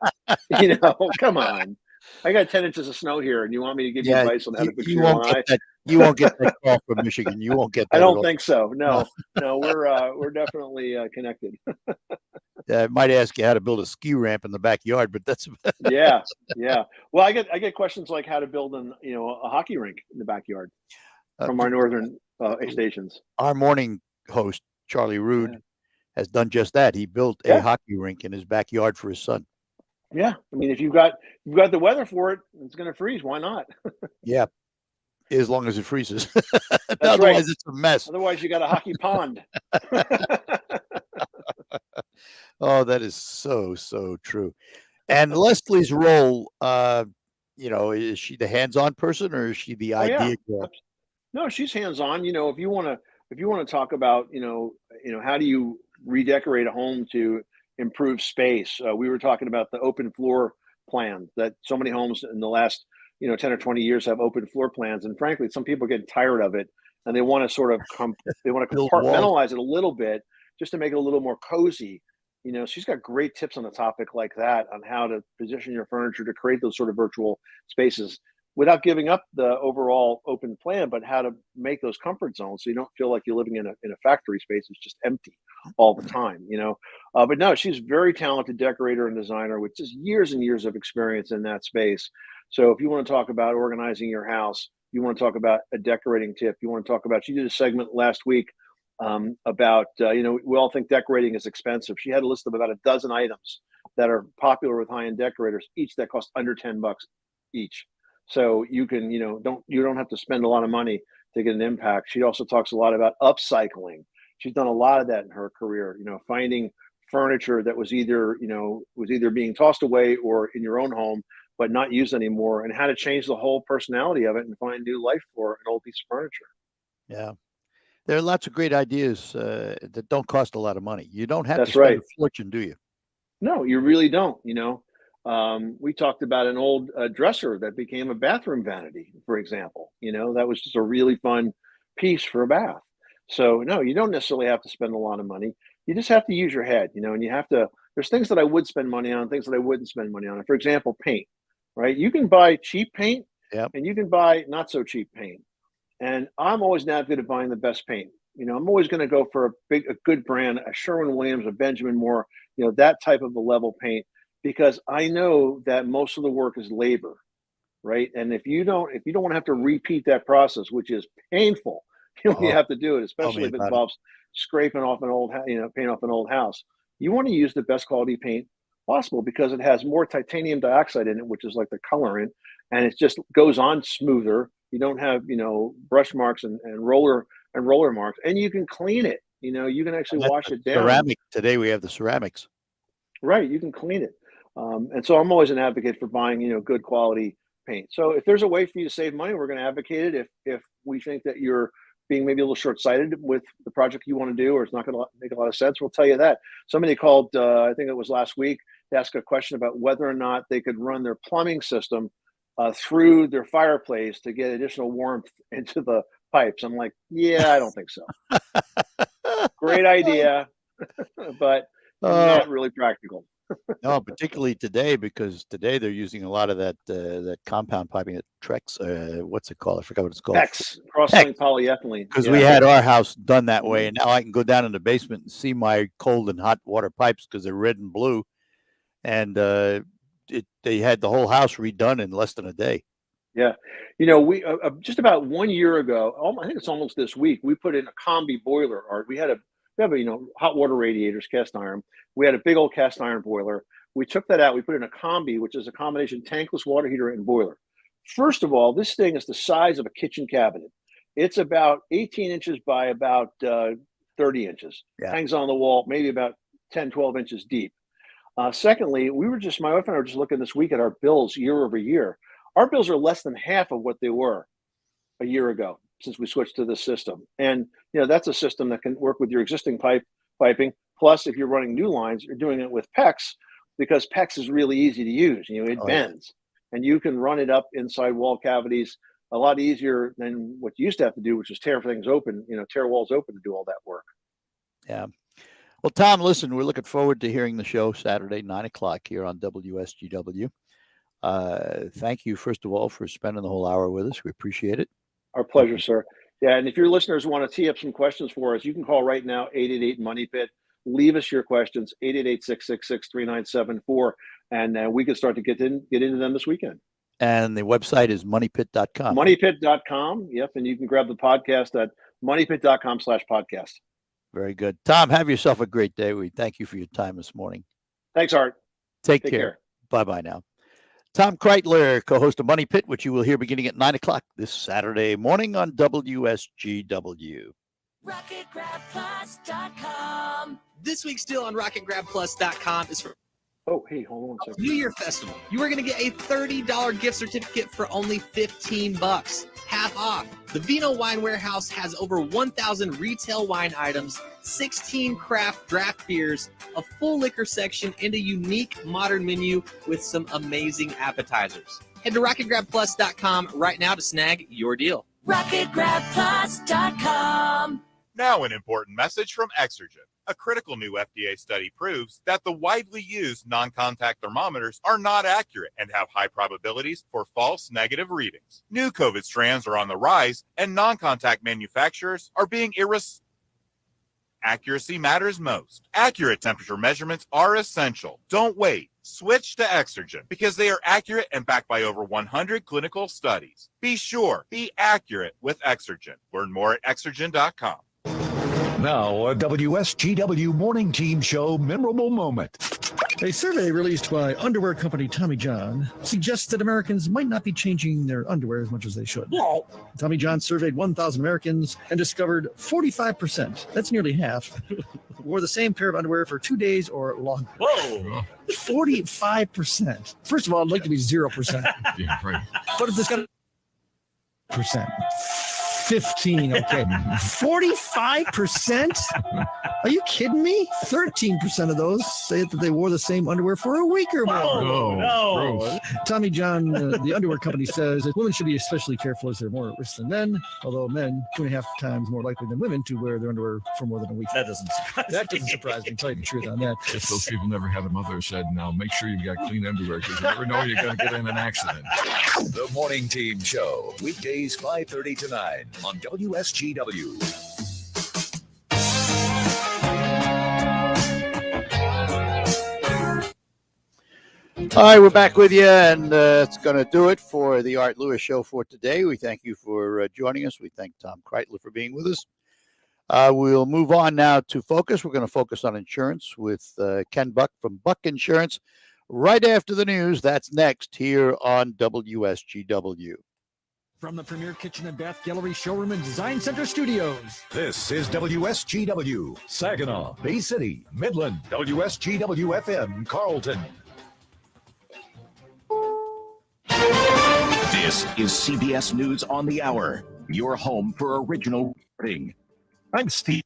Speaker 4: Come on. I got 10 inches of snow here, and you want me to give you advice on how to fix your lanai?
Speaker 7: You won't get that call from Michigan. You won't get that.
Speaker 4: I don't think so. No, we're definitely connected.
Speaker 7: I might ask you how to build a ski ramp in the backyard, but that's
Speaker 4: yeah. Well, I get questions like how to build a hockey rink in the backyard from our northern stations.
Speaker 7: Our morning host Charlie Rood has done just that. He built a hockey rink in his backyard for his son.
Speaker 4: Yeah, I mean, if you've got the weather for it, it's going to freeze. Why not?
Speaker 7: Yeah, as long as it freezes.
Speaker 4: That's
Speaker 7: Otherwise,
Speaker 4: right.
Speaker 7: it's a mess.
Speaker 4: Otherwise, you got a hockey pond.
Speaker 7: Oh, that is so true. And Leslie's role, is she the hands-on person or is she the
Speaker 4: Oh yeah.
Speaker 7: idea girl?
Speaker 4: No, she's hands-on. If you want to talk about, how do you redecorate a home to improve space? We were talking about the open floor plan that so many homes in the last, 10 or 20 years have open floor plans. And frankly, some people get tired of it and they want to sort of
Speaker 7: Build walls.
Speaker 4: compartmentalize it a little bit just to make it a little more cozy. She's got great tips on a topic like that on how to position your furniture to create those sort of virtual spaces without giving up the overall open plan, but how to make those comfort zones so you don't feel like you're living in a factory space. It's just empty all the time, But no, she's a very talented decorator and designer with just years and years of experience in that space. So if you want to talk about organizing your house, you want to talk about a decorating tip, you want to talk about, she did a segment last week about, we all think decorating is expensive. She had a list of about a dozen items that are popular with high-end decorators, each that cost under $10 each. So you can, you don't have to spend a lot of money to get an impact. She also talks a lot about upcycling. She's done a lot of that in her career, finding furniture that was either being tossed away or in your own home, but not used anymore, and how to change the whole personality of it and find new life for an old piece of furniture.
Speaker 7: Yeah. There are lots of great ideas that don't cost a lot of money. You don't have to
Speaker 4: That's
Speaker 7: spend
Speaker 4: right.
Speaker 7: a fortune, do you?
Speaker 4: No, you really don't. We talked about an old dresser that became a bathroom vanity, for example. That was just a really fun piece for a bath. So no, you don't necessarily have to spend a lot of money. You just have to use your head, and you have to, there's things that I would spend money on, things that I wouldn't spend money on. For example, paint, right? You can buy cheap paint and you can buy not so cheap paint. And I'm always an advocate of buying the best paint. I'm always going to go for a good brand, a Sherwin-Williams, a Benjamin Moore, that type of a level paint, because I know that most of the work is labor, right? And if you don't want to have to repeat that process, which is painful, you have to do it, especially if it involves scraping off an old, paint off an old house. You want to use the best quality paint possible because it has more titanium dioxide in it, which is like the colorant, and it just goes on smoother. You don't have, brush marks and roller marks, and you can clean it. You can actually wash it down.
Speaker 7: Ceramic. Today we have the ceramics.
Speaker 4: Right, you can clean it. And so I'm always an advocate for buying, good quality paint. So if there's a way for you to save money, we're going to advocate it. If we think that you're being maybe a little short-sighted with the project you want to do, or it's not going to make a lot of sense, we'll tell you that. Somebody called, I think it was last week, to ask a question about whether or not they could run their plumbing system through their fireplace to get additional warmth into the pipes. I'm like, yeah, I don't think so. Great idea, but not really practical.
Speaker 7: No, particularly today, because today they're using a lot of that compound piping at Trex. What's it called? I forgot what it's called.
Speaker 4: PEX, cross-linked polyethylene.
Speaker 7: Because we had our house done that way, and now I can go down in the basement and see my cold and hot water pipes because they're red and blue, and they had the whole house redone in less than a day.
Speaker 4: Yeah, we just about 1 year ago, I think it's almost this week, we put in a combi boiler. Art. We have hot water radiators, cast iron. We had a big old cast iron boiler. We took that out. We put in a combi, which is a combination tankless water heater and boiler. First of all, this thing is the size of a kitchen cabinet. It's about 18 inches by about 30 inches.
Speaker 7: Yeah.
Speaker 4: Hangs on the wall, maybe about 10, 12 inches deep. Secondly, my wife and I were just looking this week at our bills year over year. Our bills are less than half of what they were a year ago since we switched to this system. And, that's a system that can work with your existing piping. Plus, if you're running new lines, you're doing it with PEX, because PEX is really easy to use. It bends, and you can run it up inside wall cavities a lot easier than what you used to have to do, which is tear things open, tear walls open to do all that work.
Speaker 7: Yeah. Well, Tom, listen, we're looking forward to hearing the show Saturday, 9:00 here on WSGW. Thank you, first of all, for spending the whole hour with us. We appreciate it.
Speaker 4: Our pleasure, sir. Yeah, and if your listeners want to tee up some questions for us, you can call right now, 888-MONEY-PIT. Leave us your questions, 888-666-3974, and we can start to get into them this weekend.
Speaker 7: And the website is moneypit.com.
Speaker 4: Moneypit.com, yep, and you can grab the podcast at moneypit.com/podcast.
Speaker 7: Very good. Tom, have yourself a great day. We thank you for your time this morning.
Speaker 4: Thanks, Art.
Speaker 7: Take care. Bye-bye now. Tom Kreitler, co-host of Money Pit, which you will hear beginning at 9:00 this Saturday morning on WSGW.
Speaker 11: RocketGrabPlus.com. This week's deal on RocketGrabPlus.com is for
Speaker 4: Oh, hey, hold on a second.
Speaker 11: New Year Festival. You are going to get a $30 gift certificate for only $15, half off. The Vino Wine Warehouse has over 1,000 retail wine items, 16 craft draft beers, a full liquor section, and a unique modern menu with some amazing appetizers. Head to RocketGrabPlus.com right now to snag your deal. RocketGrabPlus.com.
Speaker 17: Now an important message from Exergen. A critical new FDA study proves that the widely used non-contact thermometers are not accurate and have high probabilities for false negative readings. New COVID strands are on the rise, and non-contact manufacturers are being Accuracy matters most. Accurate temperature measurements are essential. Don't wait. Switch to Exergen because they are accurate and backed by over 100 clinical studies. Be sure, be accurate with Exergen. Learn more at Exergen.com.
Speaker 6: Now, a WSGW Morning Team Show memorable moment.
Speaker 12: A survey released by underwear company Tommy John suggests that Americans might not be changing their underwear as much as they should. Tommy John surveyed 1,000 Americans and discovered 45%, that's nearly half, wore the same pair of underwear for 2 days or longer.
Speaker 13: Whoa!
Speaker 12: 45%. First of all, I'd like to be 0%.
Speaker 22: Yeah, right.
Speaker 12: But if this got percent, 15, okay. 45%? Are you kidding me? 13% of those say that they wore the same underwear for a week or more.
Speaker 22: No.
Speaker 12: Tommy John, the underwear company, says that women should be especially careful as they're more at risk than men, although men 2.5 times more likely than women to wear their underwear for more than a week.
Speaker 13: That doesn't
Speaker 12: surprise me. To tell you the truth on that.
Speaker 22: If those people never had a mother who said, now make sure you've got clean underwear because you never know you're going to get in an accident.
Speaker 6: The Morning Team Show, weekdays 5:30 to 9 on WSGW.
Speaker 7: All right, we're back with you, and it's going to do it for the Art Lewis Show for today. We thank you for joining us. We thank Tom Kreitler for being with us. We'll move on now to Focus. We're going to focus on insurance with Ken Buck from Buck Insurance right after the news. That's next here on WSGW.
Speaker 12: From the Premier Kitchen and Bath Gallery Showroom and Design Center Studios.
Speaker 6: This is WSGW, Saginaw, Bay City, Midland, WSGW FM, Carlton.
Speaker 19: This is CBS News on the Hour, your home for original reporting.
Speaker 21: I'm Steve.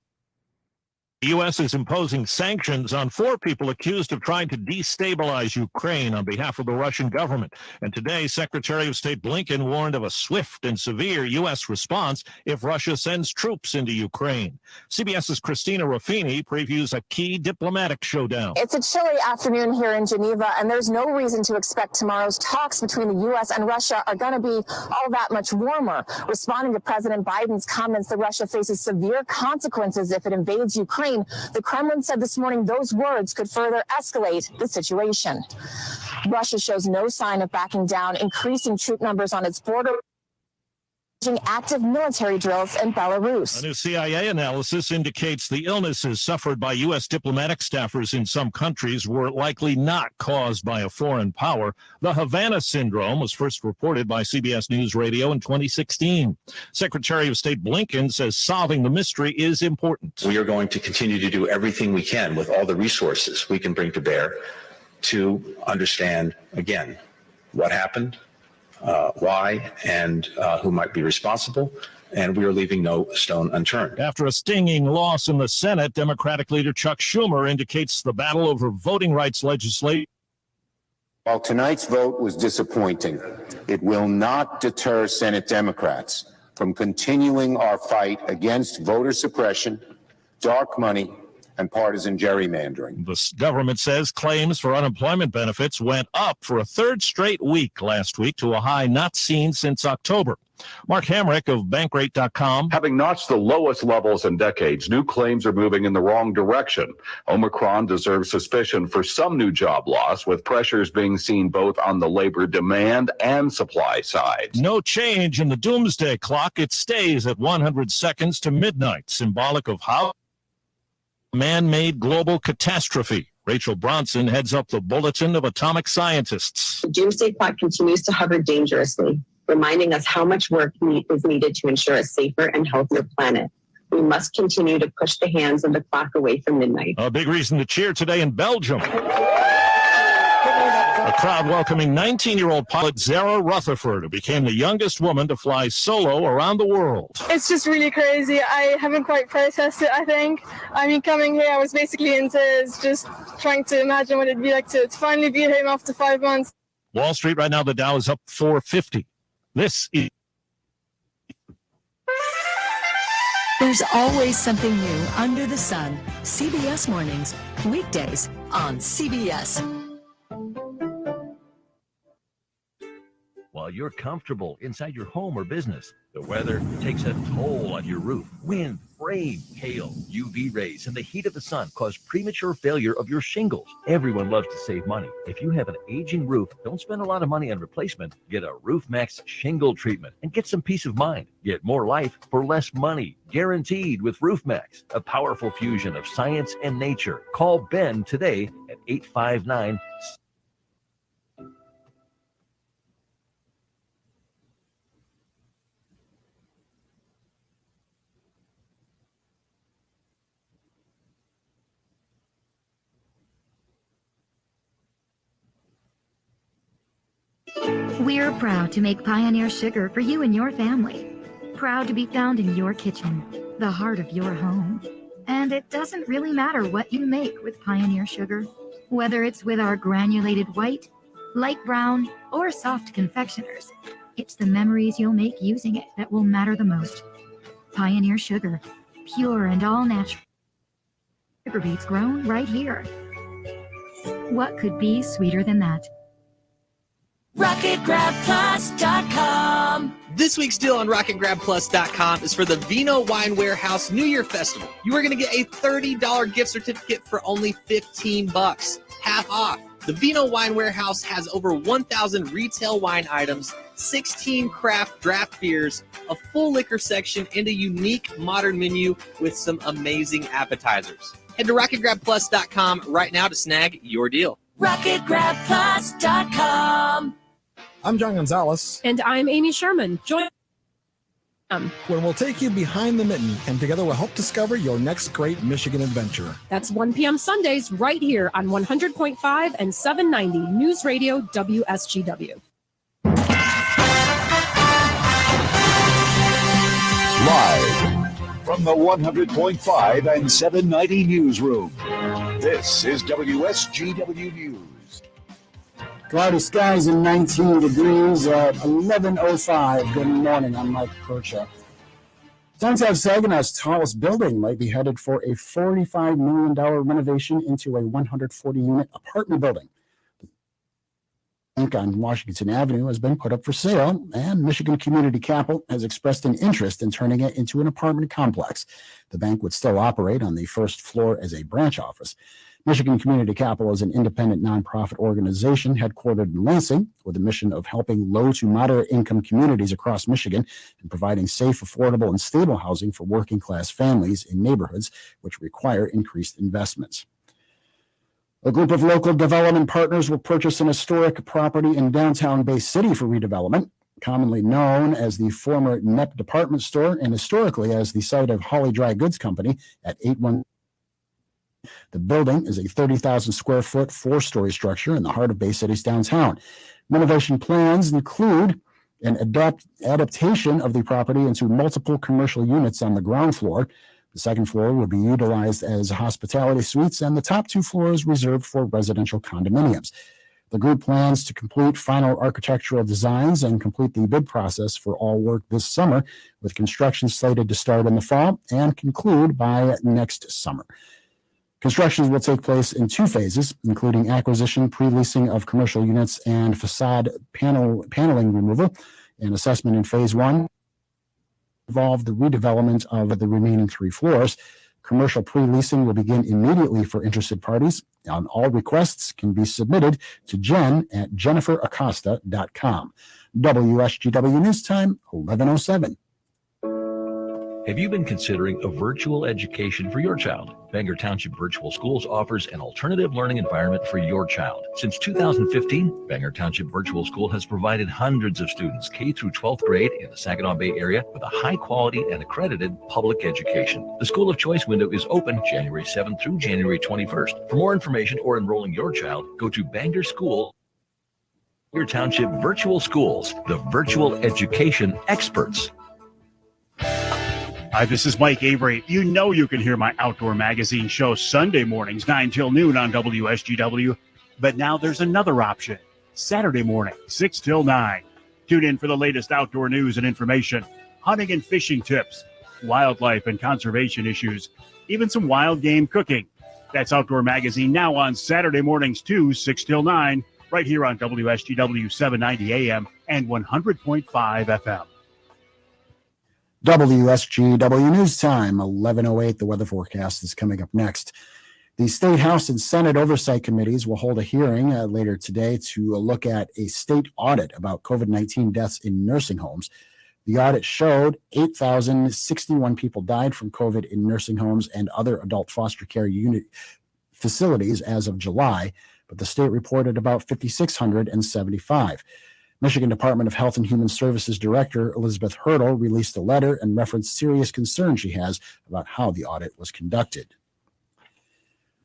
Speaker 21: The U.S. is imposing sanctions on 4 people accused of trying to destabilize Ukraine on behalf of the Russian government. And today, Secretary of State Blinken warned of a swift and severe U.S. response if Russia sends troops into Ukraine. CBS's Christina Ruffini previews a key diplomatic showdown.
Speaker 25: It's a chilly afternoon here in Geneva, and there's no reason to expect tomorrow's talks between the U.S. and Russia are going to be all that much warmer. Responding to President Biden's comments that Russia faces severe consequences if it invades Ukraine, the Kremlin said this morning those words could further escalate the situation. Russia shows no sign of backing down, increasing troop numbers on its border, active military drills in Belarus.
Speaker 21: A new CIA analysis indicates the illnesses suffered by U.S. diplomatic staffers in some countries were likely not caused by a foreign power. The Havana syndrome was first reported by CBS News Radio in 2016. Secretary of State Blinken says solving the mystery is important.
Speaker 26: We are going to continue to do everything we can with all the resources we can bring to bear to understand, again, what happened, why, and who might be responsible, and we are leaving no stone unturned.
Speaker 21: After a stinging loss in the Senate, Democratic leader Chuck Schumer indicates the battle over voting rights legislation.
Speaker 27: While tonight's vote was disappointing, it will not deter Senate Democrats from continuing our fight against voter suppression, dark money, and partisan gerrymandering.
Speaker 21: The government says claims for unemployment benefits went up for a 3rd straight week last week to a high not seen since October. Mark Hamrick of Bankrate.com.
Speaker 28: Having notched the lowest levels in decades, new claims are moving in the wrong direction. Omicron deserves suspicion for some new job loss, with pressures being seen both on the labor demand and supply sides.
Speaker 21: No change in the doomsday clock. It stays at 100 seconds to midnight, symbolic of how man-made global catastrophe. Rachel Bronson heads up the Bulletin of Atomic Scientists.
Speaker 29: The doomsday clock continues to hover dangerously, reminding us how much work is needed to ensure a safer and healthier planet. we must continue to push the hands of the clock away from midnight.
Speaker 21: A big reason to cheer today in Belgium. A crowd welcoming 19-year-old pilot Zara Rutherford, who became the youngest woman to fly solo around the world.
Speaker 1: It's just really crazy. I haven't quite processed it, I think. I mean, coming here, I was basically in tears, just trying to imagine what it'd be like to finally be home after 5 months.
Speaker 21: Wall Street right now, the Dow is up 450. This is...
Speaker 2: There's always something new under the sun. CBS Mornings, weekdays on CBS.
Speaker 5: While you're comfortable inside your home or business, the weather takes a toll on your roof. Wind, rain, hail, UV rays, and the heat of the sun cause premature failure of your shingles. Everyone loves to save money. If you have an aging roof, don't spend a lot of money on replacement. Get a RoofMax shingle treatment and get some peace of mind. Get more life for less money, guaranteed with RoofMax, a powerful fusion of science and nature. Call Ben today at 859
Speaker 8: We're proud to make Pioneer Sugar for you and your family. Proud to be found in your kitchen, the heart of your home. And it doesn't really matter what you make with Pioneer Sugar, whether it's with our granulated white, light brown, or soft confectioners. It's the memories you'll make using it that will matter the most. Pioneer Sugar, pure and all natural. Sugar beets grown right here. What could be sweeter than that?
Speaker 11: RocketGrabPlus.com. This week's deal on RocketGrabPlus.com is for the Vino Wine Warehouse New Year Festival. You are going to get a $30 gift certificate for only $15, half off. The Vino Wine Warehouse has over 1,000 retail wine items, 16 craft draft beers, a full liquor section, and a unique modern menu with some amazing appetizers. Head to RocketGrabPlus.com right now to snag your deal.
Speaker 2: RocketGrabPlus.com.
Speaker 14: I'm John Gonzalez.
Speaker 15: And I'm Amy Sherman. Join
Speaker 14: when we'll take you behind the mitten, and together we'll help discover your next great Michigan adventure.
Speaker 15: That's 1 p.m. Sundays right here on 100.5 and 790 News Radio WSGW.
Speaker 6: Live from the 100.5 and 790 newsroom, this is WSGW News.
Speaker 18: Cloudy skies and 19 degrees at 11:05. Good morning. I'm Mike Percha. Downtown Saginaw's tallest building might be headed for a $45 million renovation into a 140-unit apartment building. The bank on Washington Avenue has been put up for sale, and Michigan Community Capital has expressed an interest in turning it into an apartment complex. The bank would still operate on the first floor as a branch office. Michigan Community Capital is an independent nonprofit organization headquartered in Lansing with a mission of helping low to moderate income communities across Michigan and providing safe, affordable, and stable housing for working class families in neighborhoods which require increased investments. A group of local development partners will purchase an historic property in downtown Bay City for redevelopment. Commonly known as the former Knepp department store and historically as the site of Holly Dry Goods Company at 81. The building is a 30,000 square foot, 4-story structure in the heart of Bay City's downtown. Renovation plans include an adaptation of the property into multiple commercial units on the ground floor. The second floor will be utilized as hospitality suites, and the top 2 floors reserved for residential condominiums. The group plans to complete final architectural designs and complete the bid process for all work this summer, with construction slated to start in the fall and conclude by next summer. Construction will take place in 2 phases, including acquisition, pre-leasing of commercial units, and facade paneling removal. An assessment in phase 1 involved the redevelopment of the remaining 3 floors. Commercial pre-leasing will begin immediately for interested parties, and all requests can be submitted to Jen at jenniferacosta.com. WSGW News Time, 11:07.
Speaker 5: Have you been considering a virtual education for your child? Bangor Township Virtual Schools offers an alternative learning environment for your child. Since 2015, Bangor Township Virtual School has provided hundreds of students K through 12th grade in the Saginaw Bay area with a high quality and accredited public education. The School of Choice window is open January 7th through January 21st. For more information or enrolling your child, go to Bangor School. Bangor Township Virtual Schools, the virtual education experts.
Speaker 3: Hi, this is Mike Avery. You know you can hear my outdoor magazine show Sunday mornings, 9 till noon on WSGW. But now there's another option. Saturday morning, 6 till 9. Tune in for the latest outdoor news and information, hunting and fishing tips, wildlife and conservation issues, even some wild game cooking. That's Outdoor Magazine now on Saturday mornings too, 6 till 9, right here on WSGW 790 AM and 100.5 FM.
Speaker 18: WSGW News Time, 11:08. The weather forecast is coming up next. The State House and Senate Oversight Committees will hold a hearing later today to look at a state audit about COVID-19 deaths in nursing homes. The audit showed 8,061 people died from COVID in nursing homes and other adult foster care unit facilities as of July, but the state reported about 5,675. Michigan Department of Health and Human Services Director Elizabeth Hurdle released a letter and referenced serious concerns she has about how the audit was conducted.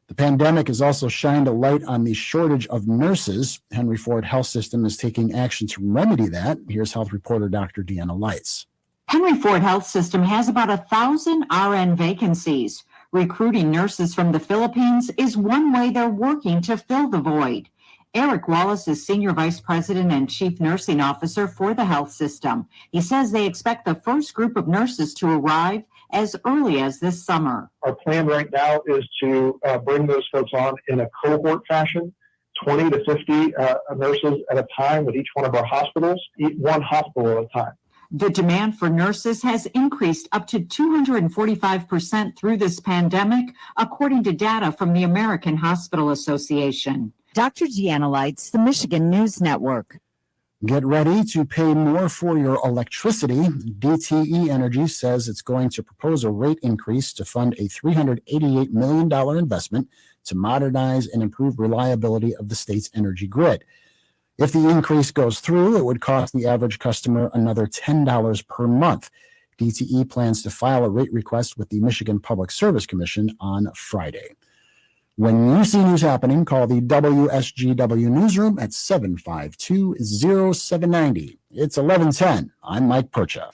Speaker 18: The pandemic has also shined a light on the shortage of nurses. Henry Ford Health System is taking action to remedy that. Here's health reporter Dr. Deanna Lights.
Speaker 4: Henry Ford Health System has about 1,000 RN vacancies. Recruiting nurses from the Philippines is one way they're working to fill the void. Eric Wallace is Senior Vice President and Chief Nursing Officer for the health system. He says they expect the first group of nurses to arrive as early as this summer.
Speaker 9: Our plan right now is to bring those folks on in a cohort fashion, 20 to 50 nurses at a time at each one of our hospitals, one hospital at a time.
Speaker 4: The demand for nurses has increased up to 245% through this pandemic, according to data from the American Hospital Association.
Speaker 10: Dr. Deanna Lights, the Michigan News Network.
Speaker 18: Get ready to pay more for your electricity. DTE Energy says it's going to propose a rate increase to fund a $388 million investment to modernize and improve reliability of the state's energy grid. If the increase goes through, it would cost the average customer another $10 per month. DTE plans to file a rate request with the Michigan Public Service Commission on Friday. When you see news happening, call the WSGW newsroom at 752-0790. It's 11:10. I'm Mike Percha.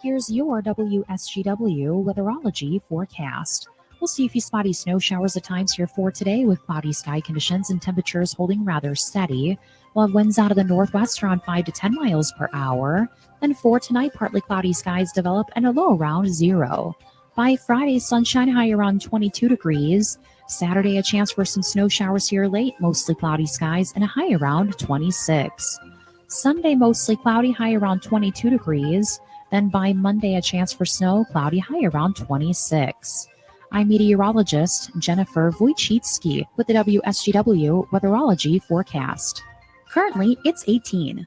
Speaker 16: Here's your WSGW Weatherology forecast. We'll see a few spotty snow showers at times here for today with cloudy sky conditions and temperatures holding rather steady. We'll have winds out of the northwest around 5 to 10 miles per hour. Then for tonight, partly cloudy skies develop and a low around 0. By Friday, sunshine high around 22 degrees. Saturday, a chance for some snow showers here late, mostly cloudy skies, and a high around 26. Sunday, mostly cloudy, high around 22 degrees. Then by Monday, a chance for snow, cloudy, high around 26. I'm meteorologist Jennifer Wojcicki with the WSGW Weatherology forecast. Currently, it's 18.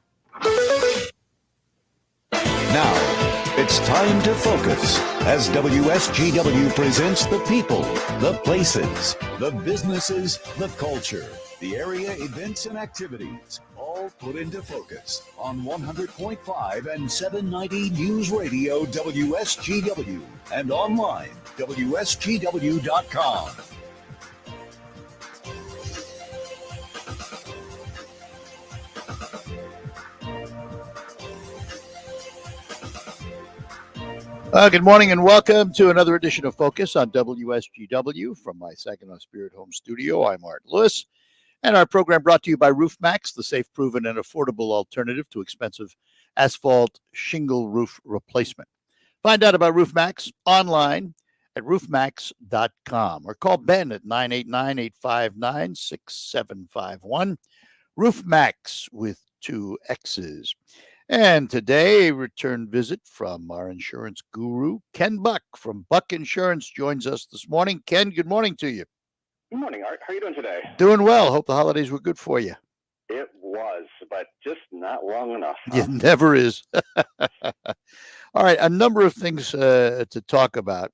Speaker 6: Now, it's time to focus as WSGW presents the people, the places, the businesses, the culture, the area events and activities, all put into focus on 100.5 and 790 News Radio WSGW and online WSGW.com.
Speaker 7: Good morning and welcome to another edition of Focus on WSGW from my Saginaw Spirit Home Studio. I'm Art Lewis, and our program brought to you by RoofMax, the safe, proven, and affordable alternative to expensive asphalt shingle roof replacement. Find out about RoofMax online at roofmax.com or call Ben at 989-859-6751. RoofMax with 2 X's. And today, a return visit from our insurance guru, Ken Buck from Buck Insurance, joins us this morning. Ken, good morning to you.
Speaker 17: Good morning, Art. How are you doing today?
Speaker 7: Doing well. Hope the holidays were good for you.
Speaker 17: It
Speaker 12: was, but just not long enough.
Speaker 7: It never is. All right, a number of things to talk about.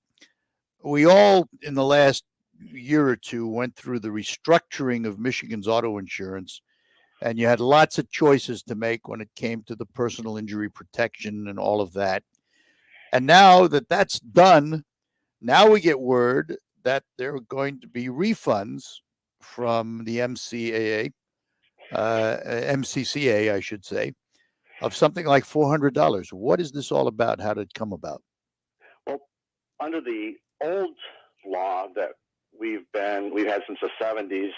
Speaker 7: We all, in the last year or two, went through the restructuring of Michigan's auto insurance, and you had lots of choices to make when it came to the personal injury protection and all of that. And now that that's done, now we get word that there are going to be refunds from the MCCA, I should say, of something like $400. What is this all about? How did it come about?
Speaker 12: Well, under the old law that we've had since the 70s,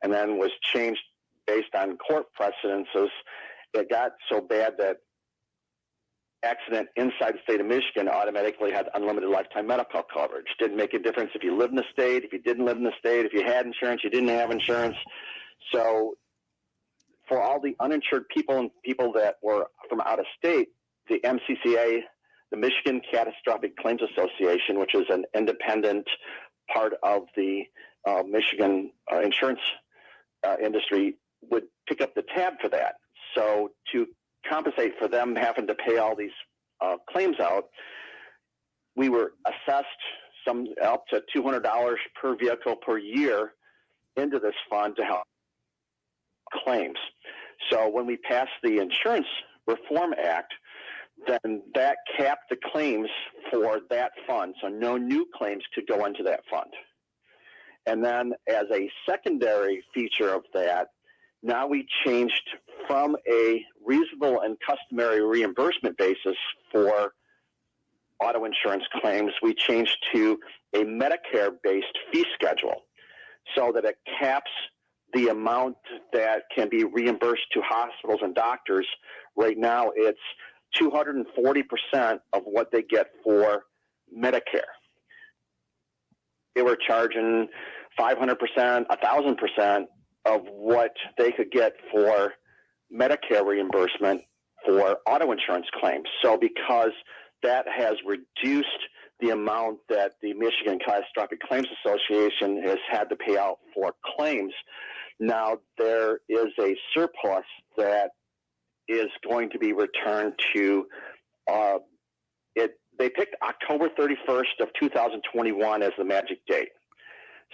Speaker 12: and then was changed based on court precedences, it got so bad that accident inside the state of Michigan automatically had unlimited lifetime medical coverage. Didn't make a difference if you lived in the state, if you didn't live in the state, if you had insurance, you didn't have insurance. So for all the uninsured people and people that were from out of state, the MCCA, the Michigan Catastrophic Claims Association, which is an independent part of the Michigan insurance industry, would pick up the tab for that. So to compensate for them having to pay all these claims out, we were assessed some up to $200 per vehicle per year into this fund to help claims. So when we passed the Insurance Reform Act, then that capped the claims for that fund. So no new claims could go into that fund. And then as a secondary feature of that, now we changed from a reasonable and customary reimbursement basis for auto insurance claims, we changed to a Medicare-based fee schedule so that it caps the amount that can be reimbursed to hospitals and doctors. Right now, it's 240% of what they get for Medicare. They were charging 500%, 1,000% of what they could get for Medicare reimbursement for auto insurance claims. So because that has reduced the amount that the Michigan Catastrophic Claims Association has had to pay out for claims, now there is a surplus that is going to be returned to They picked October 31st of 2021 as the magic date.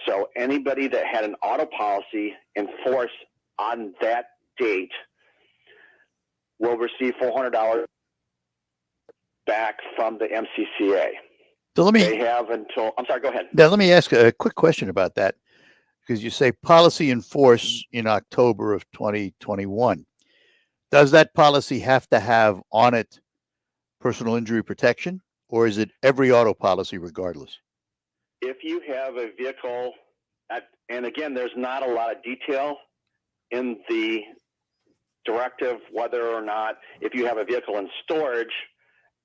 Speaker 12: So anybody that had an auto policy in force on that date will receive $400 back from the MCCA.
Speaker 7: So
Speaker 12: they have until, I'm sorry, go ahead.
Speaker 7: Now, let me ask a quick question about that, because you say policy in force in October of 2021. Does that policy have to have on it personal injury protection, or is it every auto policy regardless?
Speaker 12: If you have a vehicle, and again, there's not a lot of detail in the directive whether or not if you have a vehicle in storage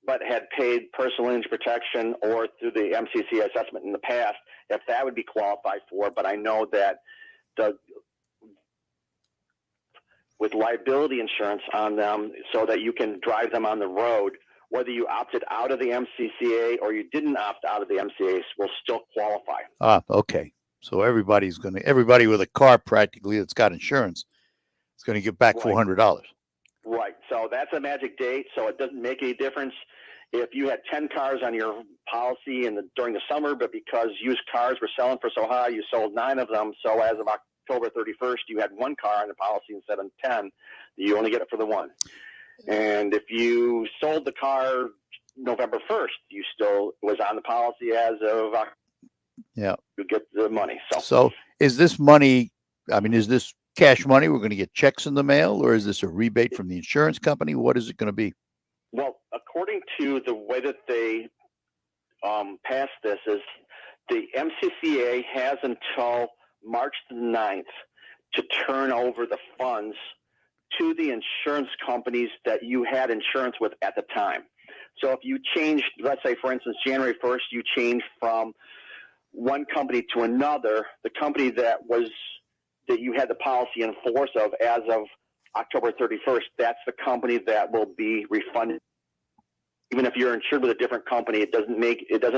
Speaker 12: but had paid personal injury protection or through the MCCA assessment in the past, if that would be qualified for. But I know that with liability insurance on them so that you can drive them on the road, whether you opted out of the MCCA or you didn't opt out of the MCCA will still qualify.
Speaker 7: Ah, okay. So everybody with a car practically that's got insurance is going to get back $400.
Speaker 12: Right. So that's a magic date. So it doesn't make any difference if you had 10 cars on your policy during the summer, but because used cars were selling for so high, you sold 9 of them. So as of October 31st, you had 1 car on the policy instead of 10. You only get it for the 1. And if you sold the car November 1st, you still was on the policy as of October.
Speaker 7: Yeah.
Speaker 12: You get the money.
Speaker 7: So is this money, is this cash money? We're going to get checks in the mail, or is this a rebate from the insurance company? What is it going to be?
Speaker 12: Well, according to the way that they passed this, is the MCCA has until March the 9th to turn over the funds to the insurance companies that you had insurance with at the time. So if you changed, let's say, for instance, January 1st, you changed from one company to another, the company that you had the policy in force of as of October 31st, that's the company that will be refunded. Even if you're insured with a different company, it doesn't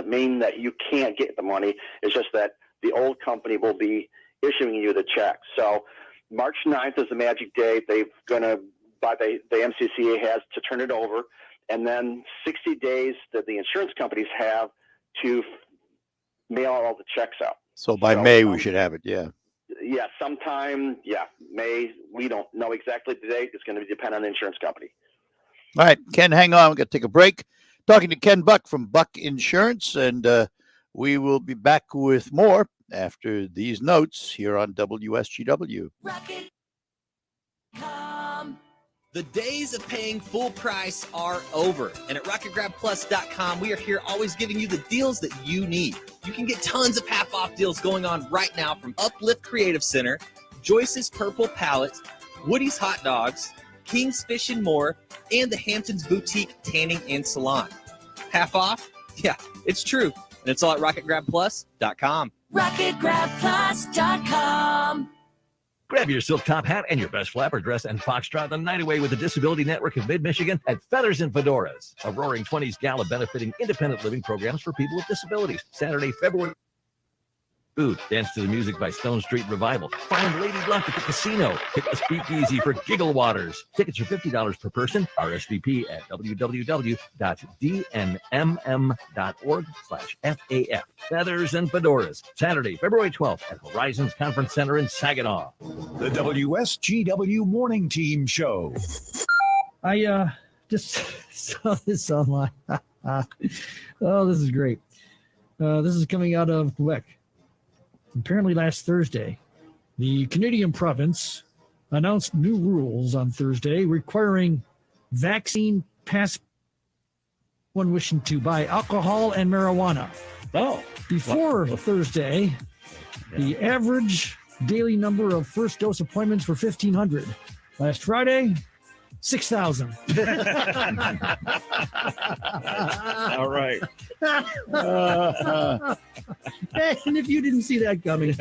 Speaker 12: mean that you can't get the money. It's just that the old company will be issuing you the check. So March 9th is the magic date. The MCCA has to turn it over, and then 60 days that the insurance companies have to mail all the checks out.
Speaker 7: So by May, we should have it. Yeah.
Speaker 12: Yeah, sometime. Yeah, May. We don't know exactly the date. It's going to depend on the insurance company.
Speaker 7: All right, Ken, hang on. We're going to take a break. Talking to Ken Buck from Buck Insurance, and we will be back with more after these notes here on WSGW.
Speaker 11: The days of paying full price are over. And at RocketGrabPlus.com, we are here always giving you the deals that you need. You can get tons of half-off deals going on right now from Uplift Creative Center, Joyce's Purple Palettes, Woody's Hot Dogs, King's Fish and More, and the Hamptons Boutique Tanning and Salon. Half off? Yeah, it's true. And it's all at RocketGrabPlus.com.
Speaker 2: RocketGrabPlus.com.
Speaker 5: Grab your silk top hat and your best flapper dress and foxtrot the night away with the Disability Network of Mid-Michigan at Feathers and Fedoras, a Roaring 20s gala benefiting independent living programs for people with disabilities. Saturday, February. Food, dance to the music by Stone Street Revival. Find Lady Luck at the casino. Hit the speakeasy for Giggle Waters. Tickets are $50 per person. RSVP at www.dnmm.org/FAF. Feathers and Fedoras. Saturday, February 12th at Horizons Conference Center in Saginaw.
Speaker 6: The WSGW Morning Team Show.
Speaker 13: I just saw this online. Oh, this is great. This is coming out of Quebec. Apparently last Thursday, the Canadian province announced new rules on Thursday requiring vaccine pass one wishing to buy alcohol and marijuana.
Speaker 21: Oh.
Speaker 13: Before Thursday, the average daily number of first dose appointments were 1,500. Last Friday, 6,000.
Speaker 21: All right.
Speaker 13: And if you didn't see that coming.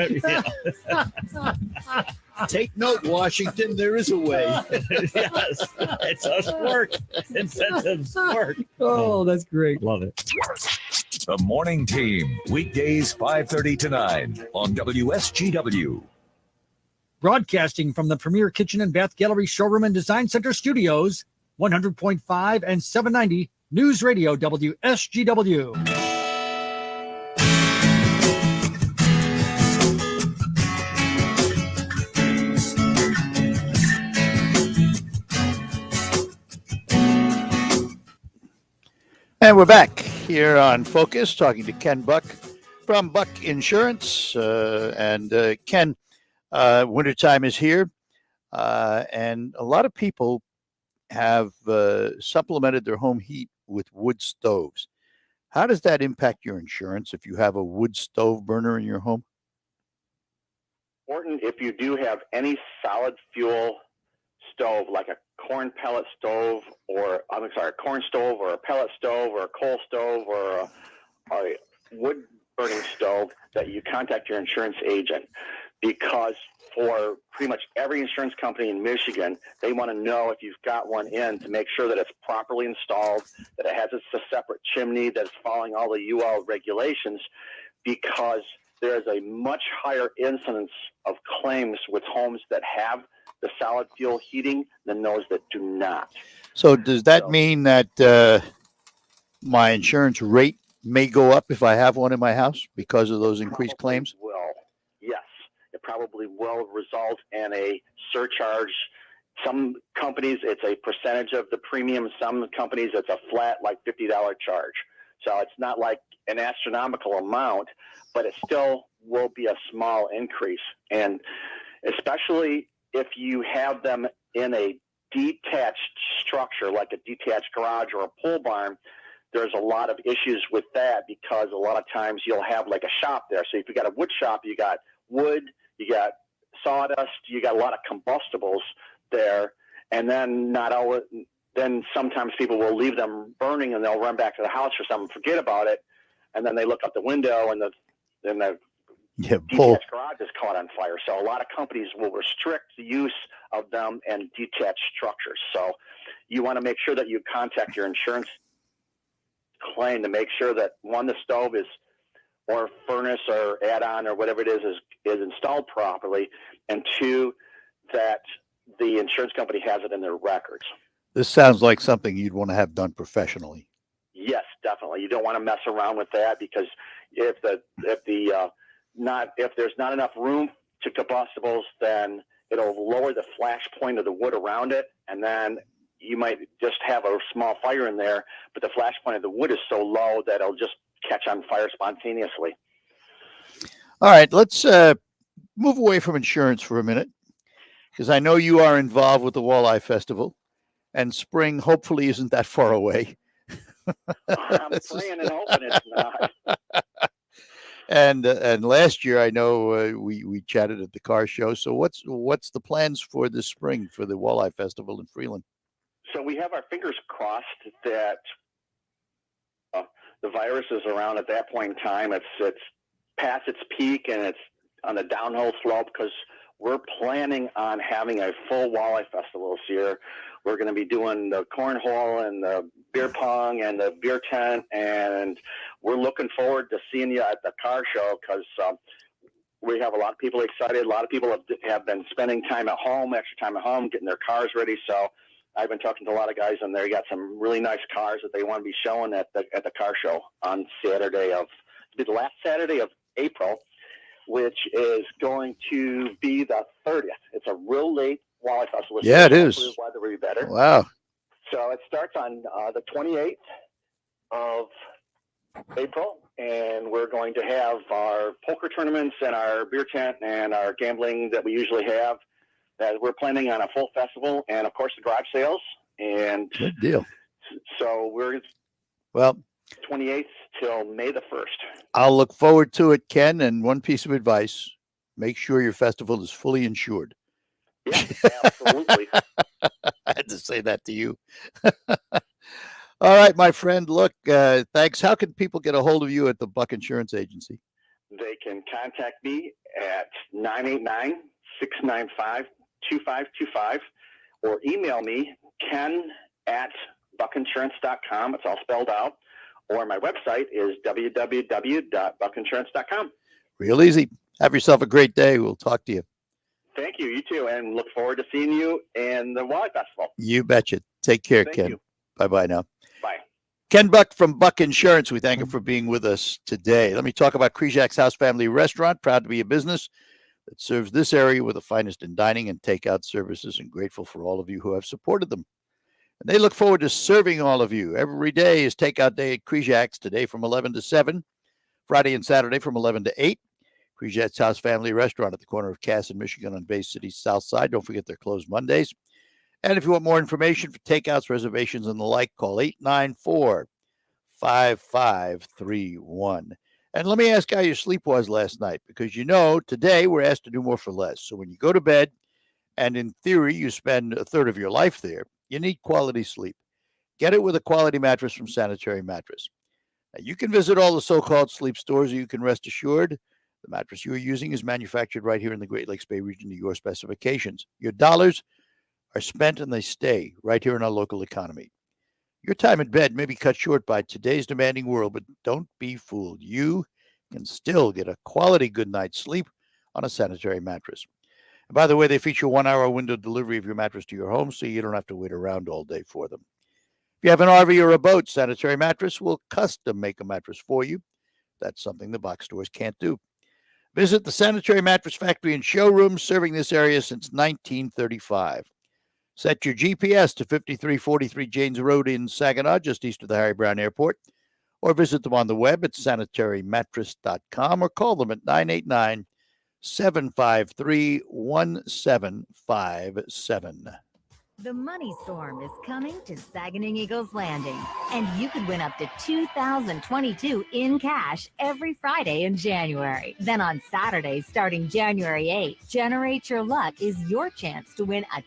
Speaker 7: Take note, Washington. There is a way.
Speaker 21: Yes. It's us work. Incentives work.
Speaker 13: Oh, that's great.
Speaker 21: Love it.
Speaker 6: The Morning Team, weekdays 5:30 to 9 on WSGW.
Speaker 13: Broadcasting from the Premier Kitchen and Bath Gallery Showroom and Design Center Studios, 100.5 and 790 News Radio WSGW.
Speaker 7: And we're back here on Focus, talking to Ken Buck from Buck Insurance. Ken, wintertime is here, and a lot of people have supplemented their home heat with wood stoves. How does that impact your insurance if you have a wood stove burner in your home?
Speaker 12: Important if you do have any solid fuel stove, like a corn pellet stove, or a corn stove, or a pellet stove, or a coal stove, or a wood burning stove, that you contact your insurance agent, because for pretty much every insurance company in Michigan, they want to know if you've got one in, to make sure that it's properly installed, that it has a separate chimney, that it's following all the UL regulations, because there is a much higher incidence of claims with homes that have the solid fuel heating than those that do not.
Speaker 7: So does that mean that my insurance rate may go up if I have one in my house because of those increased claims?
Speaker 12: Will. Yes, it probably will result in a surcharge. Some companies, it's a percentage of the premium. Some companies, it's a flat, like $50 charge. So it's not like an astronomical amount, but it still will be a small increase. And especially if you have them in a detached structure, like a detached garage or a pole barn, there's a lot of issues with that, because a lot of times you'll have like a shop there. So if you got a wood shop, you got wood, you got sawdust, you got a lot of combustibles there. And then then sometimes people will leave them burning, and they'll run back to the house or something, forget about it. And then they look out the window, and the detached garage is caught on fire. So a lot of companies will restrict the use of them in detached structures. So you want to make sure that you contact your insurance claim to make sure that, one, the stove is, or furnace or add-on or whatever it is installed properly, and two, that the insurance company has it in their records.
Speaker 7: This sounds like something you'd want to have done professionally.
Speaker 12: Yes, definitely. You don't want to mess around with that, because if there's not enough room to combustibles, then it'll lower the flash point of the wood around it, and then you might just have a small fire in there, but the flash point of the wood is so low that it'll just catch on fire spontaneously.
Speaker 7: All right, let's move away from insurance for a minute, because I know you are involved with the Walleye Festival, and spring hopefully isn't that far away.
Speaker 12: I'm praying and hoping it's not.
Speaker 7: And last year, I know we chatted at the car show. So what's the plans for this spring for the Walleye Festival in Freeland?
Speaker 12: So we have our fingers crossed that the virus is around at that point in time. It's past its peak and it's on the downhill slope, because we're planning on having a full Walleye Festival this year. We're going to be doing the cornhole and the beer pong and the beer tent, and we're looking forward to seeing you at the car show, because we have a lot of people excited. A lot of people have been spending time at home, extra time at home, getting their cars ready. So I've been talking to a lot of guys, and they got some really nice cars that they want to be showing at the car show on the last Saturday of April, which is going to be the 30th. It's a real late Walleye Festival.
Speaker 7: Yeah, it is.
Speaker 12: The weather will be better.
Speaker 7: Wow.
Speaker 12: So it starts on the 28th of April, and we're going to have our poker tournaments and our beer tent and our gambling that we usually have. We're planning on a full festival, and of course the garage sales. And
Speaker 7: good deal.
Speaker 12: So we're 28th till May the 1st.
Speaker 7: I'll look forward to it, Ken. And one piece of advice: make sure your festival is fully insured.
Speaker 12: Yeah, absolutely.
Speaker 7: I had to say that to you. All right, my friend. Look, thanks. How can people get a hold of you at the Buck Insurance Agency?
Speaker 12: They can contact me at 989-695-2525 or email me, ken@buckinsurance.com. It's all spelled out. Or my website is www.buckinsurance.com.
Speaker 7: Real easy. Have yourself a great day. We'll talk to you.
Speaker 12: Thank you. You too. And look forward to seeing you in the Walleye Festival.
Speaker 7: You betcha. Take care,
Speaker 12: Thank
Speaker 7: Ken.
Speaker 12: you.
Speaker 7: Bye-bye now.
Speaker 12: Bye.
Speaker 7: Ken Buck from Buck Insurance. We thank him for being with us today. Let me talk about Krizak's House Family Restaurant. Proud to be a business that serves this area with the finest in dining and takeout services, and grateful for all of you who have supported them. And they look forward to serving all of you. Every day is takeout day at Krizak's, today from 11 to 7, Friday and Saturday from 11 to 8. Krizak's House Family Restaurant at the corner of Cass and Michigan on Bay City's south side. Don't forget they're closed Mondays. And if you want more information for takeouts, reservations, and the like, call 894-5531. And let me ask how your sleep was last night, because today we're asked to do more for less. So when you go to bed, and in theory you spend a third of your life there, you need quality sleep. Get it with a quality mattress from Sanitary Mattress. Now, you can visit all the so-called sleep stores, or you can rest assured the mattress you are using is manufactured right here in the Great Lakes Bay region to your specifications. Your dollars are spent and they stay right here in our local economy. Your time in bed may be cut short by today's demanding world, but don't be fooled. You can still get a quality good night's sleep on a Sanitary Mattress. And by the way, they feature 1-hour window delivery of your mattress to your home, so you don't have to wait around all day for them. If you have an RV or a boat, Sanitary Mattress will custom make a mattress for you. That's something the box stores can't do. Visit the Sanitary Mattress Factory and showroom, serving this area since 1935. Set your GPS to 5343 Janes Road in Saginaw, just east of the Harry Brown Airport, or visit them on the web at sanitarymattress.com, or call them at 989-753-1757.
Speaker 17: The Money Storm is coming to Saguenay Eagles Landing, and you could win up to $2,022 in cash every Friday in January. Then on Saturdays, starting January 8th, Generate Your Luck is your chance to win a